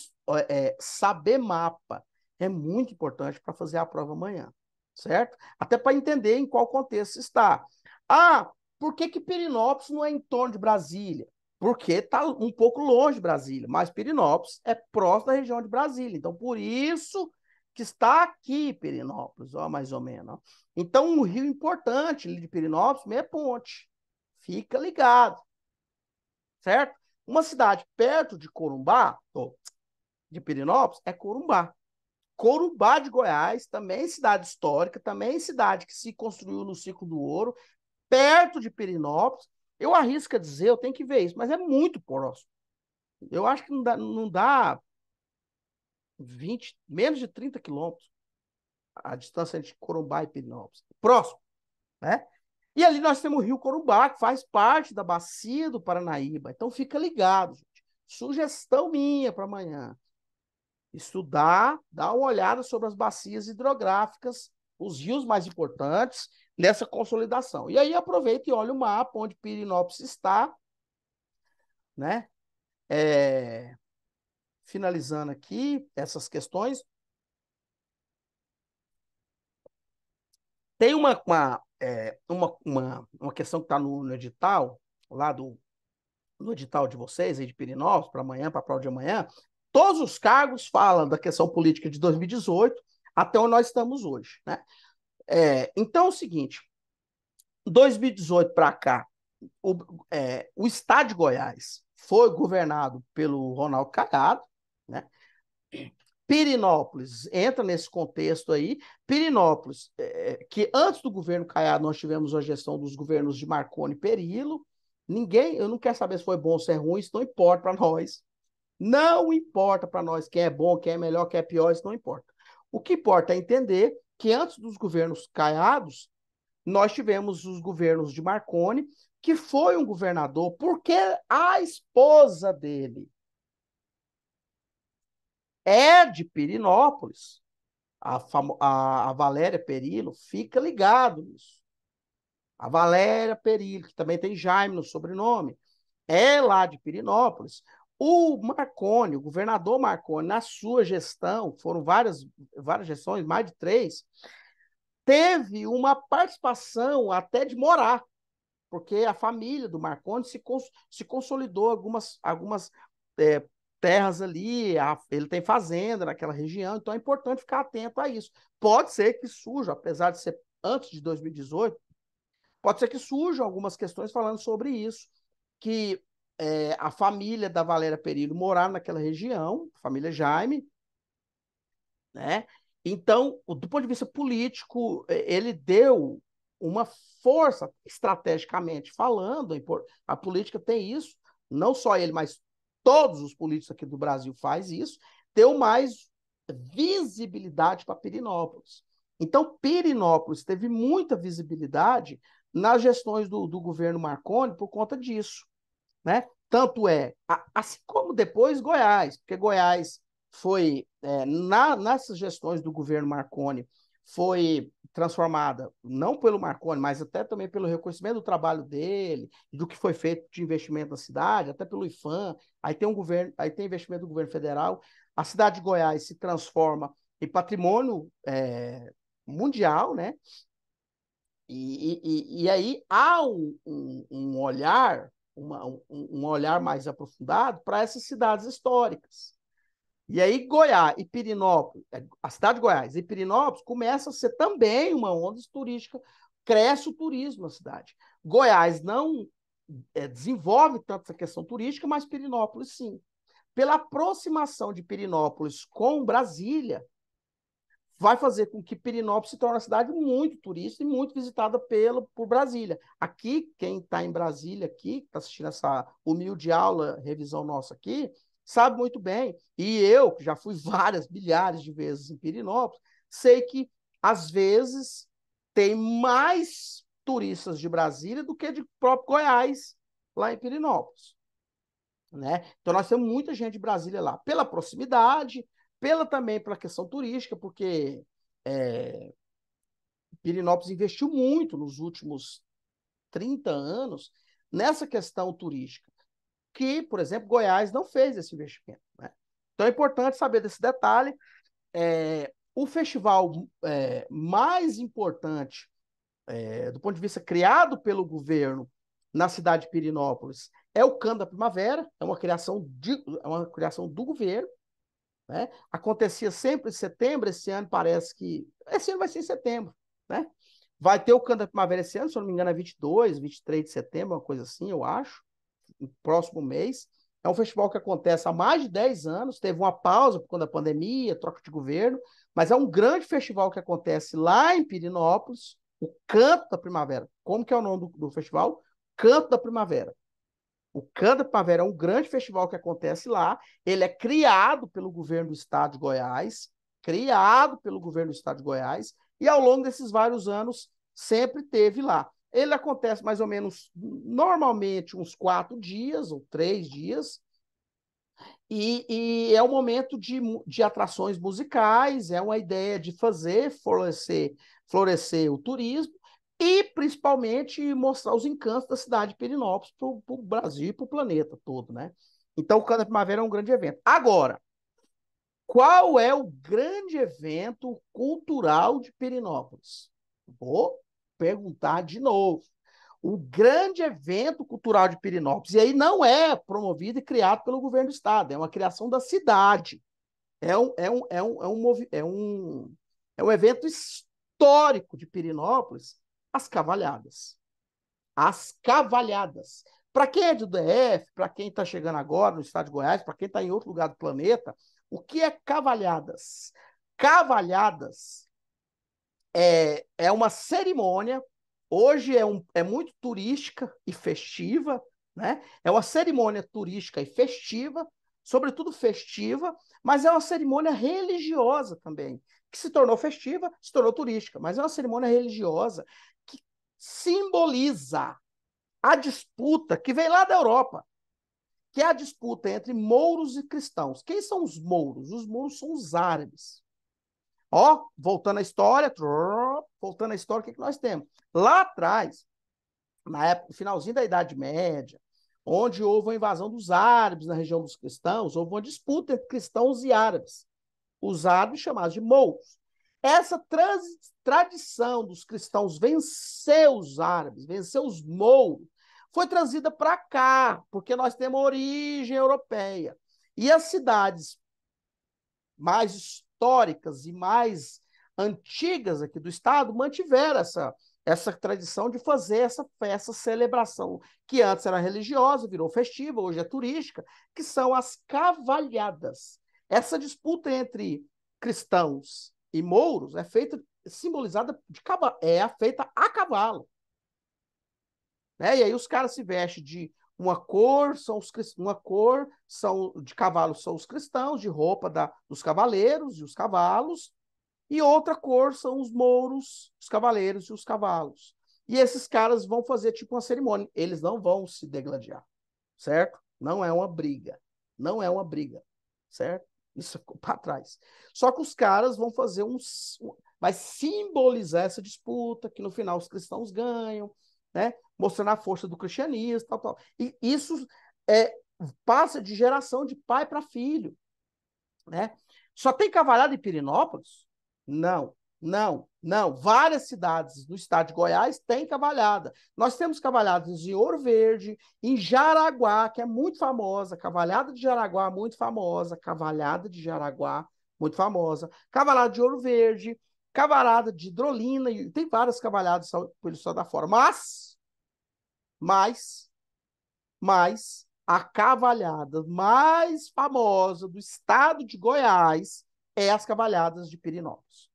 saber mapa é muito importante para fazer a prova amanhã, certo? Até para entender em qual contexto está. Ah, por que Pirenópolis não é em torno de Brasília? Porque está um pouco longe de Brasília, mas Pirenópolis é próximo da região de Brasília. Então, por isso que está aqui Pirenópolis, ó, mais ou menos. Ó. Então, um rio importante de Pirenópolis é Ponte. Fica ligado, certo? Uma cidade perto de Corumbá, de Pirenópolis, é Corumbá. Corumbá de Goiás, também cidade histórica, também cidade que se construiu no ciclo do ouro, perto de Pirenópolis. Eu arrisco a dizer, eu tenho que ver isso, mas é muito próximo. Eu acho que não dá menos de 30 quilômetros, a distância entre Corumbá e Pirinópolis. Próximo, né? E ali nós temos o Rio Corumbá, que faz parte da bacia do Paranaíba. Então fica ligado, gente. Sugestão minha para amanhã. Estudar, dar uma olhada sobre as bacias hidrográficas, os rios mais importantes nessa consolidação. E aí aproveita e olha o mapa onde Pirinópolis está, né? Finalizando aqui essas questões. Tem uma questão que está no edital, lá no edital de vocês, aí de Pirinópolis, para amanhã, para a prova de amanhã. Todos os cargos falam da questão política de 2018 até onde nós estamos hoje, né? Então é o seguinte, 2018 para cá, o estado de Goiás foi governado pelo Ronaldo Caiado, né? Pirinópolis entra nesse contexto aí. Pirinópolis, que antes do governo Caiado nós tivemos a gestão dos governos de Marconi e Perillo. Eu não quero saber se foi bom ou se é ruim, isso não importa para nós. Não importa para nós quem é bom, quem é melhor, quem é pior, isso não importa. O que importa é entender que antes dos governos Caiados, nós tivemos os governos de Marconi, que foi um governador, porque a esposa dele é de Pirinópolis, a Valéria Perillo, fica ligado nisso. A Valéria Perillo, que também tem Jaime no sobrenome, é lá de Pirinópolis. O Marconi, o governador Marconi, na sua gestão, foram várias gestões, mais de 3, teve uma participação até de morar, porque a família do Marconi se consolidou algumas terras ali, ele tem fazenda naquela região, então é importante ficar atento a isso. Pode ser que surja, apesar de ser antes de 2018, pode ser que surjam algumas questões falando sobre isso, que a família da Valéria Perillo morava naquela região, a família Jaime, né? Então, do ponto de vista político, ele deu uma força, estrategicamente falando, a política tem isso, não só ele, mas todos os políticos aqui do Brasil faz isso, deu mais visibilidade para Pirinópolis. Então, Pirinópolis teve muita visibilidade nas gestões do governo Marconi por conta disso, né? Tanto assim como depois Goiás, porque Goiás foi, nessas gestões do governo Marconi, foi transformada, não pelo Marconi, mas até também pelo reconhecimento do trabalho dele, do que foi feito de investimento na cidade, até pelo IFAM, aí tem investimento do governo federal, a cidade de Goiás se transforma em patrimônio mundial, né? E aí há um olhar, um olhar mais aprofundado para essas cidades históricas. E aí Goiás e Pirinópolis, a cidade de Goiás e Pirinópolis começa a ser também uma onda turística, cresce o turismo na cidade. Goiás não desenvolve tanto essa questão turística, mas Pirinópolis sim. Pela aproximação de Pirinópolis com Brasília, vai fazer com que Pirinópolis se torne uma cidade muito turística e muito visitada por Brasília. Aqui, quem está em Brasília, aqui, está assistindo essa humilde aula, revisão nossa aqui, sabe muito bem. E eu, que já fui várias, milhares de vezes em Pirinópolis, sei que, às vezes, tem mais turistas de Brasília do que de próprio Goiás, lá em Pirinópolis, né? Então, nós temos muita gente de Brasília lá, pela proximidade, também pela questão turística, porque Pirinópolis investiu muito nos últimos 30 anos nessa questão turística, que, por exemplo, Goiás não fez esse investimento, né? Então é importante saber desse detalhe. O festival mais importante, do ponto de vista criado pelo governo na cidade de Pirinópolis, é o Canto da Primavera, é uma criação do governo, né? Acontecia sempre em setembro, esse ano parece que... Esse ano vai ser em setembro, né? Vai ter o Canto da Primavera esse ano, se eu não me engano é 22, 23 de setembro, uma coisa assim, eu acho, no próximo mês. É um festival que acontece há mais de 10 anos, teve uma pausa por conta da pandemia, troca de governo, mas é um grande festival que acontece lá em Pirinópolis, o Canto da Primavera. Como que é o nome do festival? Canto da Primavera. O Canta Primavera é um grande festival que acontece lá. Ele é criado pelo governo do estado de Goiás, e ao longo desses vários anos sempre teve lá. Ele acontece mais ou menos, normalmente, uns 4 dias ou 3 dias, e é um momento de atrações musicais, é uma ideia de fazer florescer o turismo e, principalmente, mostrar os encantos da cidade de Pirenópolis para o Brasil e para o planeta todo, né? Então, o Canta Primavera é um grande evento. Agora, qual é o grande evento cultural de Pirenópolis? Vou perguntar de novo. O grande evento cultural de Pirenópolis, e aí não é promovido e criado pelo governo do estado, é uma criação da cidade. É um evento histórico de Pirenópolis, as cavalhadas. As cavalhadas. Para quem é do DF, para quem está chegando agora no estado de Goiás, para quem está em outro lugar do planeta, o que é cavalhadas? Cavalhadas é uma cerimônia, hoje é muito turística e festiva, né? É uma cerimônia turística e festiva, sobretudo festiva, mas é uma cerimônia religiosa também, que se tornou festiva, se tornou turística, mas é uma cerimônia religiosa que simboliza a disputa que vem lá da Europa, que é a disputa entre mouros e cristãos. Quem são os mouros? Os mouros são os árabes. Ó, voltando à história, o que nós temos? Lá atrás, na época, no finalzinho da Idade Média, onde houve a invasão dos árabes na região dos cristãos, houve uma disputa entre cristãos e árabes. Os árabes chamados de mouros. Essa tradição dos cristãos vencer os árabes, vencer os mouros, foi trazida para cá, porque nós temos origem europeia. E as cidades mais históricas e mais antigas aqui do estado mantiveram essa tradição de fazer essa celebração, que antes era religiosa, virou festiva, hoje é turística, que são as cavalhadas. Essa disputa entre cristãos e mouros é feita, simbolizada feita a cavalo. Né? E aí os caras se vestem de uma cor, são de cavalo são os cristãos, de roupa dos cavaleiros e os cavalos, e outra cor são os mouros, os cavaleiros e os cavalos. E esses caras vão fazer tipo uma cerimônia, eles não vão se degladiar, certo? Não é uma briga, certo? Isso para trás. Só que os caras vão fazer vai simbolizar essa disputa, que no final os cristãos ganham, né? Mostrando a força do cristianismo, tal. E isso passa de geração de pai para filho, né? Só tem cavalhada em Pirenópolis? Não. Várias cidades no estado de Goiás têm cavalhada. Nós temos cavalhadas em Ouro Verde, em Jaraguá, que é muito famosa, cavalhada de Jaraguá, muito famosa, cavalhada de Ouro Verde, cavalhada de Hidrolina, e tem várias cavalhadas pelo estado da fora. Mas a cavalhada mais famosa do estado de Goiás é as cavalhadas de Pirenópolis,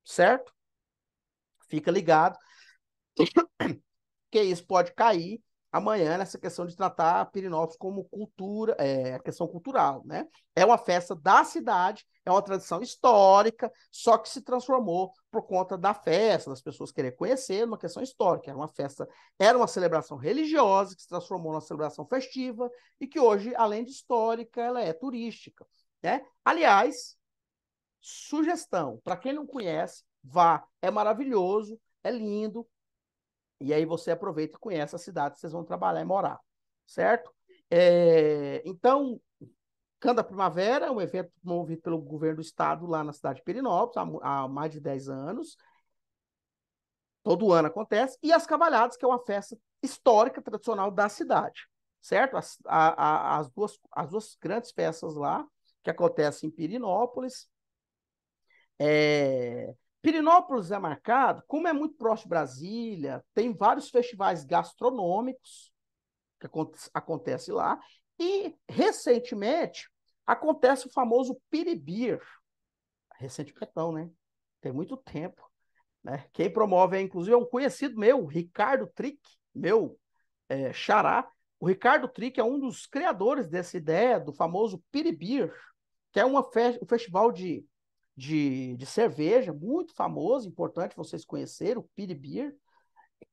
certo? Fica ligado, que isso pode cair amanhã nessa questão de tratar Pirenópolis como cultura, questão cultural, né? É uma festa da cidade, é uma tradição histórica, só que se transformou por conta da festa, das pessoas querer conhecer, numa questão histórica. Era uma celebração religiosa que se transformou numa celebração festiva e que hoje, além de histórica, ela é turística, né? Aliás, sugestão, para quem não conhece, vá, é maravilhoso, é lindo, e aí você aproveita e conhece a cidade que vocês vão trabalhar e morar, certo? Então, Canta Primavera é um evento promovido pelo governo do estado lá na cidade de Pirenópolis há mais de 10 anos. Todo ano acontece. E as Cavalhadas, que é uma festa histórica, tradicional da cidade, certo? As duas grandes festas lá, que acontecem em Pirenópolis. Pirenópolis é marcado, como é muito próximo de Brasília, tem vários festivais gastronômicos que acontece lá, e recentemente acontece o famoso Piribir. Recentemente não, né? Tem muito tempo, né? Quem promove, inclusive, é um conhecido meu, Ricardo Trick, meu xará, o Ricardo Trick é um dos criadores dessa ideia do famoso Piri Beer, que é um festival de cerveja muito famoso, importante vocês conhecerem, o Piri Beer,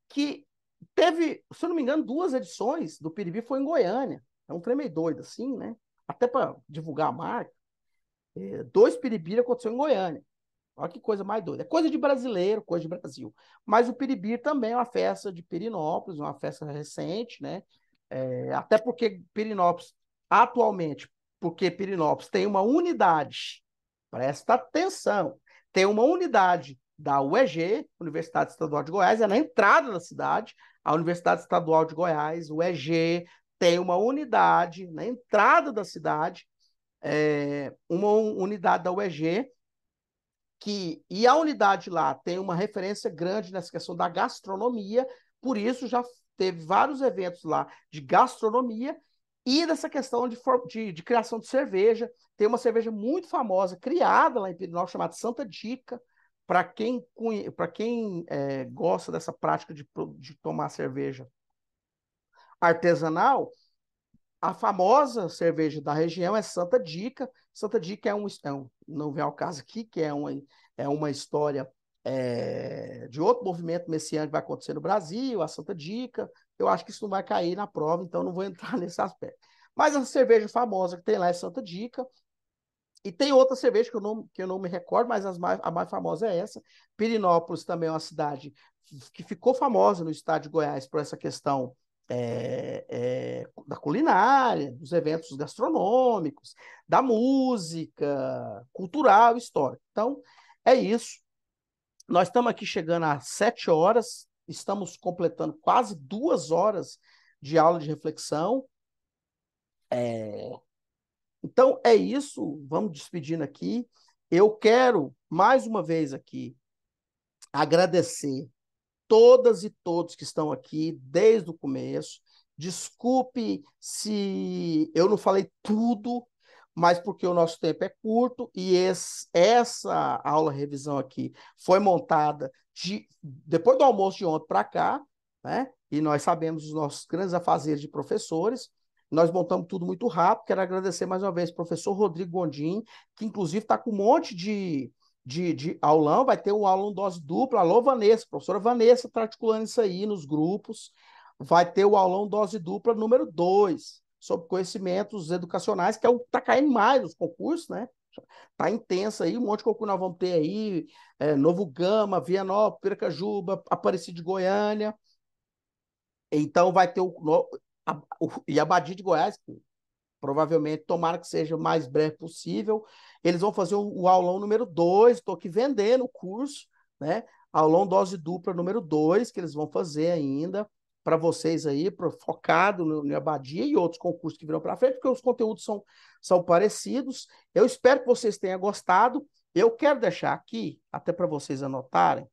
que teve, se eu não me engano, 2 edições do Piri Beer foi em Goiânia. É um trem meio doido assim, né? Até para divulgar a marca. 2 Piri Beer aconteceu em Goiânia. Olha que coisa mais doida. É coisa de brasileiro, coisa de Brasil. Mas o Piri Beer também é uma festa de Pirinópolis, uma festa recente, né? Até porque Pirinópolis, atualmente, porque Pirinópolis tem uma unidade, presta atenção, tem uma unidade da UEG, Universidade Estadual de Goiás, é na entrada da cidade, a Universidade Estadual de Goiás, UEG, tem uma unidade na entrada da cidade, uma unidade da UEG, e a unidade lá tem uma referência grande nessa questão da gastronomia, por isso já teve vários eventos lá de gastronomia e dessa questão de criação de cerveja. Tem uma cerveja muito famosa, criada lá em Pirinópolis, chamada Santa Dica. Para quem gosta dessa prática de tomar cerveja artesanal, a famosa cerveja da região é Santa Dica. Santa Dica não vem ao caso aqui, que é uma história de outro movimento messiânico que vai acontecer no Brasil, a Santa Dica. Eu acho que isso não vai cair na prova, então não vou entrar nesse aspecto. Mas a cerveja famosa que tem lá é Santa Dica. E tem outra cerveja que eu não me recordo, mas a mais famosa é essa. Pirinópolis também é uma cidade que ficou famosa no estado de Goiás por essa questão da culinária, dos eventos gastronômicos, da música, cultural, histórica. Então, é isso. Nós estamos aqui chegando às 7 horas, estamos completando quase 2 horas de aula de reflexão. Então, é isso. Vamos despedindo aqui. Eu quero, mais uma vez aqui, agradecer todas e todos que estão aqui desde o começo. Desculpe se eu não falei tudo, mas porque o nosso tempo é curto e essa aula revisão aqui foi montada depois do almoço de ontem para cá, né? E nós sabemos os nossos grandes afazeres de professores. Nós montamos tudo muito rápido. Quero agradecer mais uma vez ao professor Rodrigo Gondim, que inclusive está com um monte de aulão, vai ter um aulão dose dupla. Alô, Vanessa, a professora Vanessa está articulando isso aí nos grupos. Vai ter o aulão dose dupla número 2, sobre conhecimentos educacionais, que tá caindo mais nos concursos, né? Tá intenso aí, um monte de concurso nós vamos ter aí, Novo Gama, Vianópolis, Piracajuba, Aparecida de Goiânia. Então vai ter o Iabadi de Goiás, provavelmente, tomara que seja o mais breve possível. Eles vão fazer o aulão número 2, estou aqui vendendo o curso, né? Aulão dose dupla número 2, que eles vão fazer ainda para vocês aí, focado no Abadia e outros concursos que virão para frente, porque os conteúdos são parecidos. Eu espero que vocês tenham gostado. Eu quero deixar aqui, até para vocês anotarem.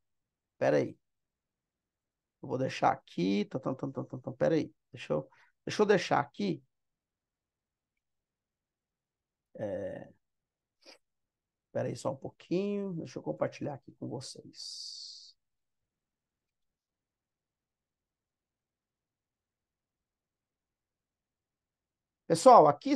Espera aí. Eu vou deixar aqui. Espera aí. Deixa eu deixar aqui. Espera aí só um pouquinho. Deixa eu compartilhar aqui com vocês. Pessoal, aqui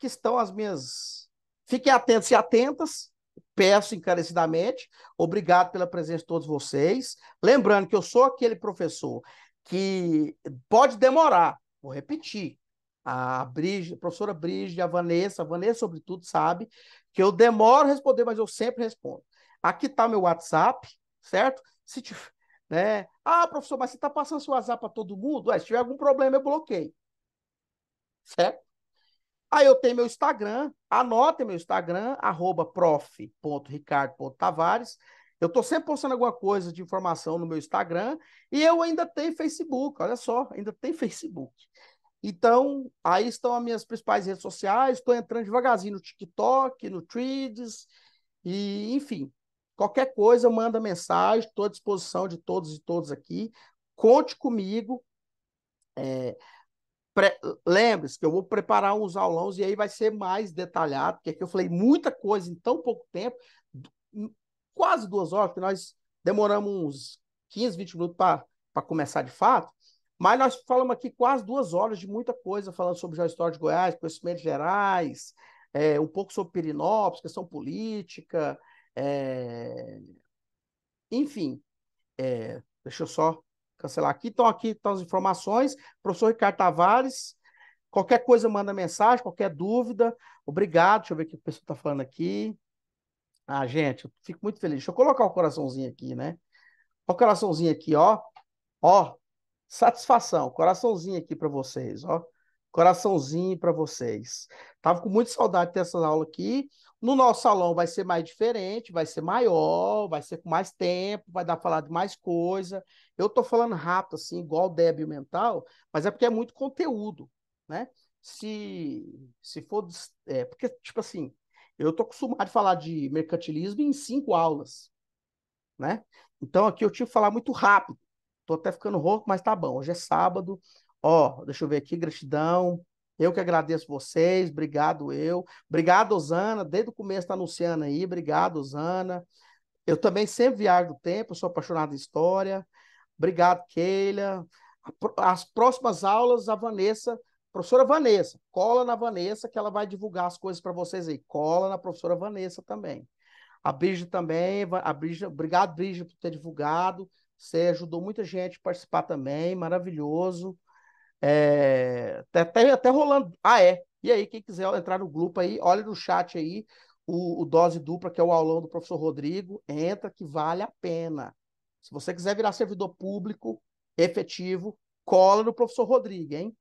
estão as minhas... Fiquem atentos e atentas. Peço encarecidamente. Obrigado pela presença de todos vocês. Lembrando que eu sou aquele professor que pode demorar. Vou repetir. A professora Brígida, a Vanessa, sobretudo, sabe que eu demoro a responder, mas eu sempre respondo. Aqui está meu WhatsApp, certo? Se tiver, né? Ah, professor, mas você está passando seu WhatsApp para todo mundo? Se tiver algum problema, eu bloqueio. Certo? Aí eu tenho meu Instagram, anotem meu Instagram, @prof.ricardo.tavares. Eu estou sempre postando alguma coisa de informação no meu Instagram e eu ainda tenho Facebook, olha só, ainda tem Facebook. Então, aí estão as minhas principais redes sociais, estou entrando devagarzinho no TikTok, no Threads, e enfim, qualquer coisa, manda mensagem, estou à disposição de todos e todas aqui. Conte comigo. Lembre-se que eu vou preparar uns aulões e aí vai ser mais detalhado, porque aqui eu falei muita coisa em tão pouco tempo, quase 2 horas, porque nós demoramos uns 15, 20 minutos para começar de fato. Mas nós falamos aqui quase 2 horas de muita coisa, falando sobre Geohistória de Goiás, conhecimentos gerais, um pouco sobre Pirenópolis, questão política, é, enfim, deixa eu só cancelar aqui. Então, aqui estão as informações. Professor Ricardo Tavares, qualquer coisa manda mensagem, qualquer dúvida. Obrigado. Deixa eu ver o que o pessoal está falando aqui. Ah, gente, eu fico muito feliz. Deixa eu colocar o coraçãozinho aqui, né? Olha o coraçãozinho aqui, ó. Ó, satisfação. Coraçãozinho aqui para vocês, ó. Coraçãozinho para vocês. Tava com muita saudade de ter essa aula aqui. No nosso salão vai ser mais diferente, vai ser maior, vai ser com mais tempo, vai dar para falar de mais coisa. Eu tô falando rápido, assim, igual débil mental, mas é porque é muito conteúdo, né? Se for. Porque, tipo assim, eu tô acostumado a falar de mercantilismo em 5 aulas, né? Então aqui eu tive que falar muito rápido. Tô até ficando rouco, mas tá bom. Hoje é sábado. Ó, deixa eu ver aqui, gratidão. Eu que agradeço vocês, obrigado eu. Obrigado, Osana, desde o começo tá anunciando aí. Obrigado, Osana. Eu também sempre viajo do tempo, eu sou apaixonado em história. Obrigado, Keila. As próximas aulas, a Vanessa, professora Vanessa, cola na Vanessa que ela vai divulgar as coisas para vocês aí. Cola na professora Vanessa também. A Brígida também, obrigado, Brígida, por ter divulgado. Você ajudou muita gente a participar também, maravilhoso. Até rolando. Ah, é. E aí, quem quiser entrar no grupo aí, olha no chat aí, o Dose Dupla, que é o aulão do professor Rodrigo, entra que vale a pena. Se você quiser virar servidor público, efetivo, cola no professor Rodrigo, hein?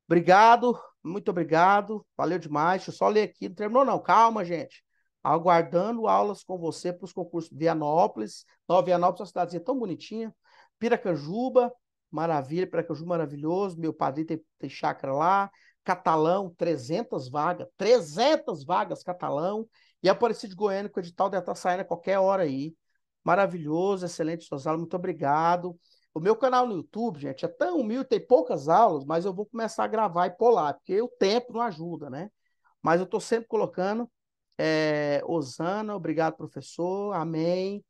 Obrigado, muito obrigado, valeu demais. Deixa eu só ler aqui, não terminou não, calma, gente. Aguardando aulas com você para os concursos de Vianópolis. Nova Vianópolis é uma cidadezinha tão bonitinha. Piracanjuba, maravilha, Piracanjuba maravilhoso. Meu padrinho tem chácara lá. Catalão, 300 vagas. 300 vagas, Catalão. E Aparecido de Goiânia, que o edital deve estar saindo a qualquer hora aí. Maravilhoso, excelente suas aulas, muito obrigado. O meu canal no YouTube, gente, é tão humilde, tem poucas aulas, mas eu vou começar a gravar e pôr lá, porque o tempo não ajuda, né? Mas eu estou sempre colocando. Osana, obrigado, professor. Amém.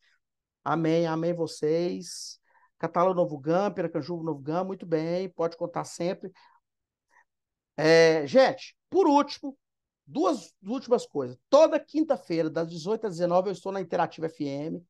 Amém, amém vocês. Catalão Novo Gama, Piracanjuba Novo Gama, muito bem, pode contar sempre. Gente, por último, duas últimas coisas. Toda quinta-feira, das 18 às 19, eu estou na Interativa FM.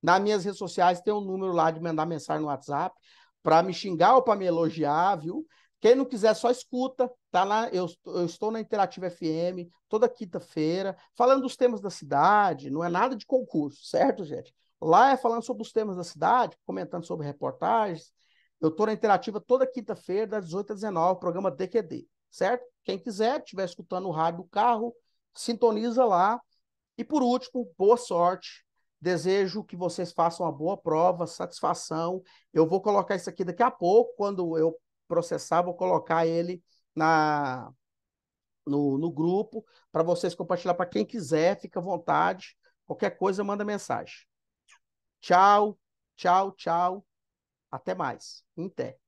Nas minhas redes sociais tem um número lá de mandar mensagem no WhatsApp para me xingar ou para me elogiar, viu? Quem não quiser, só escuta. Tá lá, eu estou na Interativa FM toda quinta-feira, falando dos temas da cidade, não é nada de concurso, certo, gente? Lá é falando sobre os temas da cidade, comentando sobre reportagens. Eu estou na Interativa toda quinta-feira, das 18 às 19, programa DQD, certo? Quem quiser, estiver escutando o rádio do carro, sintoniza lá. E por último, boa sorte. Desejo que vocês façam uma boa prova, satisfação. Eu vou colocar isso aqui daqui a pouco, quando eu processar, vou colocar ele no grupo, para vocês compartilhar para quem quiser, fica à vontade. Qualquer coisa, manda mensagem. Tchau, tchau, tchau. Até mais. Até.